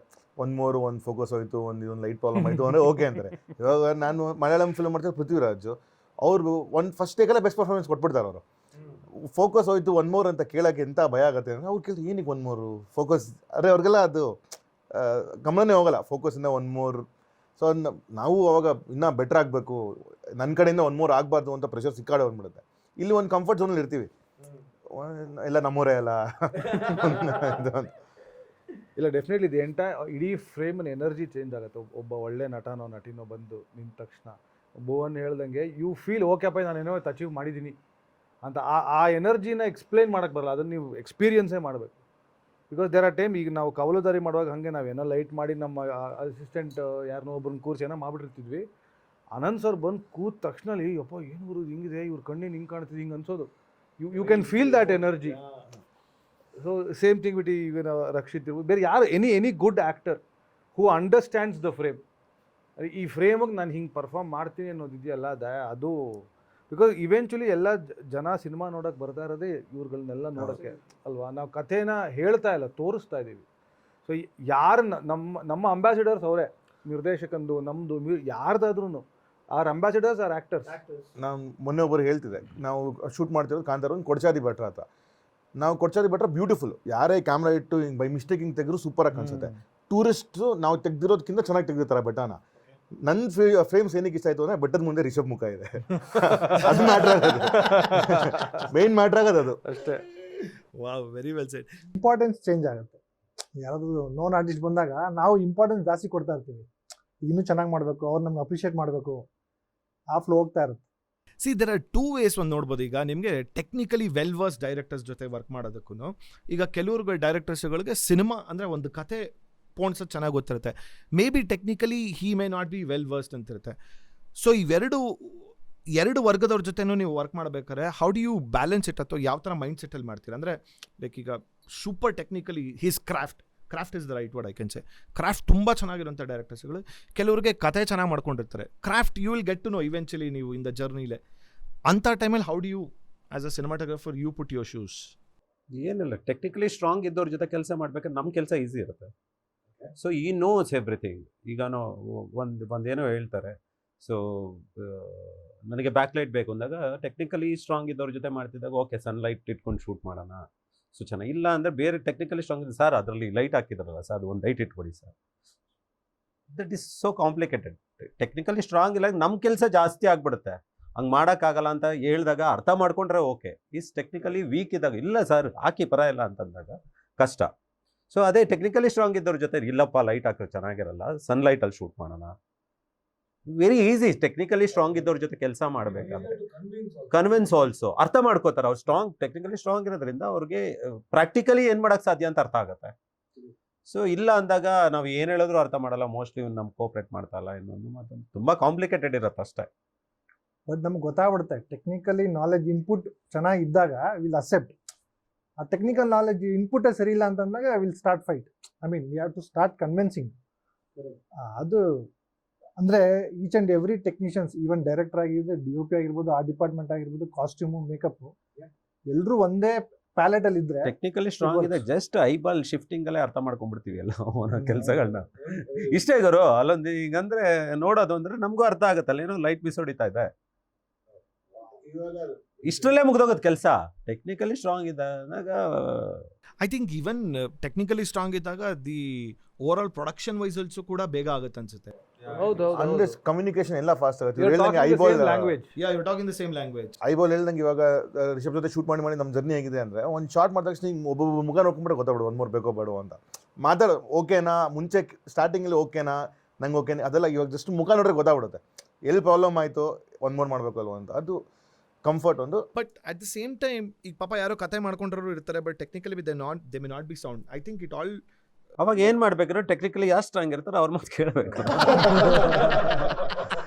Speaker 5: ಒಂದು ಫೋಕಸ್ ಹೋಯಿತು, ಒಂದು ಲೈಟ್ ಪ್ರಾಬ್ಲಮ್ ಆಯಿತು ಅಂದರೆ ಓಕೆ ಅಂತಾರೆ. ಇವಾಗ ನಾನು ಮಲಯಾಳಂ ಫಿಲ್ಮ್ ಮಾಡ್ತಾರೆ, ಪೃಥ್ವಿರಾಜ್ ಅವ್ರು ಒಂದು ಫಸ್ಟ್ ಟೇಕಲ್ಲೇ ಬೆಸ್ಟ್ ಪರ್ಫಾರ್ಮೆನ್ಸ್ ಕೊಟ್ಬಿಡ್ತಾರೆ. ಅವರು ಫೋಕಸ್ ಹೋಯ್ತು 1 more ಅಂತ ಕೇಳೋಕ್ಕೆ ಎಂಥ ಭಯ ಆಗುತ್ತೆ ಅಂದರೆ, ಅವ್ರು ಕೇಳ್ತಾರೆ ಏನಕ್ಕೆ 1 more ಫೋಕಸ್, ಅರೆ ಅವ್ರಿಗೆಲ್ಲ ಅದು ಗಮನನೇ ಹೋಗಲ್ಲ ಫೋಕಸ್ಸಿಂದ 1 more. ಸೊ ನಾವು ಅವಾಗ ಇನ್ನೂ ಬೆಟ್ರ್ ಆಗಬೇಕು, ನನ್ನ ಕಡೆಯಿಂದ 1 more ಆಗಬಾರ್ದು ಅಂತ ಪ್ರೆಷರ್ ಸಿಕ್ಕಾಡೆ ಬಂದ್ಬಿಡುತ್ತೆ. ಇಲ್ಲಿ ಒಂದು ಕಂಫರ್ಟ್ ಝೋನಲ್ಲಿ ಇರ್ತೀವಿ, ಎಲ್ಲ ನಮ್ಮೂರೇ ಅಲ್ಲ.
Speaker 3: ಇಲ್ಲ ಡೆಫಿನೆಟ್ಲಿ ಇದು ಇಡೀ ಫ್ರೇಮಿನ ಎನರ್ಜಿ ಚೇಂಜ್ ಆಗುತ್ತೆ. ಒಬ್ಬ ಒಳ್ಳೆ ನಟನೋ ನಟಿನೋ ಬಂದು ನಿಂತ ತಕ್ಷಣ ಭುವನ್ ಹೇಳ್ದಂಗೆ ಯು ಫೀಲ್ ಓಕೆಪ್ಪ ನಾನೇನೋ ಅಚೀವ್ ಮಾಡಿದ್ದೀನಿ ಅಂತ ಆ ಎನರ್ಜಿನ ಎಕ್ಸ್ಪ್ಲೇನ್ ಮಾಡೋಕ್ಕೆ ಬರಲ್ಲ, ಅದನ್ನು ನೀವು ಎಕ್ಸ್ಪೀರಿಯನ್ಸೇ ಮಾಡಬೇಕು. ಬಿಕಾಸ್ ದೇರ್ ಆರ್ ಟೈಮ್ ಈಗ ನಾವು ಕವಲುದಾರಿ ಮಾಡುವಾಗ ಹಾಗೆ ನಾವೇನೋ ಲೈಟ್ ಮಾಡಿ ನಮ್ಮ ಅಸಿಸ್ಟೆಂಟ್ ಯಾರನ್ನೋ ಒಬ್ರನ್ನ ಕೂರಿಸಿ ಏನೋ ಮಾಡಿಬಿಟ್ಟಿರ್ತಿದ್ವಿ. ಅನಂತ್ ಸರ್ ಬಂದು ಕೂತ ತಕ್ಷಣ ಯಪ್ಪ ಏನು ಗುರು ಹಿಂಗಿದೆ, ಇವ್ರ ಕಣ್ಣಿನ ಹಿಂಗೆ ಕಾಣ್ತಿದೆ ಹಿಂಗೆ ಅನ್ಸೋದು. You can feel that energy. So same thing with even Rakshit ಇರ್ಬೋದು, ಬೇರೆ ಯಾರು any good actor who understands the frame. ಈ ಫ್ರೇಮಿಗೆ ನಾನು ಹಿಂಗೆ ಪರ್ಫಾರ್ಮ್ ಮಾಡ್ತೀನಿ ಅನ್ನೋದು ಇದೆಯಲ್ಲ ಅದು ಬಿಕಾಸ್ ಇವೆಂಚುಲಿ ಎಲ್ಲ ಜನ ಸಿನಿಮಾ ನೋಡೋಕೆ ಬರ್ತಾ ಇರೋದೇ ಇವ್ರುಗಳನ್ನೆಲ್ಲ ನೋಡೋಕ್ಕೆ ಅಲ್ವಾ. ನಾವು ಕಥೆನ ಹೇಳ್ತಾ ಇಲ್ಲ, ತೋರಿಸ್ತಾ ಇದ್ದೀವಿ. ಸೊ ಯಾರು ನಮ್ಮ ಅಂಬಾಸಿಡರ್ಸ್ ಅವರೇ, ನಿರ್ದೇಶಕಂದು ನಮ್ಮದು ಯಾರ್ದಾದ್ರೂ ಆರ್ ಅಂಬಾಸಿಡರ್ಸ್ ಆರ್ ಆ್ಯಕ್ಟರ್ಸ್.
Speaker 5: ನಾನು ಮೊನ್ನೆ ಒಬ್ಬರು ಹೇಳ್ತಿದ್ದೆ, ನಾವು ಶೂಟ್ ಮಾಡ್ತಿರೋದು ಕಾಂತಾರ ಒಂದು ಕೊಡ್ಚಾದಿ ಭಟ್ರ ಅಂತ. ನಾವು ಕೊಡ್ಚಾದಿ ಭಟ್ರ ಬ್ಯೂಟಿಫುಲ್, ಯಾರೇ ಕ್ಯಾಮ್ರಾ ಇಟ್ಟು ಹಿಂಗೆ ಬೈ ಮಿಸ್ಟೇಕ್ ಹಿಂಗೆ ತೆಗೆದ್ರು ಸೂಪರಾಗಿ ಕಾಣಿಸುತ್ತೆ. ಟೂರಿಸ್ಟು ನಾವು ತೆಗ್ದಿರೋದಕ್ಕಿಂತ ಚೆನ್ನಾಗಿ ತೆಗ್ದಿರ್ತಾರೆ ಬೆಟ್ಟನ. ನನ್ನ ಫ್ರೇಮ್ಸ್ ಏನಕ್ಕೆ ಇಷ್ಟ ಆಯಿತು ಅಂದರೆ ಬೆಟ್ಟದ ಮುಂದೆ ರಿಷಬ್ ಮುಖ ಇದೆ, ಅದು ಮ್ಯಾಟ್ರ್ ಆಗೋದು, ಮೇನ್ ಮ್ಯಾಟ್ರ್ ಆಗೋದು ಅದು
Speaker 3: ಅಷ್ಟೇ.
Speaker 2: Wow, very well shed.
Speaker 7: Importance change ಆಗುತ್ತೆ. ಯಾರಾದರೂ ನೋನ್ ಆರ್ಟಿಸ್ಟ್ ಬಂದಾಗ ನಾವು ಇಂಪಾರ್ಟೆನ್ಸ್ ಜಾಸ್ತಿ ಕೊಡ್ತಾ ಇರ್ತೀವಿ, ಇನ್ನೂ ಚೆನ್ನಾಗಿ ಮಾಡಬೇಕು, ಅವ್ರು ನಮ್ಗೆ ಅಪ್ರಿಷಿಯೇಟ್ ಮಾಡಬೇಕು, ಆ ಫ್ಲೋ ಹೋಗ್ತಾ ಇರುತ್ತೆ.
Speaker 2: See there are two ways ಒಂದು ನೋಡ್ಬೋದು. ಈಗ ನಿಮಗೆ ಟೆಕ್ನಿಕಲಿ ವೆಲ್ ವರ್ಸ್ ಡೈರೆಕ್ಟರ್ಸ್ ಜೊತೆ ವರ್ಕ್ ಮಾಡೋದಕ್ಕೂ, ಈಗ ಕೆಲವ್ರಿಗೆ ಡೈರೆಕ್ಟರ್ಸ್ಗಳಿಗೆ ಸಿನಿಮಾ ಅಂದರೆ ಒಂದು ಕತೆ ಪೋಣ್ಸೋದು ಚೆನ್ನಾಗಿ ಗೊತ್ತಿರುತ್ತೆ, maybe technically he may not be well versed ಅಂತಿರುತ್ತೆ. ಸೊ ಎರಡು ವರ್ಗದವ್ರ ಜೊತೆನೂ ನೀವು ವರ್ಕ್ ಮಾಡಬೇಕಾದ್ರೆ how do you balance it, ಅಥವಾ ಯಾವ ಥರ ಮೈಂಡ್ ಸೆಟ್ಟಲ್ಲಿ ಮಾಡ್ತೀರಾ? ಅಂದರೆ ಲೈಕ್ ಈಗ super technically his craft is the right word I can say. Craft ತುಂಬ ಚೆನ್ನಾಗಿರೋಂಥ ಡೈರೆಕ್ಟರ್ಸ್ಗಳು, ಕೆಲವ್ರಿಗೆ ಕತೆ ಚೆನ್ನಾಗಿ ಮಾಡ್ಕೊಂಡಿರ್ತಾರೆ. Craft you will get to know eventually ನೀವು ಇನ್ ದ ಜರ್ನಿಲೇ. ಅಂಥ ಟೈಮಲ್ಲಿ how do you as a cinematographer you put your shoes?
Speaker 4: ಏನಿಲ್ಲ, ಟೆಕ್ನಿಕಲಿ ಸ್ಟ್ರಾಂಗ್ ಇದ್ದವ್ರ ಜೊತೆ ಕೆಲಸ ಮಾಡ್ಬೇಕಾದ್ರೆ ನಮ್ಮ ಕೆಲಸ ಈಸಿ ಇರುತ್ತೆ. ಸೊ ಈ ನೋಸ್ ಎವ್ರಿಥಿಂಗ್. ಈಗ ಒಂದೇನೋ ಹೇಳ್ತಾರೆ, ಸೊ ನನಗೆ ಬ್ಯಾಕ್ಲೈಟ್ ಬೇಕು ಅಂದಾಗ ಟೆಕ್ನಿಕಲಿ ಸ್ಟ್ರಾಂಗ್ ಇದ್ದವ್ರ ಜೊತೆ ಮಾಡ್ತಿದ್ದಾಗ ಓಕೆ ಸನ್ಲೈಟ್ ಇಟ್ಕೊಂಡು ಶೂಟ್ ಮಾಡೋಣ, ಸೊ ಚೆನ್ನಾಗಿ. ಇಲ್ಲ ಅಂದರೆ ಬೇರೆ ಟೆಕ್ನಿಕಲಿ ಸ್ಟ್ರಾಂಗ್ ಇದೆ ಸರ್, ಅದರಲ್ಲಿ ಲೈಟ್ ಹಾಕಿದಾರಲ್ಲ ಸರ್, ಒಂದು ಲೈಟ್ ಇಟ್ಕೊಡಿ sir. That is so complicated. Technically strong ಇಲ್ಲ, ನಮ್ಮ ಕೆಲಸ ಜಾಸ್ತಿ ಆಗ್ಬಿಡುತ್ತೆ. ಹಂಗೆ ಮಾಡೋಕ್ಕಾಗಲ್ಲ ಅಂತ ಹೇಳಿದಾಗ ಅರ್ಥ ಮಾಡ್ಕೊಂಡ್ರೆ ಓಕೆ. ಈಸ್ ಟೆಕ್ನಿಕಲಿ ವೀಕ್ ಇದ್ದಾಗ ಇಲ್ಲ ಸರ್ ಹಾಕಿ ಪರ ಇಲ್ಲ ಅಂತಂದಾಗ ಕಷ್ಟ. ಸೊ ಅದೇ ಟೆಕ್ನಿಕಲಿ ಸ್ಟ್ರಾಂಗ್ ಇದ್ದವ್ರ ಜೊತೆ ಇಲ್ಲಪ್ಪ ಲೈಟ್ ಹಾಕೋದು ಚೆನ್ನಾಗಿರಲ್ಲ, ಸನ್ಲೈಟಲ್ಲಿ ಶೂಟ್ ಮಾಡೋಣ, ವೆರಿ ಈಸಿ. ಟೆಕ್ನಿಕಲಿ ಸ್ಟ್ರಾಂಗ್ ಇದ್ದವ್ರ ಜೊತೆ ಕೆಲಸ ಮಾಡಬೇಕಾದ್ರೆ ಕನ್ವಿನ್ಸ್ ಆಲ್ಸೋ ಅರ್ಥ ಮಾಡ್ಕೋತಾರೆ. ಅವ್ರು ಟೆಕ್ನಿಕಲಿ ಸ್ಟ್ರಾಂಗ್ ಇರೋದ್ರಿಂದ ಅವ್ರಿಗೆ ಪ್ರಾಕ್ಟಿಕಲಿ ಏನು ಮಾಡೋಕ್ಕೆ ಸಾಧ್ಯ ಅಂತ ಅರ್ಥ ಆಗುತ್ತೆ. ಸೊ ಇಲ್ಲ ಅಂದಾಗ ನಾವು ಏನು ಹೇಳಿದ್ರು ಅರ್ಥ ಮಾಡಲ್ಲ, ಮೋಸ್ಟ್ಲಿ ನಮ್ಗೆ ಕೋಪ್ರೇಟ್ ಮಾಡ್ತಾ ಇಲ್ಲ. ಇನ್ನೊಂದು ಮಾತೊಂದು ತುಂಬ ಕಾಂಪ್ಲಿಕೇಟೆಡ್ ಇರುತ್ತೆ ಅಷ್ಟೇ.
Speaker 7: ಬಟ್ ನಮ್ಗೆ ಗೊತ್ತಾಗ್ಬಿಡುತ್ತೆ ಟೆಕ್ನಿಕಲಿ ನಾಲೆಜ್ ಇನ್ಪುಟ್ ಚೆನ್ನಾಗಿದ್ದಾಗ ವಿಲ್ ಅಕ್ಸೆಪ್ಟ್. ಆ ಟೆಕ್ನಿಕಲ್ ನಾಲೆಜ್ ಇನ್ಪುಟೇ ಸರಿ ಇಲ್ಲ ಅಂತಂದಾಗ will start fight. I mean we have to start convincing. ಅದು ಅಂದರೆ each and every technicians, even director ಆಗಿರ್ಬೋದು, DOP ಆಗಿರ್ಬೋದು, ಆ ಡಿಪಾರ್ಟ್ಮೆಂಟ್ ಆಗಿರ್ಬೋದು, ಕಾಸ್ಟ್ಯೂಮು, ಮೇಕಪ್ಪು, ಎಲ್ಲರೂ ಒಂದೇ ಪ್ಯಾಲೆಟಲ್ಲಿ ಇದ್ರೆ
Speaker 4: ಟೆಕ್ನಿಕಲಿ ಸ್ಟ್ರಾಂಗ್ ಇದೆ. ಜಸ್ಟ್ ಐಬಾಲ್ ಶಿಫ್ಟಿಂಗ್ ಅಲ್ಲೇ ಅರ್ಥ ಮಾಡ್ಕೊಂಡ್ಬಿಡ್ತೀವಿ ಎಲ್ಲ ಕೆಲಸಗಳನ್ನ. ಇಷ್ಟೇ ಗುರು, ಅಲ್ಲೊಂದು ಈಗಂದ್ರೆ ನೋಡೋದು ಅಂದ್ರೆ ನಮಗೂ ಅರ್ಥ ಆಗುತ್ತಲ್ಲ, ಏನೋ ಲೈಟ್ ಮಿಸ್ ಹೊಡಿತಾ ಇದೆ, ಇಷ್ಟರಲ್ಲೇ ಮುಗ್ದೋಗೋದು ಕೆಲಸ. ಟೆಕ್ನಿಕಲಿ ಸ್ಟ್ರಾಂಗ್ ಇದ್ದಾಗ
Speaker 2: I think even technically strong ಇದ್ದಾಗ the overall production wise also ಕೂಡ ಬೇಗ ಆಗುತ್ತೆ ಅನ್ಸುತ್ತೆ.
Speaker 3: ಹೌದು,
Speaker 5: ಅಂದ್ರೆ ಕಮ್ಯುನಿಕೇಶನ್ ಎಲ್ಲ ಫಾಸ್ಟ್ ಆಗುತ್ತೆ. Eyeball
Speaker 3: language,
Speaker 2: ya you talking the same language.
Speaker 5: Eyeball ಹೇಳ್ದಂಗೆ ಇವಾಗ ರಿಷಬ್ ಜೊತೆ ಶೂಟ್ ಮಾಡಿ ನಮ್ಮ ಜರ್ನಿ ಆಗಿದೆ ಅಂದ್ರೆ ಒಂದು ಶಾರ್ಟ್ ಮಾಡಿದ ತಕ್ಷಣ ಒಬ್ಬೊಬ್ಬ ಮುಖ ನೋಡ್ಕೊಂಡ್ಬಿಟ್ರೆ ಗೊತ್ತಾಗ್ಬಿಡು ಒಂದು ಮೂರು ಬೇಕೋ ಬೇಡೋ ಅಂತ. ಮಾತಾಡೋ ಓಕೆನಾ, ಮುಂಚೆ ಸ್ಟಾರ್ಟಿಂಗಲ್ಲಿ ಓಕೆನಾ, ನಂಗೆ ಓಕೆನಾ, ಅದೆಲ್ಲ ಇವಾಗ ಜಸ್ಟ್ ಮುಖ ನೋಡ್ರೆ ಗೊತ್ತಾಗ್ಬಿಡುತ್ತೆ ಎಲ್ಲಿ ಪ್ರಾಬ್ಲಮ್ ಆಯಿತು, ಒಂದು ಮೂರು ಮಾಡಬೇಕು ಅಲ್ವ ಅಂತ. ಅದು ಕಂಫರ್ಟ್ ಒಂದು.
Speaker 2: But at the same time ಈಗ ಪಾಪ ಯಾರೋ ಕತೆ ಮಾಡ್ಕೊಂಡ್ರು ಇರ್ತಾರೆ, but technically they may not B sound. I think it all
Speaker 4: ಅವಾಗ ಏನು ಮಾಡ್ಬೇಕಾದ್ರೆ ಟೆಕ್ನಿಕಲಿ ಯಾರು ಸ್ಟ್ರಾಂಗ್ ಇರ್ತಾರೆ ಅವ್ರ ಮಾತು ಕೇಳಬೇಕು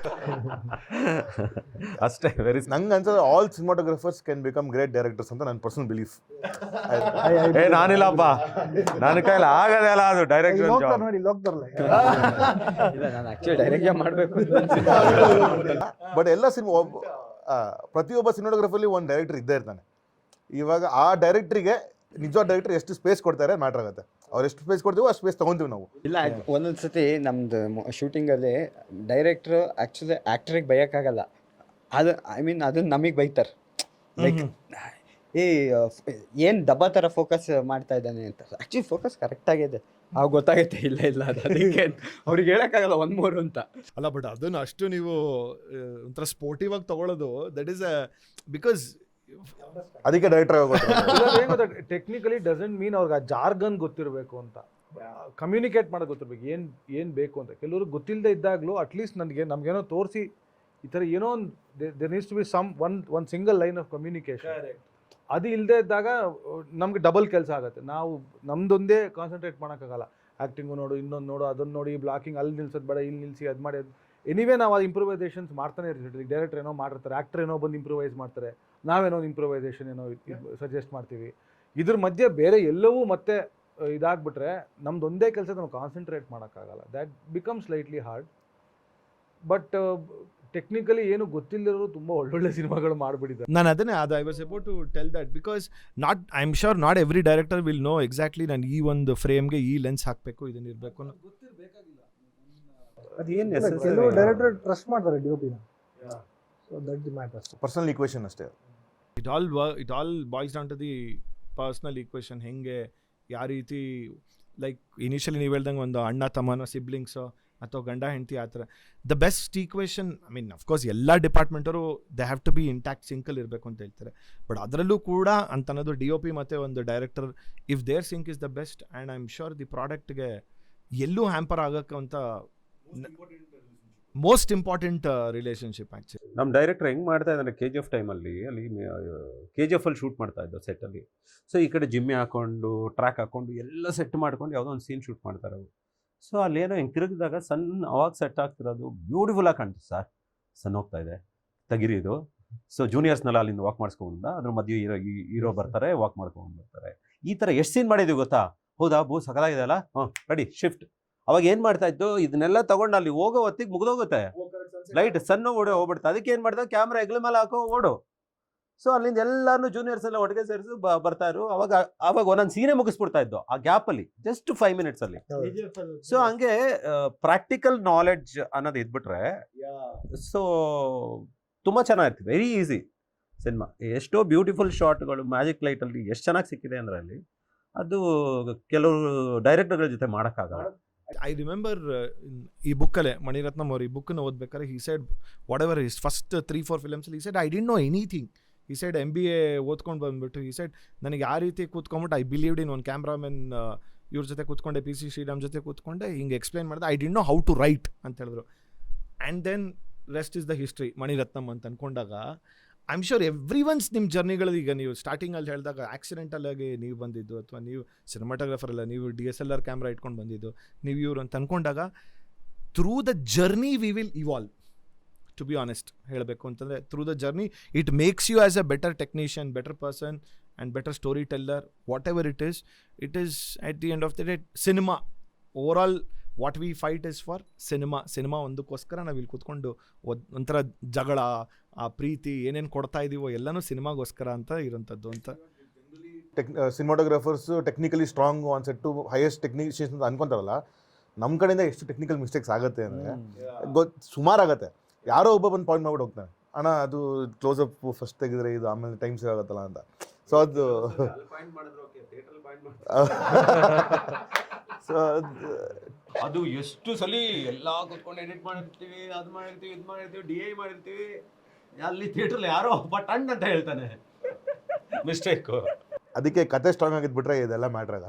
Speaker 4: ಅಷ್ಟೇ. ವೆರಿ
Speaker 5: ನಂಗೆ ಅನ್ಸೋದು all cinematographers can become great directors ಅಂತ ನನ್ನ ಪರ್ಸನಲ್ ಬಿಲೀಫ್.
Speaker 4: ನಾನಿಲ್ಲಪ್ಪ, ನನ್ನ ಕೈಲಿ ಆಗದೆ ಅಲ್ಲ ಅದು ಡೈರೆಕ್ಟರ್
Speaker 7: ನೋಡಿ ಇಲ್ಲಿ ಹೋಗ್ತಾರಲ್ಲ.
Speaker 6: ಇಲ್ಲ, ನಾನು ಆ್ಯಕ್ಚುಲಿ ಡೈರೆಕ್ಟಾಗಿ ಮಾಡಬೇಕು.
Speaker 5: ಬಟ್ ಎಲ್ಲ ಪ್ರತಿಯೊಬ್ಬ ಸಿನಿಮಾಟೋಗ್ರಫಲ್ಲಿ ಒಂದು ಡೈರೆಕ್ಟರ್ ಇದ್ದೇ ಇರ್ತಾನೆ. ಇವಾಗ ಆ ಡೈರೆಕ್ಟ್ರಿಗೆ ನಿಜವಾದ ಡೈರೆಕ್ಟರ್ ಎಷ್ಟು ಸ್ಪೇಸ್ ಕೊಡ್ತಾರೆ ಮ್ಯಾಟರ್ ಆಗುತ್ತೆ. ಅವ್ರು ಎಷ್ಟು ಸ್ಪೇಸ್ ಕೊಡ್ತೀವೋ ಅಷ್ಟು ಸ್ಪೇಸ್ ತೊಗೊತೀವಿ ನಾವು.
Speaker 6: ಇಲ್ಲ, ಒಂದೊಂದು ಸತಿ ನಮ್ಮದು ಶೂಟಿಂಗಲ್ಲಿ ಡೈರೆಕ್ಟ್ರು ಆ್ಯಕ್ಚುಲಿ ಆ್ಯಕ್ಟ್ರಿಗೆ ಬೈಯೋಕ್ಕಾಗಲ್ಲ. ಅದು ಐ ಮೀನ್ ಅದನ್ನು ನಮಗೆ ಬೈತಾರೆ. ಲೈಕ್ ಏನು ದಬ್ಬ ಥರ ಫೋಕಸ್ ಮಾಡ್ತಾ ಇದ್ದಾನೆ ಅಂತ. ಆ್ಯಕ್ಚುಲಿ ಫೋಕಸ್ ಕರೆಕ್ಟಾಗಿದೆ, ಅವಾಗ ಗೊತ್ತಾಗುತ್ತೆ. ಇಲ್ಲ ಅದು ಅದಕ್ಕೆ ಅವ್ರಿಗೆ ಹೇಳೋಕ್ಕಾಗಲ್ಲ 1-3 ಅಂತ.
Speaker 2: ಅಲ್ಲ, ಬಟ್ ಅದನ್ನು ಅಷ್ಟು ನೀವು ಒಂಥರ ಸ್ಪೋರ್ಟಿವ್ ಆಗಿ ತಗೊಳ್ಳೋದು, ದಟ್ ಈಸ್ ಬಿಕಾಸ್
Speaker 5: ಅದಕ್ಕೆ ಡೈರೆಕ್ಟರ್
Speaker 3: ಟೆಕ್ನಿಕಲಿ ಡಸಂಟ್ ಮೀನ್ ಅವ್ರಿಗೆ ಆ ಜಾರ್ಗನ್ ಗೊತ್ತಿರಬೇಕು ಅಂತ. ಕಮ್ಯುನಿಕೇಟ್ ಮಾಡೋದು ಗೊತ್ತಿರ್ಬೇಕು ಏನು ಬೇಕು ಅಂತ. ಕೆಲವರು ಗೊತ್ತಿಲ್ಲದೆ ಇದ್ದಾಗಲೂ ಅಟ್ಲೀಸ್ಟ್ ನಮಗೇನೋ ತೋರಿಸಿ ಈ ಥರ ಏನೋ ಒಂದು there needs to be one single line of communication. ಅದು ಇಲ್ಲದೆ ಇದ್ದಾಗ ನಮ್ಗೆ ಡಬಲ್ ಕೆಲಸ ಆಗುತ್ತೆ. ನಾವು ನಮ್ದೊಂದೇ ಕಾನ್ಸಂಟ್ರೇಟ್ ಮಾಡೋಕ್ಕಾಗಲ್ಲ. ಆ್ಯಕ್ಟಿಂಗು ನೋಡು, ಇನ್ನೊಂದು ನೋಡು, ಅದನ್ನು ನೋಡಿ, ಬ್ಲಾಕಿಂಗ್ ಅಲ್ಲಿ ನಿಲ್ಸೋದು ಬೇಡ, ಇಲ್ಲಿ ನಿಲ್ಲಿಸಿ ಅದು ಮಾಡಿ. ಎನಿವೇ ನಾವು ಅದು ಇಂಪ್ರೂವೈಸೇಷನ್ಸ್ ಮಾಡ್ತಾನೆ ಇರ್ತೀವಿ. ಡೈರೆಕ್ಟರ್ ಏನೋ ಮಾಡಿರ್ತಾರೆ, ಆ್ಯಕ್ಟರ್ ಏನೋ ಬಂದು ಇಂಪ್ರೂವೈಸ್ ಮಾಡ್ತಾರೆ, ನಾವೇನೋ ಒಂದು ಇಂಪ್ರೂವೈಸೇಷನ್ ಏನೋ ಸಜೆಸ್ಟ್ ಮಾಡ್ತೀವಿ. ಇದ್ರ ಮಧ್ಯೆ ಬೇರೆ ಎಲ್ಲವೂ ಮತ್ತೆ ಇದಾಗ್ಬಿಟ್ರೆ ನಮ್ದೊಂದೇ ಕೆಲಸ ನಾವು ಕಾನ್ಸಂಟ್ರೇಟ್ ಮಾಡೋಕ್ಕಾಗಲ್ಲ. That become slightly hard. But technically ಏನು ಗೊತ್ತಿಲ್ಲದಿರೋರು ತುಂಬ ಒಳ್ಳೊಳ್ಳೆ ಸಿನಿಮಾಗಳು ಮಾಡಿಬಿಟ್ಟಿದ್ದಾರೆ.
Speaker 2: ನಾನು ಅದನ್ನೇ I was about to tell that because I am sure not every director will know exactly ನಾನು ಈ ಒಂದು ಫ್ರೇಮ್ಗೆ ಈ ಲೆನ್ಸ್ ಹಾಕಬೇಕು, ಇದನ್ನ ಇರಬೇಕು.
Speaker 7: ಕೆಲವು ಡೈರೆಕ್ಟರ್ ಟ್ರಸ್ಟ್ ಮಾಡ್ತಾರೆ ಡಿಒಪಿನ. So that the matters.
Speaker 5: Personal equation ಅಷ್ಟೇ.
Speaker 2: It all boils down to the personal equation. ಹೆಂಗೆ ಯಾವ ರೀತಿ ಲೈಕ್ ಇನಿಷಿಯಲಿ ನೀವು ಹೇಳ್ದಂಗೆ ಒಂದು ಅಣ್ಣ ತಮ್ಮನೋ ಸಿಬ್ಲಿಂಗ್ಸೋ ಅಥವಾ ಗಂಡ ಹೆಂಡತಿ ಆ ಥರ the best equation. I mean of course ಎಲ್ಲ ಡಿಪಾರ್ಟ್ಮೆಂಟರು they have to be intact ಸಿಂಕಲ್ಲಿ ಇರಬೇಕು ಅಂತ ಹೇಳ್ತಾರೆ. ಬಟ್ ಅದರಲ್ಲೂ ಕೂಡ ಅಂತ ಅನ್ನೋದು DOP ಮತ್ತು ಒಂದು director if their sync is the best and I am sure the ಪ್ರಾಡಕ್ಟ್ಗೆ ಎಲ್ಲೂ ಹ್ಯಾಂಪರ್ ಆಗೋಕ್ಕೆ ಅಂತ ಮೋಸ್ಟ್ ಇಂಪಾರ್ಟೆಂಟ್ ರಿಲೇಷನ್ಶಿಪ್ ಆ್ಯಕ್ಚುಲಿ.
Speaker 4: ನಮ್ಮ ಡೈರೆಕ್ಟರ್ ಹೆಂಗೆ ಮಾಡ್ತಾ ಇದ್ದಾನೆ KGF ಟೈಮಲ್ಲಿ, ಅಲ್ಲಿ KGF ಅಲ್ಲಿ ಶೂಟ್ ಮಾಡ್ತಾ ಇದ್ದೋ ಸೆಟ್ಟಲ್ಲಿ. ಸೊ ಈ ಕಡೆ ಜಿಮ್ಮಿ ಹಾಕೊಂಡು ಟ್ರ್ಯಾಕ್ ಹಾಕೊಂಡು ಎಲ್ಲ ಸೆಟ್ ಮಾಡ್ಕೊಂಡು ಯಾವುದೋ ಒಂದು ಸೀನ್ ಶೂಟ್ ಮಾಡ್ತಾರೆ ಅವರು. ಸೊ ಅಲ್ಲೇನೋ ಹಿಂಗೆ ತಿರುಗಿದಾಗ ಸಣ್ಣ ಅವಾಗ ಸೆಟ್ ಆಗ್ತಿರೋದು ಬ್ಯೂಟಿಫುಲ್ಲಾಗಿ ಕಾಣ್ತು. ಸರ್ ಸಣ್ಣ ಹೋಗ್ತಾ ಇದೆ ತೆಗಿರಿ ಇದು. ಸೊ ಜೂನಿಯರ್ಸ್ನೆಲ್ಲ ಅಲ್ಲಿಂದ ವಾಕ್ ಮಾಡಿಸ್ಕೊಂಡ ಅದ್ರ ಮಧ್ಯೆ ಹೀರೋ ಬರ್ತಾರೆ, ವಾಕ್ ಮಾಡ್ಕೊಂಡು ಬರ್ತಾರೆ. ಈ ಥರ ಎಷ್ಟು ಸೀನ್ ಮಾಡಿದ್ದೀವಿ ಗೊತ್ತಾ? ಹೌದಾ ಬೂ ಸಕಲಾಗಿದೆ ಅಲ್ಲ, ರೆಡಿ ಶಿಫ್ಟ್. ಅವಾಗ ಏನು ಮಾಡ್ತಾ ಇತ್ತು, ಇದನ್ನೆಲ್ಲ ತಗೊಂಡು ಅಲ್ಲಿ ಹೋಗೋ ಹೊತ್ತಿಗೆ ಮುಗಿದೋಗುತ್ತೆ, ಲೈಟ್ ಸಣ್ಣ ಹೋಗ್ಬಿಡ್ತಾ. ಅದಕ್ಕೆ ಏನು ಮಾಡ್ತಾ, ಕ್ಯಾಮ್ರಾ ಹೆಗ್ಲ ಮೇಲೆ ಹಾಕೋ ಓಡು. ಸೊ ಅಲ್ಲಿಂದ ಎಲ್ಲಾನು ಜೂನಿಯರ್ಸ್ ಎಲ್ಲ ಒಟ್ಟಿಗೆ ಸೇರಿಸಿ ಬರ್ತಾ ಇರು. ಅವಾಗ ಒಂದೊಂದು ಸೀನೇ ಮುಗಿಸ್ಬಿಡ್ತಾ ಇದ್ದು ಆ ಗ್ಯಾಪಲ್ಲಿ, ಜಸ್ಟ್ 5 minutes ಅಲ್ಲಿ. ಸೊ ಹಂಗೆ ಪ್ರಾಕ್ಟಿಕಲ್ ನಾಲೆಡ್ಜ್ ಅನ್ನೋದು ಇದ್ಬಿಟ್ರೆ ಸೊ ತುಂಬ ಚೆನ್ನಾಗಿರ್ತೀವಿ. Very easy cinema. ಎಷ್ಟೋ ಬ್ಯೂಟಿಫುಲ್ ಶಾರ್ಟ್ಗಳು ಮ್ಯಾಜಿಕ್ ಲೈಟಲ್ಲಿ ಎಷ್ಟು ಚೆನ್ನಾಗಿ ಸಿಕ್ಕಿದೆ ಅಂದರೆ ಅಲ್ಲಿ ಅದು ಕೆಲವರು ಡೈರೆಕ್ಟರ್ಗಳ ಜೊತೆ ಮಾಡೋಕ್ಕಾಗಲ್ಲ.
Speaker 2: ಐ ರಿಮೆಂಬರ್ ಈ ಬುಕ್ಕಲ್ಲೇ ಮಣಿರತ್ನಂ ಅವರು ಈ ಬುಕ್ಕನ್ನು ಓದ್ಬೇಕಾದ್ರೆ he said whatever his first 3-4 ಫಿಲಮ್ಸಲ್ಲಿ he said I didn't know anything. ಈ ಸೈಡ್ MBA ಓದ್ಕೊಂಡು ಬಂದುಬಿಟ್ಟು ಈ ಸೈಡ್ ನನಗೆ ಯಾವ ರೀತಿ ಕೂತ್ಕೊಂಡ್ಬಿಟ್ಟು ಐ ಬಿಲೀವ್ಡ್ ಇನ್ ಒಂದು ಕ್ಯಾಮ್ರಾಮನ್ ಇವ್ರ ಜೊತೆ ಕೂತ್ಕೊಂಡೆ, PC ಶ್ರೀರಾಮ್ ಜೊತೆ ಕೂತ್ಕೊಂಡೆ, ಹಿಂಗೆ ಎಕ್ಸ್ಪ್ಲೈನ್ ಮಾಡಿದೆ. I didn't know how to write ಅಂತ ಹೇಳಿದ್ರು. And then rest is the history Maniratnam ಅಂತ ಅಂದ್ಕೊಂಡಾಗ I am sure every one's ನಿಮ್ಮ ಜರ್ನಿಗಳಲ್ಲಿ ಈಗ ನೀವು ಸ್ಟಾರ್ಟಿಂಗಲ್ಲಿ ಹೇಳಿದಾಗ ಆಕ್ಸಿಡೆಂಟಲ್ಲಾಗಿ ನೀವು ಬಂದಿದ್ದು ಅಥವಾ ನೀವು ಸಿನಿಮಾಟೋಗ್ರಾಫರ್ ಅಲ್ಲ, ನೀವು DSLR ಕ್ಯಾಮ್ರಾ ಇಟ್ಕೊಂಡು ಬಂದಿದ್ದು ನೀವು ಇವ್ರು ಅಂತ ಅಂದ್ಕೊಂಡಾಗ through the journey we will evolve. To be honest ಹೇಳಬೇಕು ಅಂತಂದರೆ through the journey it makes you as a better technician, better person and better storyteller. Whatever it is at the end of the day cinema overall what we fight is for cinema ಒಂದಕ್ಕೋಸ್ಕರ ನಾವು ಇಲ್ಲಿ ಕೂತ್ಕೊಂಡು ಒಂಥರ ಜಗಳ, ಆ ಪ್ರೀತಿ ಏನೇನು ಕೊಡ್ತಾ ಇದ್ದೀವೋ ಎಲ್ಲನೂ ಸಿನಿಮಾಗೋಸ್ಕರ ಅಂತ ಇರೋಂಥದ್ದು ಅಂತ.
Speaker 5: Cinematographers technically strong on set highest technicians ಅಂತ ಅನ್ಕೊಂತಾರಲ್ಲ, ನಮ್ಮ ಕಡೆಯಿಂದ ಎಷ್ಟು ಟೆಕ್ನಿಕಲ್ ಮಿಸ್ಟೇಕ್ಸ್ ಆಗುತ್ತೆ ಅಂದರೆ ಸುಮಾರು ಆಗುತ್ತೆ. ಯಾರೋ ಒಬ್ಬ ಬಂದು ಪಾಯಿಂಟ್ ಮಾಡ್ಬಿಟ್ಟು ಹೋಗ್ತಾನೆ, ಅಣ್ಣ ಅದು ಕ್ಲೋಸಪ್ ಫಸ್ಟ್ ತೆಗೆದ್ರೆ ಇದು ಆಮೇಲೆ ಟೈಮ್ ಸೇವ್ ಆಗುತ್ತಲ್ಲ ಅಂತ. ಸೊ ಅದು ಸೊ
Speaker 4: ಅದು ಎಷ್ಟು ಸಲ ಎಲ್ಲ ಕೂತ್ಕೊಂಡು ಎಡಿಟ್ ಮಾಡಿರ್ತೀವಿ, ಅದು ಮಾಡಿರ್ತೀವಿ, ಇದು ಮಾಡಿರ್ತೀವಿ, DI ಮಾಡಿರ್ತೀವಿ. ಅಲ್ಲಿ ಥಿಯೇಟ್ರಲ್ಲಿ ಯಾರೋ ಟಣ್ ಅಂತ ಹೇಳ್ತಾನೆ ಮಿಸ್ಟೇಕು.
Speaker 5: ಅದಕ್ಕೆ ಕತೆ ಸ್ಟ್ರಾಂಗ್ ಆಗಿದ್ಬಿಟ್ರೆ ಇದೆಲ್ಲ ಮ್ಯಾಟ್ರ್ ಅಲ್ಲ.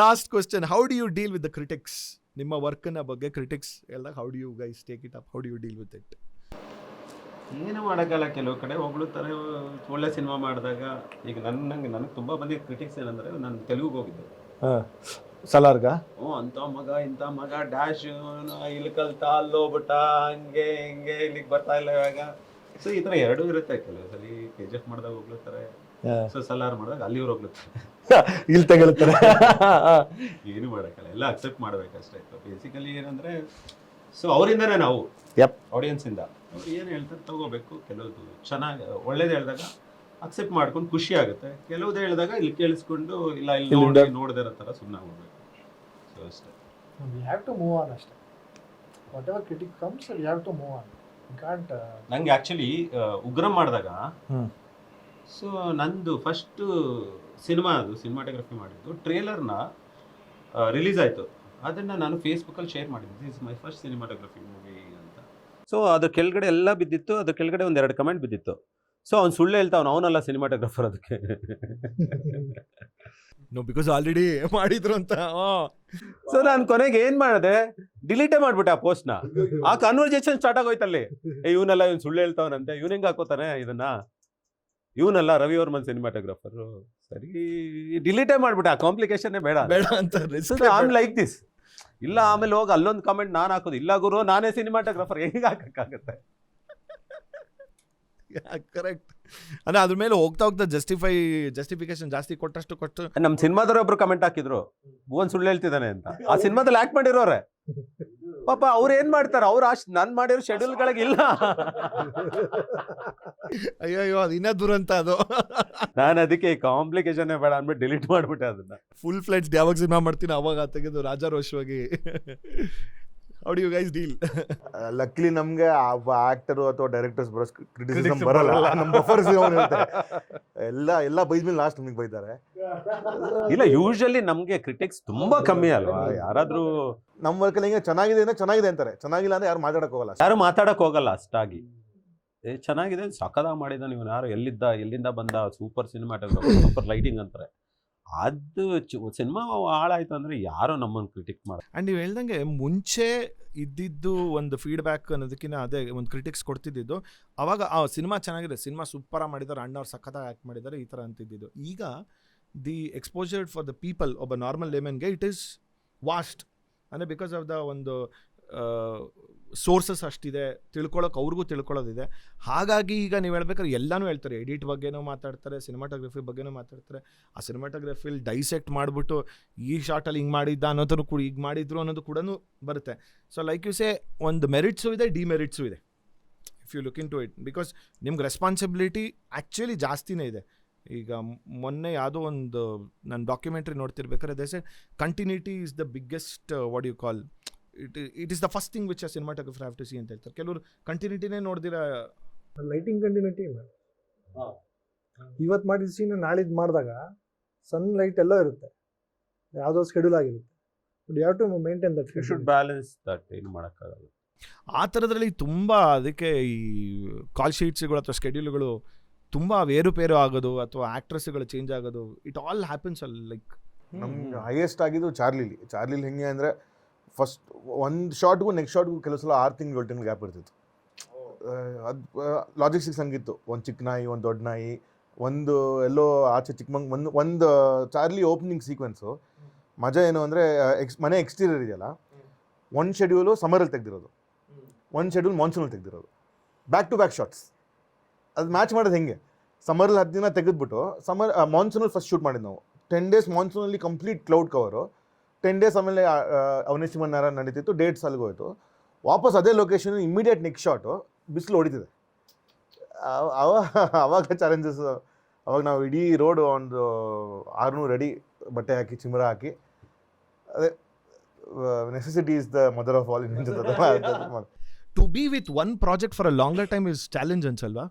Speaker 2: Last question, how do you deal with the critics? ನಿಮ್ಮ ವರ್ಕ್ನ ಬಗ್ಗೆ ಕ್ರಿಟಿಕ್ಸ್ ಹೇಳಿದಾಗ how do you guys take it up? How do you deal with it?
Speaker 4: ಏನು ಮಾಡೋಕ್ಕಲ್ಲ, ಕೆಲವು ಕಡೆ ಹೊಗಳುತ್ತಾರೆ. ಒಳ್ಳೆ ಸಿನಿಮಾ ಮಾಡಿದಾಗ ಈಗ ನನಗೆ ತುಂಬ ಬಂದಿದ್ದ ಕ್ರಿಟಿಕ್ಸ್ ಏನಂದರೆ, ನಾನು ತೆಲುಗಿಗೆ ಹೋಗಿದ್ದೆ
Speaker 2: ಸಲಾರ್ಗ
Speaker 4: ಅಂತ ಮಗ ಇಂಥ ಮಗ ಡ್ಯಾಶ್ ಇಲ್ಲಿ ಕಲ್ತ ಅಲ್ಲೋಗ್ಬಿಟ್ಟ, ಹಂಗೆ ಹಿಂಗೆ ಇಲ್ಲಿಗೆ ಬರ್ತಾ ಇಲ್ಲ ಇವಾಗ. ಸೊ ಈ ಥರ ಎರಡೂ ಇರುತ್ತೆ. ಕೆಲವು ಸಲ KGF ಮಾಡಿದಾಗ ಹೋಗ್ಲುತ್ತಾರೆ, ಸೊ ಸಲಾರ್ ಮಾಡಿದಾಗ ಅಲ್ಲಿ ಇವ್ರು ಹೋಗ್ಲುತ್ತಾರೆ,
Speaker 2: ಇಲ್ಲಿ ತಗೊಳ್ತಾರೆ.
Speaker 4: ಏನು ಮಾಡೋಕ್ಕಲ್ಲ, ಎಲ್ಲ ಅಕ್ಸೆಪ್ಟ್ ಮಾಡ್ಬೇಕಷ್ಟೇ. ಬೇಸಿಕಲಿ ಏನಂದರೆ ಸೊ ಅವರಿಂದನೇ ನಾವು ಆಡಿಯನ್ಸಿಂದ ಅವ್ರು ಏನು ಹೇಳ್ತಾರೆ ತಗೋಬೇಕು. ಕೆಲವ್ದು ಚೆನ್ನಾಗಿ ಒಳ್ಳೇದು ಹೇಳಿದಾಗ ಅಕ್ಸೆಪ್ಟ್ ಮಾಡ್ಕೊಂಡು ಖುಷಿ ಆಗುತ್ತೆ. ಕೆಲವ್ದು ಹೇಳಿದಾಗ ಇಲ್ಲಿ ಕೇಳಿಸ್ಕೊಂಡು ಇಲ್ಲ ಇಲ್ಲಿ ನೋಡದೇ ಇರೋ ಥರ ಸುಮ್ಮನೆ ಹೋಗ್ಬೇಕು. ಸೊ ಅಷ್ಟೇ.
Speaker 7: We have to move on ಅಷ್ಟೇ. Whatever critic comes, we have to move on. You can't.
Speaker 4: ನಂಗೆ ಆ್ಯಕ್ಚುಲಿ ಉಗ್ರಂ ಮಾಡಿದಾಗ ಸೊ ನಂದು ಫಸ್ಟು ಸಿನಿಮಾ, ಅದು ಸಿನಿಮಾಟೋಗ್ರಫಿ ಮಾಡಿದ್ದು ಟ್ರೇಲರ್ನ ರಿಲೀಸ್ ಆಯಿತು. ಅದನ್ನು ನಾನು ಫೇಸ್ಬುಕ್ಕಲ್ಲಿ ಶೇರ್ ಮಾಡಿದ್ದೆ, this is my first cinematography movie ಅಂತ. ಸೊ ಅದ್ರ ಕೆಳಗಡೆ ಎಲ್ಲ ಬಿದ್ದಿತ್ತು, ಅದ್ರ ಕೆಳಗಡೆ 1-2 ಕಮೆಂಟ್ ಬಿದ್ದಿತ್ತು. ಸೊ ಅವ್ನು ಸುಳ್ಳು ಹೇಳ್ತಾವನು, ಅವನಲ್ಲ ಸಿನಿಮಾಟೋಗ್ರಫರ್ ಅದಕ್ಕೆ.
Speaker 2: ನೋ ಬಿಕಾಸ್ ಆಲ್ರೆಡಿ ಮಾಡಿದ್ರು ಅಂತ.
Speaker 4: ಸೊ ನಾನು ಕೊನೆಗೆ ಏನ್ ಮಾಡಿದೆ, ಡಿಲೀಟೇ ಮಾಡ್ಬಿಟ್ಟೆ ಆ ಪೋಸ್ಟ್ನ. ಆ ಕನ್ವರ್ಜೇಷನ್ ಸ್ಟಾರ್ಟ್ ಆಗೋಯ್ತಲ್ಲಿ. ಇವನೆಲ್ಲ ಇವ್ನು ಸುಳ್ಳು ಹೇಳ್ತಾವನಂತೆ, ಇವ್ನ ಹೆಂಗ್ ಹಾಕೋತಾನೆ ಇದನ್ನ, ಇವನಲ್ಲ ರವಿ ವರ್ಮನ್ ಸಿನಿಮಾಟೋಗ್ರಾಫರ್. ಸರಿ ಡಿಲೀಟೇ ಮಾಡ್ಬಿಟ್ಟೆ, ಆ ಕಾಂಪ್ಲಿಕೇಶನ್ ಬೇಡ
Speaker 2: ಬೇಡ ಅಂತ.
Speaker 4: Am like this. ಇಲ್ಲ ಆಮೇಲೆ ಹೋಗಿ ಅಲ್ಲೊಂದು ಕಮೆಂಟ್ ನಾನು ಹಾಕೋದು, ಇಲ್ಲ ಗುರು ನಾನೇ ಸಿನಿಮಾಟೋಗ್ರಾಫರ್, ಹೆಂಗ್ ಹಾಕಕ್ಕಾಗತ್ತೆ?
Speaker 2: ಕರೆಕ್ಟ್. ಅಂದ್ರೆ ಅದ್ರ ಮೇಲೆ ಹೋಗ್ತಾ ಹೋಗ್ತಾ ಜಸ್ಟಿಫಿಕೇಶನ್ ಜಾಸ್ತಿ ಕೊಟ್ಟು
Speaker 4: ನಮ್ಮ ಸಿನಿಮಾದವ್ರು ಒಬ್ರು ಕಮೆಂಟ್ ಹಾಕಿದ್ರು, ಭುವನ್ ಸುಳ್ಳು ಹೇಳ್ತಿದ್ದಾನೆ ಅಂತ. ಆ ಸಿನಿಮಾದಲ್ಲಿ ಆಕ್ಟ್ ಮಾಡಿರೋರೆ ಪಾಪ, ಅವ್ರು ಏನ್ ಮಾಡ್ತಾರ, ಅವ್ರು ನಾನ್ ಮಾಡಿರೋ ಶೆಡ್ಯೂಲ್ಗಳಿಗೆ ಇಲ್ಲ.
Speaker 2: ಅಯ್ಯೋ ಅದು ಇನ್ನೂ ದುರಂತ ಅದು.
Speaker 4: ನಾನು ಅದಕ್ಕೆ ಕಾಂಪ್ಲಿಕೇಶನ್ ಬೇಡ ಅಂದ್ಬಿಟ್ಟು ಡಿಲೀಟ್ ಮಾಡ್ಬಿಟ್ಟೆ ಅದನ್ನ.
Speaker 2: ಫುಲ್ ಫ್ಲೆಡ್ಜ್ ಯಾವಾಗ ಸಿನಿಮಾ ಮಾಡ್ತೀನಿ ಅವಾಗ ತೆಗೆದು ರಾಜಾರೋಷವಾಗಿ. How do you guys deal?
Speaker 5: Luckily ನಮ್ಗೆ ಆಕ್ಟರು ಅಥವಾ ಡೈರೆಕ್ಟರ್ಸ್ ಬರೋ ಕ್ರಿಟಿಸಿಸಮ್ ಬರಲ್ಲ. ನಮ್ಮ ಬಫರ್ಸ್ ಎಲ್ಲ ಬೈದ್ಮೇಲೆ ಲಾಸ್ಟ್ ನಮಗೆ ಬೈತಾರೆ.
Speaker 4: ಇಲ್ಲ ಯೂಶಲಿ ನಮ್ಗೆ ಕ್ರಿಟಿಕ್ಸ್ ತುಂಬಾ ಕಮ್ಮಿ ಅಲ್ವಾ. ಯಾರಾದ್ರೂ
Speaker 5: ನಮ್ಮ ವರ್ಕಲ್ಲಿ ಹಿಂಗೆ ಚೆನ್ನಾಗಿದೆ ಅಂದ್ರೆ ಚೆನ್ನಾಗಿದೆ ಅಂತಾರೆ, ಚೆನ್ನಾಗಿಲ್ಲ ಅಂದ್ರೆ ಯಾರು ಮಾತಾಡಕ್ ಹೋಗಲ್ಲ ಅಷ್ಟಾಗಿ. ಚೆನ್ನಾಗಿದೆ, ಸಖತ್ತಾಗಿ ಮಾಡಿದ, ನೀವು ಯಾರು ಎಲ್ಲಿಂದ ಬಂದ, ಸೂಪರ್ ಸಿನಿಮಾಟೋಗ್ರಾಫರ್, ಸೂಪರ್ ಲೈಟಿಂಗ್ ಅಂತಾರೆ. ಅದು ಸಿನಿಮಾ ಹಾಳಾಯ್ತು ಅಂದ್ರೆ ಯಾರೋ ನಮ್ಮನ್ನು ಕ್ರಿಟಿಕ್ ಮಾಡಿ.
Speaker 2: ಆ್ಯಂಡ್ ನೀವು ಹೇಳ್ದಂಗೆ ಮುಂಚೆ ಇದ್ದಿದ್ದು ಒಂದು ಫೀಡ್ಬ್ಯಾಕ್ ಅನ್ನೋದಕ್ಕಿಂತ ಅದೇ ಒಂದು ಕ್ರಿಟಿಕ್ಸ್ ಕೊಡ್ತಿದ್ದು, ಅವಾಗ ಸಿನಿಮಾ ಚೆನ್ನಾಗಿದೆ, ಸಿನಿಮಾ ಸೂಪರಾಗಿ ಮಾಡಿದ್ದಾರೆ, ಅಣ್ಣವ್ರು ಸಖತ್ತಾಗಿ ಆ್ಯಕ್ಟ್ ಮಾಡಿದ್ದಾರೆ, ಈ ಥರ ಅಂತಿದ್ದಿದ್ದು. ಈಗ the exposure for the people, ಒಬ್ಬ ನಾರ್ಮಲ್ ಲೇಮನ್ಗೆ ಇಟ್ ಈಸ್ ವಾಸ್ಟ್. ಅಂದರೆ ಬಿಕಾಸ್ ಆಫ್ ದ ಒಂದು ಸೋರ್ಸಸ್ ಅಷ್ಟಿದೆ, ಅವ್ರಿಗೂ ತಿಳ್ಕೊಳ್ಳೋದಿದೆ. ಹಾಗಾಗಿ ಈಗ ನೀವು ಹೇಳ್ಬೇಕಾದ್ರೆ ಎಲ್ಲನೂ ಹೇಳ್ತಾರೆ, ಎಡಿಟ್ ಬಗ್ಗೆನೂ ಮಾತಾಡ್ತಾರೆ, ಸಿನಿಮಾಟೋಗ್ರಫಿ ಬಗ್ಗೆನೂ ಮಾತಾಡ್ತಾರೆ. ಆ ಸಿನಿಮಾಟೋಗ್ರಫಿಲಿ ಡೈಸೆಕ್ಟ್ ಮಾಡಿಬಿಟ್ಟು ಈ ಶಾರ್ಟಲ್ಲಿ ಹಿಂಗೆ ಮಾಡಿದ್ದ ಅನ್ನೋದನ್ನು ಕೂಡ ಈಗ ಮಾಡಿದ್ರು ಅನ್ನೋದು ಕೂಡ ಬರುತ್ತೆ. ಸೊ ಲೈಕ್ ಯು ಸೇ, ಒಂದು ಮೆರಿಟ್ಸು ಇದೆ, ಡಿಮೆರಿಟ್ಸು ಇದೆ if you look into it. Because ನಿಮ್ಗೆ ರೆಸ್ಪಾನ್ಸಿಬಿಲಿಟಿ ಆ್ಯಕ್ಚುಲಿ ಜಾಸ್ತಿನೇ ಇದೆ. ಈಗ ಮೊನ್ನೆ ಯಾವುದೋ ಒಂದು ನಾನು ಡಾಕ್ಯುಮೆಂಟ್ರಿ ನೋಡ್ತಿರ್ಬೇಕಾದ್ರೆ they say continuity is the biggest what you call it is the first thing which a cinematographer have to see ಅಂತ ಹೇಳ್ತಾರೆ. ಕೆಲವರು ಕಂಟಿನ್ಯೂಟಿನೇ ನೋಡ್ದಿರ.
Speaker 7: ಲೈಟಿಂಗ್ ಕಂಟಿನ್ಯೂಟಿ ಇವತ್ತು ಮಾಡಿದ ಸೀನ್ ನಾಳಿದ್ದು ಮಾಡಿದಾಗ ಸನ್ ಲೈಟ್ ಎಲ್ಲ ಇರುತ್ತೆ, ಯಾವುದೋ ಶೆಡ್ಯೂಲ್ ಆಗಿರುತ್ತೆ. But you have to maintain that,
Speaker 4: you should balance that. ಏನು ಮಾಡೋಕ್ಕಾಗಲ್ಲ
Speaker 2: ಆ ಥರದ್ರಲ್ಲಿ. ತುಂಬ ಅದಕ್ಕೆ ಈ ಕಾಲ್ ಶೀಟ್ಸ್ಗಳು ಅಥವಾ ಸ್ಕೆಡ್ಯೂಲ್ಗಳು ತುಂಬ ಏರುಪೇರು ಆಗೋದು ಅಥವಾ ಆ್ಯಕ್ಟ್ರೆಸ್ಗಳು ಚೇಂಜ್ ಆಗೋದು, ಇಟ್ ಆಲ್ ಹ್ಯಾಪನ್ಸ್ ಅಲ್ಲಿ. ಲೈಕ್
Speaker 5: ನಮ್ಗೆ ಹೈಯೆಸ್ಟ್ ಆಗಿದ್ದು ಚಾರ್ಲಿಲಿ ಹೆಂಗೆ ಅಂದರೆ, ಫಸ್ಟ್ ಒಂದು ಶಾರ್ಟ್ಗೂ ನೆಕ್ಸ್ಟ್ ಶಾರ್ಟ್ಗೂ ಕೆಲವು ಸಲ 6 ತಿಂಗಳು 7 ತಿಂಗಳು ಗ್ಯಾಪ್ ಇರ್ತಿತ್ತು. ಅದು ಲಾಜಿಸ್ಟಿಕ್ಸ್ ಹಂಗಿತ್ತು. ಒಂದು ಚಿಕ್ಕ ನಾಯಿ, ಒಂದು ದೊಡ್ಡ ನಾಯಿ, ಒಂದು ಎಲ್ಲೋ ಆಚೆ ಚಿಕ್ಕಮಂಗ್ ಒಂದು ಚಾರ್ಲಿ ಓಪನಿಂಗ್ ಸೀಕ್ವೆನ್ಸು ಮಜಾ ಏನು ಅಂದರೆ, ಮನೆ ಎಕ್ಸ್ಟೀರಿಯರ್ ಇದೆಯಲ್ಲ, ಒಂದು ಶೆಡ್ಯೂಲು ಸಮರಲ್ಲಿ ತೆಗೆದಿರೋದು, ಒಂದು ಶೆಡ್ಯೂಲ್ ಮಾನ್ಸೂನಲ್ಲಿ ತೆಗೆದಿರೋದು, ಬ್ಯಾಕ್ ಟು ಬ್ಯಾಕ್ ಶಾರ್ಟ್ಸ್. ಅದು ಮ್ಯಾಚ್ ಮಾಡೋದು ಹೆಂಗೆ, ಸಮರಲ್ಲಿ 10 ದಿನ ತೆಗೆದ್ಬಿಟ್ಟು ಮಾನ್ಸೂನಲ್ಲಿ ಫಸ್ಟ್ ಶೂಟ್ ಮಾಡಿದ್ದು ನಾವು. 10 days ಮಾನ್ಸೂನಲ್ಲಿ ಕಂಪ್ಲೀಟ್ ಕ್ಲೌಡ್ ಕವರು, 10 days ಆಮೇಲೆ ಅವನೇಶಿಮನ್ನಾರ ನಡೀತಿತ್ತು, ಡೇಟ್ಸ್ ಅಲ್ಲಿಗೋಯ್ತು. ವಾಪಸ್ ಅದೇ ಲೊಕೇಶನ್ ಇಮಿಡಿಯೇಟ್ ನೆಕ್ಸ್ಟ್ ಶಾಟು ಬಿಸಿಲು ಹೊಡಿತಿದೆ. ಆವಾಗ ಚಾಲೆಂಜಸ್. ಅವಾಗ ನಾವು ಇಡೀ ರೋಡ್ ಒಂದು 600 ಅಡಿ ಬಟ್ಟೆ ಹಾಕಿ ಚಿಮರ ಹಾಕಿ, ಅದೇ necessity is the mother of all inventions.
Speaker 2: To be with one project for a longer time is challenge ಅನ್ಸಲ್ವಾ?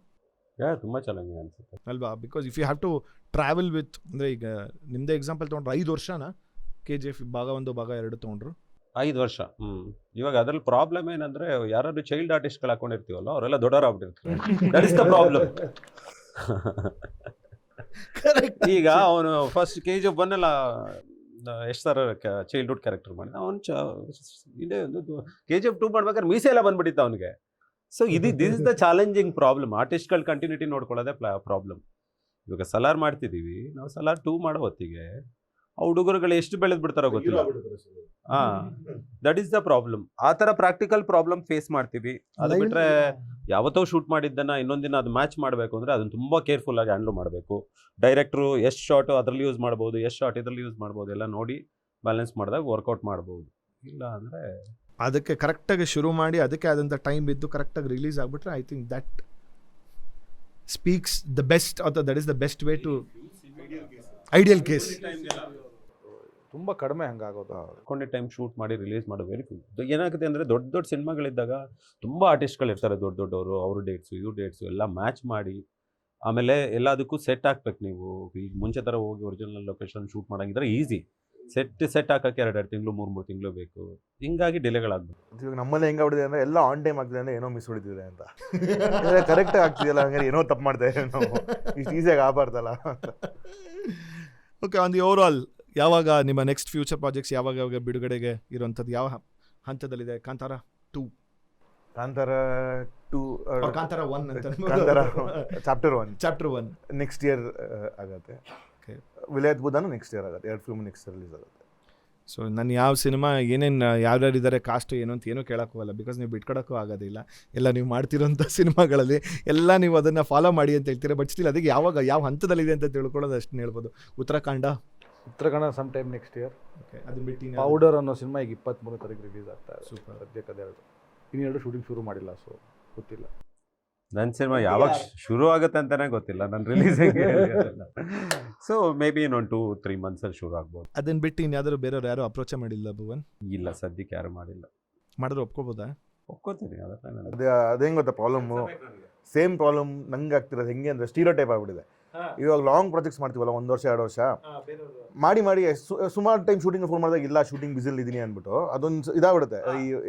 Speaker 4: ತುಂಬ ಚಾಲೆಂಜಿಂಗ್ ಅನ್ಸುತ್ತೆ
Speaker 2: ಅಲ್ವಾ? Because if you have to travel with, ಅಂದರೆ ಈಗ ನಿಮ್ಮದೇ ಎಕ್ಸಾಂಪಲ್ ತೊಗೊಂಡ್ರೆ 5 ವರ್ಷನಾ KGF ಭಾಗ 1 ಭಾಗ 2 ತೊಗೊಂಡ್ರು
Speaker 4: 5 ವರ್ಷ. ಇವಾಗ ಅದ್ರಲ್ಲಿ ಪ್ರಾಬ್ಲಮ್ ಏನಂದ್ರೆ, ಯಾರಾದ್ರೂ ಚೈಲ್ಡ್ ಆರ್ಟಿಸ್ಟ್ಗಳು ಹಾಕೊಂಡಿರ್ತೀವಲ್ಲ, ಅವರೆಲ್ಲ ದೊಡ್ಡವರಾಗ್ಬಿಟ್ಟಿರ್ತಾರೆ. That is the problem. ಈಗ ಅವನು ಫಸ್ಟ್ KGF 1 ಎಲ್ಲ ಎಷ್ಟು ಥರ ಚೈಲ್ಡ್ಹುಡ್ ಕ್ಯಾರೆಕ್ಟರ್ ಮಾಡಿದ, ಅವನು KGF 2 ಮಾಡ್ಬೇಕಾದ್ರೆ ಮೀಸೆ ಎಲ್ಲ ಬಂದ್ಬಿಟ್ಟಿತ್ತು ಅವನಿಗೆ. So this is the challenging problem. ಆರ್ಟಿಸ್ಟ್ಗಳು ಕಂಟಿನ್ಯೂಟಿ ನೋಡ್ಕೊಳ್ಳೋದೇ ಪ್ರಾಬ್ಲಮ್. ಇವಾಗ ಸಲಾರ್ ಮಾಡ್ತಿದ್ದೀವಿ ನಾವು, ಸಲಾರ್ 2 ಮಾಡೋ ಹೊತ್ತಿಗೆ ಆ ಹುಡುಗರುಗಳು ಎಷ್ಟು ಬೆಳೆದ್ ಬಿಡ್ತಾರೋ ಗೊತ್ತಿಲ್ಲ. That is the problem. ಆ ಥರ ಪ್ರಾಕ್ಟಿಕಲ್ ಪ್ರಾಬ್ಲಮ್ ಫೇಸ್ ಮಾಡ್ತೀವಿ. ಅದು ಬಿಟ್ರೆ ಯಾವತ್ತೋ ಶೂಟ್ ಮಾಡಿದ್ದನ್ನ ಇನ್ನೊಂದಿನ ಅದು ಮ್ಯಾಚ್ ಮಾಡಬೇಕು ಅಂದರೆ ಅದನ್ನು ತುಂಬ ಕೇರ್ಫುಲ್ ಆಗಿ ಹ್ಯಾಂಡ್ಲ್ ಮಾಡಬೇಕು. ಡೈರೆಕ್ಟ್ರು ಎಷ್ಟು ಶಾರ್ಟು ಅದರಲ್ಲಿ ಯೂಸ್ ಮಾಡ್ಬೋದು, ಎಷ್ಟು ಶಾರ್ಟ್ ಇದರಲ್ಲಿ ಯೂಸ್ ಮಾಡ್ಬೋದು, ಎಲ್ಲ ನೋಡಿ ಬ್ಯಾಲೆನ್ಸ್ ಮಾಡಿದಾಗ ವರ್ಕೌಟ್ ಮಾಡ್ಬೋದು. ಇಲ್ಲ ಅಂದರೆ
Speaker 2: ಅದಕ್ಕೆ ಕರೆಕ್ಟಾಗಿ ಶುರು ಮಾಡಿ ಅದಕ್ಕೆ ಆದಂಥ ಟೈಮ್ ಇದ್ದು ಕರೆಕ್ಟಾಗಿ ರಿಲೀಸ್ ಆಗಿಬಿಟ್ರೆ I think that speaks the best, ಅಥವಾ that is the best way to ideal case.
Speaker 3: ತುಂಬ ಕಡಿಮೆ ಹಂಗಾಗೋದು.
Speaker 4: ಕೊಂಡೆ ಟೈಮ್ ಶೂಟ್ ಮಾಡಿ ರಿಲೀಸ್ ಮಾಡೋ ವೆರಿ ಫುಲ್. ಏನಾಗುತ್ತೆ ಅಂದರೆ, ದೊಡ್ಡ ಸಿನಿಮಾಗಳಿದ್ದಾಗ ತುಂಬ ಆರ್ಟಿಸ್ಟ್ಗಳು ಇರ್ತಾರೆ, ದೊಡ್ಡವರು, ಅವ್ರ ಡೇಟ್ಸು ಇವ್ರ ಡೇಟ್ಸು ಎಲ್ಲ ಮ್ಯಾಚ್ ಮಾಡಿ ಆಮೇಲೆ ಎಲ್ಲದಕ್ಕೂ ಸೆಟ್ ಹಾಕ್ಬೇಕು. ನೀವು ಈಗ ಮುಂಚೆ ಥರ ಹೋಗಿ ಒರಿಜಿನಲ್ ಲೊಕೇಶನ್ ಶೂಟ್ ಮಾಡೋಂಗಿದ್ರೆ ಈಸಿ. ಸೆಟ್ ಹಾಕೋಕ್ಕೆ 2 ತಿಂಗಳು 3 ತಿಂಗಳು ಬೇಕು. ಹಿಂಗಾಗಿ ಡಿಲೇಗಳಾಗ್ಬೇಕು.
Speaker 5: ಇವಾಗ ನಮ್ಮಲ್ಲಿ ಹೆಂಗೆ ಆಗ್ಬಿಟ್ಟಿದೆ ಅಂದರೆ, ಎಲ್ಲ ಆನ್ ಟೈಮ್ ಆಗ್ತಿದೆ ಅಂದರೆ ಏನೋ ಮಿಸ್ ಹೊಡಿತಿದೆ ಅಂತ. ಕರೆಕ್ಟಾಗಿ ಆಗ್ತಿದೆಯಲ್ಲ, ಹಂಗಾರೆ ಏನೋ ತಪ್ಪು ಮಾಡ್ತಾ ನಾವು, ಇಷ್ಟು ಈಸಿಯಾಗಿ ಆಗಬಾರ್ದಲ್ಲ.
Speaker 2: Okay, on the overall ಯಾವಾಗ ನಿಮ್ಮ ನೆಕ್ಸ್ಟ್ ಫ್ಯೂಚರ್ ಪ್ರಾಜೆಕ್ಟ್ಸ್ ಯಾವಾಗ ಬಿಡುಗಡೆಗೆ ಇರುವಂಥದ್ದು, ಯಾವ ಹಂತದಲ್ಲಿದೆ? ಕಾಂತಾರ 2,
Speaker 5: ಕಾಂತಾರ 2,
Speaker 2: ಕಾಂತಾರ 1 ಅಂತ
Speaker 5: ಕಾಂತಾರ ಚಾಪ್ಟರ್ 1 ನೆಕ್ಸ್ಟ್ ಇಯರ್ ಆಗುತ್ತೆ. ವಿಲಾಯತ್ ಬುಧನು ನೆಕ್ಸ್ಟ್ ಇಯರ್ ಆಗುತ್ತೆ. 2 ಫಿಲ್ಮ್ ನೆಕ್ಸ್ಟ್ ರಿಲೀಸ್ ಆಗುತ್ತೆ.
Speaker 2: ಸೊ ನಾನು ಯಾವ ಸಿನಿಮಾ ಏನೇನು ಯಾರ್ಯಾರು ಇದ್ದಾರೆ ಕಾಸ್ಟ್ ಏನು ಅಂತ ಏನೂ ಕೇಳೋಕ್ಕೋಗಲ್ಲ, ಬಿಕಾಸ್ ನೀವು ಬಿಟ್ಕೊಡೋಕ್ಕೂ ಆಗೋದಿಲ್ಲ. ಎಲ್ಲ ನೀವು ಮಾಡ್ತಿರೋಂಥ ಸಿನಿಮಾಗಳಲ್ಲಿ ಎಲ್ಲ ನೀವು ಅದನ್ನು ಫಾಲೋ ಮಾಡಿ ಅಂತ ಹೇಳ್ತೀರಾ. ಬಟ್ ಸ್ಟಿಲ್ ಅದಕ್ಕೆ ಯಾವ ಹಂತದಲ್ಲಿದೆ ಅಂತ ತಿಳ್ಕೊಳ್ಳೋದು ಅಷ್ಟನ್ನ ಹೇಳ್ಬೋದು. Uttarakhand
Speaker 3: some time next year.
Speaker 2: Okay, ಅದನ್ನ ಬಿಟ್ಟು
Speaker 3: ಪೌಡರ್ ಅನ್ನೋ ಸಿನಿಮಾ ಈಗ 23 ತಾರೀಕು ರಿಲೀಸ್ ಆಗ್ತಾ ಇದೆ.
Speaker 2: ಸೂಪರ್.
Speaker 3: ಸದ್ಯಕ್ಕೆ ಅದೆರಡು, ಇನ್ನೆರಡು ಶೂಟಿಂಗ್ ಶುರು ಮಾಡಿಲ್ಲ, ಸೊ ಗೊತ್ತಿಲ್ಲ.
Speaker 4: ನನ್ನ ಸಿನಿಮಾ ಯಾವಾಗ ಶುರು ಆಗುತ್ತೆ ಅಂತಲೇ ಗೊತ್ತಿಲ್ಲ, ನನ್ನ ರಿಲೀಸಿಂಗ್. ಸೊ ಮೇ ಬಿ ಇನ್ನೊಂದು 2-3 ಮಂತ್ಸಲ್ಲಿ ಶುರು ಆಗ್ಬೋದು.
Speaker 2: ಅದನ್ನ ಬಿಟ್ಟು ಇನ್ಯಾದರೂ ಬೇರೆಯವ್ರು ಯಾರು ಅಪ್ರೋಚೇ ಮಾಡಿಲ್ಲ ಭುವನ್?
Speaker 4: ಇಲ್ಲ, ಸದ್ಯಕ್ಕೆ ಯಾರು ಮಾಡಿಲ್ಲ.
Speaker 2: ಮಾಡಿದ್ರೆ ಒಪ್ಕೋಬೋದಾ?
Speaker 4: ಒಪ್ಕೋತೀನಿ.
Speaker 5: ಅದೇನು ಗೊತ್ತಾ ಪ್ರಾಬ್ಲಮ್ಮು, ಸೇಮ್ ಪ್ರಾಬ್ಲಮ್ ನಂಗೆ ಆಗ್ತಿರೋದು. ಹೆಂಗೆ ಅಂದರೆ ಸ್ಟೀರಿಯೋ ಟೈಪ್ ಆಗಿಬಿಟ್ಟಿದೆ. ಇವಾಗ ಲಾಂಗ್ ಪ್ರಾಜೆಕ್ಟ್ಸ್ ಮಾಡ್ತೀವಲ್ಲ, 1 ವರ್ಷ 2 ವರ್ಷ ಮಾಡಿ ಸುಮಾರು ಟೈಮ್ ಶೂಟಿಂಗ್ ಫೋನ್ ಮಾಡಿದಾಗ ಇಲ್ಲ ಶೂಟಿಂಗ್ ಬಿಸಿಲಿ ಇದ್ದೀನಿ ಅಂದ್ಬಿಟ್ಟು ಅದೊಂದು ಇದಾಗ್ಬಿಡುತ್ತೆ.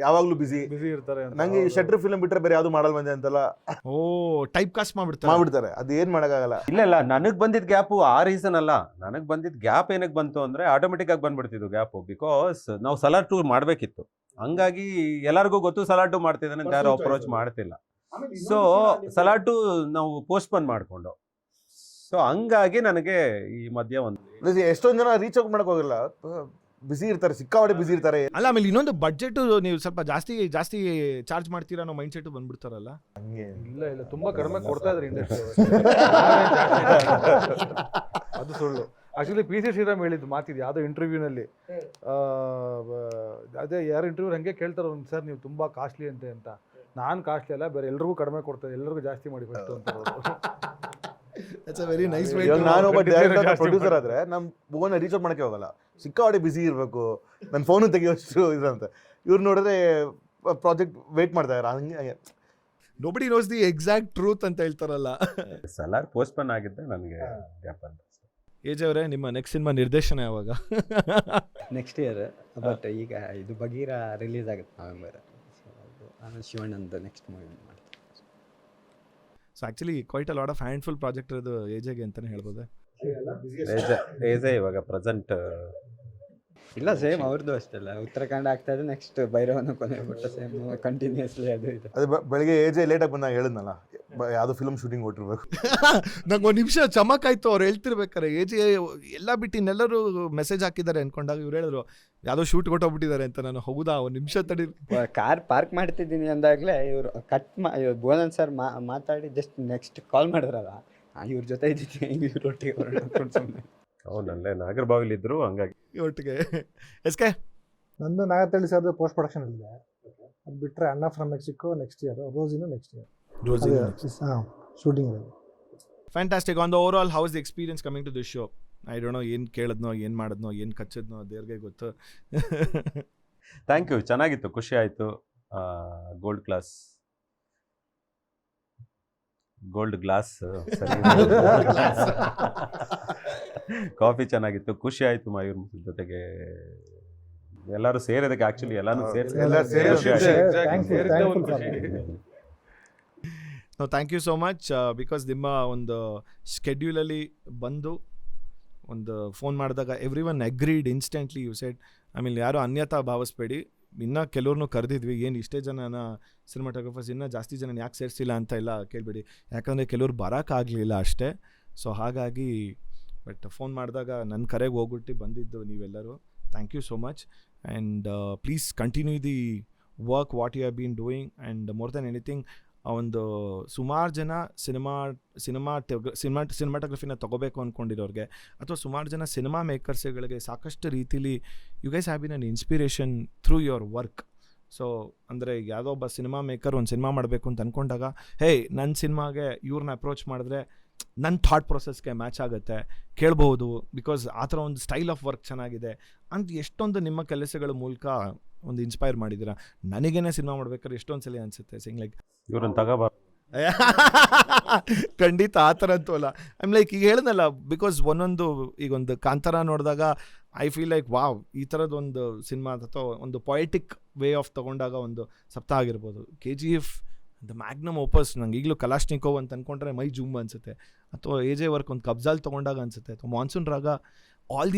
Speaker 5: ಯಾವಾಗಲೂ ಬಿಸಿ
Speaker 3: ಇರ್ತಾರೆ.
Speaker 5: ನಂಗೆ ಈ ಶಟ್ರ್ ಫಿಲ್ಮ್ ಬಿಟ್ಟರೆ ಬೇರೆ ಯಾವುದು ಮಾಡಲ್ ಬಂದೆ ಅಂತೆಲ್ಲ
Speaker 2: ಟೈಪ್ ಕಾಸ್ಟ್ ಮಾಡ್ಬಿಡ್ತಾರೆ.
Speaker 5: ಅದು ಏನು ಮಾಡೋಕ್ಕಾಗಲ್ಲ.
Speaker 4: ಇಲ್ಲ, ನನಗೆ ಬಂದಿದ್ದ ಗ್ಯಾಪು ಆ ರೀಸನ್ ಅಲ್ಲ. ನನಗೆ ಬಂದಿದ್ದ ಗ್ಯಾಪ್ ಏನಕ್ಕೆ ಬಂತು ಅಂದರೆ ಆಟೋಮೆಟಿಕ್ ಆಗಿ ಬಂದ್ಬಿಡ್ತಿದ್ದು ಗ್ಯಾಪು. ಬಿಕಾಸ್ ನಾವು ಸಲಾರ್ 2 ಮಾಡಬೇಕಿತ್ತು. ಹಂಗಾಗಿ ಎಲ್ಲರಿಗೂ ಗೊತ್ತು ಸಲಾರ್ 2 ಮಾಡ್ತಿದ್ದಾನೆ ಅಂತ ಯಾರು ಅಪ್ರೋಚ್ ಮಾಡ್ತಿಲ್ಲ. ಸೊ ಸಲಾರ್ 2 ನಾವು ಪೋಸ್ಟ್ಪೋನ್ ಮಾಡಿಕೊಂಡು, ಸೊ ಹಂಗಾಗಿ ನನಗೆ ಈ ಮಧ್ಯ ಒಂದು
Speaker 5: ಎಷ್ಟೊಂದು ಜನ ರೀಚ್ ಔಟ್ ಮಾಡಕ್ ಹೋಗಿಲ್ಲ, ಬಿಸಿ ಇರ್ತಾರೆ, ಸಿಕ್ಕಾಪಟ್ಟೆ ಬಿಸಿ ಇರ್ತಾರೆ.
Speaker 2: ಅಲ್ಲ, ಆಮೇಲೆ ಇನ್ನೊಂದು ಬಡ್ಜೆಟ್ ನೀವು ಸ್ವಲ್ಪ ಜಾಸ್ತಿ ಚಾರ್ಜ್ ಮಾಡ್ತೀರಾ ಅನ್ನೋ ಮೈಂಡ್ ಸೆಟ್ ಬಂದ್ಬಿಡ್ತಾರಲ್ಲ.
Speaker 5: ಹಂಗೆ
Speaker 3: ಇಲ್ಲ ತುಂಬಾ ಕಡಿಮೆ ಕೊಡ್ತಾ ಇದ್ದಾರೆ ಇಂಡಸ್ಟ್ರಿ. ಅದು ಸುಳ್ಳು. ಆಕ್ಚುಲಿ ಪಿ ಸಿ ಶ್ರೀರಾಮ್ ಹೇಳಿದ್ದು ಮಾತಿದ್ದು ಯಾವುದೋ ಇಂಟರ್ವ್ಯೂನಲ್ಲಿ, ಅದೇ ಯಾರು ಇಂಟರ್ವ್ಯೂ ಹಂಗೆ ಕೇಳ್ತಾರೆ, ಒಂದು ಸರ್ ನೀವು ತುಂಬಾ ಕಾಸ್ಟ್ಲಿ ಅಂತ. ನಾನು ಕಾಸ್ಟ್ಲಿ ಅಲ್ಲ, ಬೇರೆ ಎಲ್ರಿಗೂ ಕಡಿಮೆ ಕೊಡ್ತಾರೆ, ಎಲ್ರಿಗೂ ಜಾಸ್ತಿ ಮಾಡಿ ಫಸ್ಟ್ ಅಂತ.
Speaker 5: ನಾನು ಒಬ್ಬ ಪ್ರೊಡ್ಯೂಸರ್ ಆದ್ರೆ ನಮ್ ಭುವನ ರೀಚ್ ಔಟ್ ಮಾಡಕ್ಕೆ ಹೋಗಲ್ಲ, ಸಿಕ್ಕಾಪಟ್ಟೆ ಬಿಸಿ ಇರಬೇಕು, ನನ್ನ ಫೋನು ತೆಗಿಯೋಷ್ಟು ಇದಂತ. ಇವ್ರು ನೋಡಿದ್ರೆ ಪ್ರಾಜೆಕ್ಟ್ ವೇಟ್ ಮಾಡ್ತಾ ಇದ್ದಾರೆ. ಹಂಗೆ
Speaker 2: nobody nose the exact truth ಅಂತ ಹೇಳ್ತಾರಲ್ಲ.
Speaker 4: ಸಲಾರ್ ಪೋಸ್ಟ್ಪೋನ್ ಆಗಿದ್ದೆ ನನಗೆ ಗ್ಯಾಪ್ ಅಂತ.
Speaker 2: ಏಜ್ ಅವರೇ, ನಿಮ್ಮ ನೆಕ್ಸ್ಟ್ ಸಿನಿಮಾ ನಿರ್ದೇಶನ ಯಾವಾಗ?
Speaker 6: Next year. ಬಟ್ ಈಗ ಇದು ಬಗೀರ ರಿಲೀಸ್ ಆಗುತ್ತೆ ನವೆಂಬರ್. ಆಮೇಲೆ ಶಿವಣ್ಣಂದು ನೆಕ್ಸ್ಟ್ ಮೂವಿ ಮಾಡ್ತೀವಿ.
Speaker 2: So actually quite a lot of handful project ಇರೋದು ಏಜೆಗೆ ಅಂತಲೇ ಹೇಳ್ಬೋದು.
Speaker 4: ಏಜೆ ಇವಾಗ ಪ್ರೆಸೆಂಟ್
Speaker 6: ಇಲ್ಲ, ಸೇಮ್ ಅವ್ರದ್ದು ಅಷ್ಟಲ್ಲ. ಉತ್ತರಾಖಂಡ ಆಗ್ತಾ ಇದೆ, ನೆಕ್ಸ್ಟ್ ಭೈರವನ ಕೊನೆ ಬಿಟ್ಟು ಸೇಮ್ ಕಂಟಿನ್ಯೂಸ್ಲಿ ಅದು.
Speaker 5: ಬೆಳಗ್ಗೆ ಏಜೆ ಲೇಟಾಗಿ ಬಂದಾಗ ಹೇಳಿದ್ನಲ್ಲ, ಯಾವುದೋ ಫಿಲ್ಮ್ ಶೂಟಿಂಗ್ ಹೊಟ್ಟಿರ್ಬೇಕು.
Speaker 2: ನಂಗೆ ಒಂದು ನಿಮಿಷ ಚಮಕಾಯ್ತು ಅವ್ರು ಹೇಳ್ತಿರ್ಬೇಕಾರೆ. ಏಜೆ ಎಲ್ಲ ಬಿಟ್ಟು ಇನ್ನೆಲ್ಲರೂ ಮೆಸೇಜ್ ಹಾಕಿದ್ದಾರೆ ಅಂದ್ಕೊಂಡಾಗ ಇವ್ರು ಹೇಳಿದ್ರು ಯಾವುದೋ ಶೂಟ್ ಕೊಟ್ಟೋಗ್ಬಿಟ್ಟಿದ್ದಾರೆ ಅಂತ. ನಾನು ಹೌದಾ, ಒಂದು ನಿಮಿಷ ತಡಿ,
Speaker 6: ಕಾರ್ ಪಾರ್ಕ್ ಮಾಡ್ತಿದ್ದೀನಿ ಅಂದಾಗಲೇ ಇವರು ಬೋನನ್ ಸರ್ ಮಾತಾಡಿ ಜಸ್ಟ್ ನೆಕ್ಸ್ಟ್ ಕಾಲ್ ಮಾಡಿದ್ರಲ್ಲ, ಇವ್ರ ಜೊತೆ ಇದ್ದೀನಿ, ಇವ್ರೊಟ್ಟಿಗೆ ಹೊರಡ್ಕೊಂಡು ಸುಮ್ಮನೆ.
Speaker 4: ಅವನಲ್ಲೇ ನಾಗರಬಾವಿಲಿದ್ರು, ಹಂಗಾಗಿ
Speaker 2: ಒಟ್ಟಿಗೆ. ಎಸ್ಕೆ
Speaker 7: ನಂದು ನಾಗತಳ್ಳಿ ಸರ್ದು ಪೋಸ್ಟ್ ಪ್ರೊಡಕ್ಷನ್ ಇದೆ. ಅದು ಬಿಟ್ಟರೆ ಅಣ್ಣ ಫ್ರಮ್ ಮೆಕ್ಸಿಕೋ ನೆಕ್ಸ್ಟ್ ಇಯರ್, ರೋಸಿನೂ next year shooting.
Speaker 2: Fantastic. On the overall, how's the experience coming to this show? I don't know, ಏನು ಕೇಳಿದ್ನೋ, ಏನು ಮಾಡಿದ್ನೋ, ಏನು ಕಚ್ಚಿದ್ನೋ ದೇವ್ರಿಗೆ ಗೊತ್ತು.
Speaker 4: ಥ್ಯಾಂಕ್ ಯು, ಚೆನ್ನಾಗಿತ್ತು, ಖುಷಿ ಆಯಿತು. ಗೋಲ್ಡ್ ಗ್ಲಾಸ್ ಕಾಫಿ ಚೆನ್ನಾಗಿತ್ತು, ಖುಷಿ ಆಯಿತು. ಮಯೂರ್ ಜೊತೆಗೆ ಎಲ್ಲರೂ ಸೇರಿದಕ್ಕೆ, ಆ್ಯಕ್ಚುಲಿ ಎಲ್ಲಾನು
Speaker 2: thank you so much. Because ನಿಮ್ಮ ಒಂದು ಸ್ಕೆಡ್ಯೂಲಲ್ಲಿ ಬಂದು ಒಂದು ಫೋನ್ ಮಾಡಿದಾಗ everyone agreed instantly. You said, ಆಮೇಲೆ ಯಾರು ಅನ್ಯತಾ ಭಾವಿಸ್ಬೇಡಿ, ಇನ್ನೂ ಕೆಲವ್ರನ್ನೂ ಕರೆದಿದ್ವಿ, ಏನು ಇಷ್ಟೇ ಜನನ ಸಿನಿಮಾಟೋಗ್ರಫರ್ಸ್ ಇನ್ನೂ ಜಾಸ್ತಿ ಜನ ಯಾಕೆ ಸೇರಿಸಿಲ್ಲ ಅಂತ ಎಲ್ಲ ಕೇಳಬೇಡಿ, ಯಾಕಂದರೆ ಕೆಲವ್ರು ಬರೋಕ್ಕಾಗಲಿಲ್ಲ ಅಷ್ಟೇ. ಸೊ ಹಾಗಾಗಿ ಬಟ್ ಫೋನ್ ಮಾಡಿದಾಗ ನನ್ನ ಕರೆಗೆ ಹೋಗ್ಬಿಟ್ಟು ಬಂದಿದ್ದು ನೀವೆಲ್ಲರೂ. Thank you so much. And please continue the work what you have been doing. And more than anything, ಒಂದು ಸುಮಾರು ಜನ ಸಿನಿಮಾಟೋಗ್ರಫಿನ ತೊಗೋಬೇಕು ಅಂದ್ಕೊಂಡಿರೋರಿಗೆ, ಅಥವಾ ಸುಮಾರು ಜನ ಸಿನಿಮಾ ಮೇಕರ್ಸ್ಗಳಿಗೆ ಸಾಕಷ್ಟು ರೀತಿಲಿ you guys have been an inspiration through your work. So ಅಂದರೆ ಯಾವುದೋ ಒಬ್ಬ ಸಿನಿಮಾ ಮೇಕರ್ ಒಂದು ಸಿನಿಮಾ ಮಾಡಬೇಕು ಅಂತ ಅಂದ್ಕೊಂಡಾಗ, ಹೇ ನನ್ನ ಸಿನಿಮಾಗೆ ಇವ್ರನ್ನ ಅಪ್ರೋಚ್ ಮಾಡಿದ್ರೆ ನನ್ನ ಥಾಟ್ ಪ್ರೊಸೆಸ್ಗೆ ಮ್ಯಾಚ್ ಆಗುತ್ತೆ, ಕೇಳ್ಬೋದು, ಬಿಕಾಸ್ ಆ ಥರ ಒಂದು ಸ್ಟೈಲ್ ಆಫ್ ವರ್ಕ್ ಚೆನ್ನಾಗಿದೆ ಅಂತ ಎಷ್ಟೊಂದು ನಿಮ್ಮ ಕೆಲಸಗಳ ಮೂಲಕ ಒಂದು ಇನ್ಸ್ಪೈರ್ ಮಾಡಿದ್ದೀರಾ. ನನಗೇನೆ ಸಿನಿಮಾ ಮಾಡ್ಬೇಕಾದ್ರೆ ಎಷ್ಟೊಂದು ಸಲ ಅನಿಸುತ್ತೆ, ಸಿಂಗ್ ಲೈಕ್
Speaker 4: ಇವ್ರನ್ನ ತಗೋಬಾರ್ದು.
Speaker 2: ಖಂಡಿತ ಆ ಥರ ಅಂತೂ ಅಲ್ಲ. ಐಮ್ ಲೈಕ್ ಈಗ ಹೇಳಿದ್ನಲ್ಲ, ಬಿಕಾಸ್ ಒಂದೊಂದು ಈಗ ಒಂದು ಕಾಂತಾರ ನೋಡಿದಾಗ ಐ ಫೀಲ್ ಲೈಕ್ ವಾವ್, ಈ ಥರದ್ದೊಂದು ಸಿನಿಮಾ ಅಥವಾ ಒಂದು ಪೊಯೆಟಿಕ್ ವೇ ಆಫ್ ತೊಗೊಂಡಾಗ ಒಂದು ಸಪ್ತಾಹ ಆಗಿರ್ಬೋದು. KGF ದ ಮ್ಯಾಗ್ನಮ್ ಓಪಸ್, ನಂಗೆ ಈಗಲೂ ಕಲಾಶ್ನಿಕೋವ್ ಅಂತ ಅಂದ್ಕೊಂಡ್ರೆ ಮೈ ಜೂಮ್ ಅನಿಸುತ್ತೆ. ಅಥವಾ AJ ವರ್ಕ್ ಒಂದು ಕಬ್ಜಾಲ್ ತೊಗೊಂಡಾಗ ಅನಿಸುತ್ತೆ. ಅಥವಾ ಮಾನ್ಸೂನ್ ರಾಗ ಆಲ್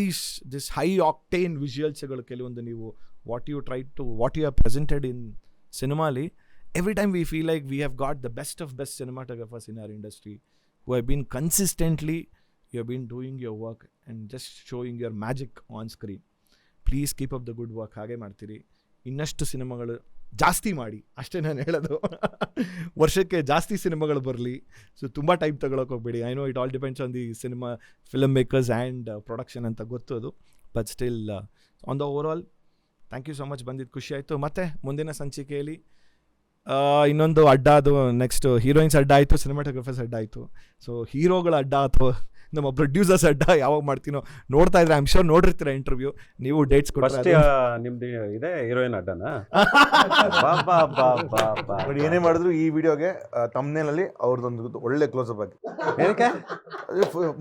Speaker 2: ದಿಸ್ ಹೈ ಆಕ್ಟೇನ್ ವಿಜುವಲ್ಸ್ಗಳು ಕೆಲವೊಂದು ನೀವು what you have presented in ಸಿನಿಮಾಲಿ, every time we feel like we have got the best of best cinematographers in our industry who have been consistently, you have been doing your work and just showing your magic on screen. Please keep up the good work. ಹಾಗೆ ಮಾಡ್ತೀರಿ, ಇನ್ನಷ್ಟು ಸಿನಿಮಾಗಳು ಜಾಸ್ತಿ ಮಾಡಿ, ಅಷ್ಟೇ ನಾನು ಹೇಳೋದು. ವರ್ಷಕ್ಕೆ ಜಾಸ್ತಿ ಸಿನಿಮಾಗಳು ಬರಲಿ. ಸೊ ತುಂಬ ಟೈಮ್ ತಗೊಳಕ್ಕೆ ಹೋಗ್ಬೇಡಿ. I know it all depends on the film makers and production ಅಂತ ಗೊತ್ತು ಅದು, but still on the overall thank you so much, ಬಂದಿದ್ದು ಖುಷಿ ಆಯಿತು. ಮತ್ತು ಮುಂದಿನ ಸಂಚಿಕೆಯಲ್ಲಿ ಇನ್ನೊಂದು ಅಡ್ಡ, ಅದು ನೆಕ್ಸ್ಟ್ ಹೀರೋಯಿನ್ಸ್ ಅಡ್ಡ ಆಯಿತು, ಸಿನಿಮಾಟೋಗ್ರಫರ್ಸ್ ಅಡ್ಡ ಆಯಿತು. ಸೊ ಹೀರೋಗಳ ಅಡ್ಡ ಅಥವಾ ನಮ್ಮ ಪ್ರೊಡ್ಯೂಸರ್ಸ್ ಅಡ್ಡ ಯಾವಾಗ ಮಾಡ್ತೀನೋ ನೋಡ್ತಾ ಇದ್ರೆ, ಐ ಆಮ್ ಶೋರ್ ನೋಡಿರ್ತೀರ ಇಂಟರ್ವ್ಯೂ, ನೀವು ಡೇಟ್ಸ್ ಕೊಟ್ಟರೆ.
Speaker 4: ನಿಮ್ದು ಇದೆ ಹೀರೋಯಿನ್ ಅಡ್ಡನಾ?
Speaker 5: ಬಟ್ ಏನೇ ಮಾಡಿದ್ರು ಈ ವಿಡಿಯೋಗೆ ತಮ್ನೇಲಲ್ಲಿ ಅವ್ರದ್ದೊಂದು ಒಳ್ಳೆ ಕ್ಲೋಸ್ ಅಪ್ ಆಗಿ,
Speaker 4: ಏನಕ್ಕೆ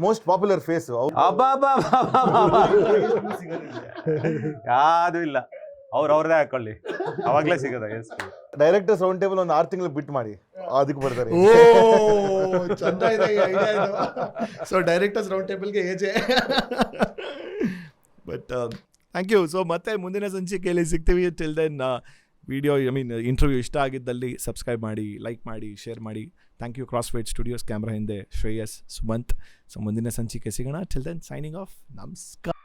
Speaker 5: ಮೋಸ್ಟ್ ಪಾಪ್ಯುಲರ್ ಫೇಸ್.
Speaker 4: ಯಾವುದು ಇಲ್ಲ, ಅವ್ರದೇ ಹಾಕೊಳ್ಳಿ, ಅವಾಗಲೇ ಸಿಗೋದ.
Speaker 5: ಡೈರೆಕ್ಟರ್ಸ್ ರೌಂಡ್ ಟೇಬಲ್ ಒಂದು 6 ತಿಂಗಳು ಬಿಟ್ ಮಾಡಿ ಅದಕ್ಕೆ ಬರ್ತಾರೆ.
Speaker 2: ಚಂದ ಇದೆ ಐಡಿಯಾ ಇದು. ಸೊ ಡೈರೆಕ್ಟರ್ಸ್ ರೌಂಡ್ ಟೇಬಲ್ಗೆ ಏಜೆ. But thank you. ಸೊ ಮತ್ತೆ ಮುಂದಿನ ಸಂಚಿಕೆಯಲ್ಲಿ ಸಿಗ್ತೀವಿ. ಟಿಲ್ ದೆನ್ ವಿಡಿಯೋ ಇಂಟರ್ವ್ಯೂ ಇಷ್ಟ ಆಗಿದ್ದಲ್ಲಿ ಸಬ್ಸ್ಕ್ರೈಬ್ ಮಾಡಿ, ಲೈಕ್ ಮಾಡಿ, ಶೇರ್ ಮಾಡಿ. Thank you. Crossfade studios, camera ಹಿಂದೆ ಶ್ರೇಯಸ್, ಸುಮಂತ್. ಸೊ ಮುಂದಿನ ಸಂಚಿಕೆ ಸಿಗೋಣ. Till then signing off. ನಮಸ್ಕಾರ.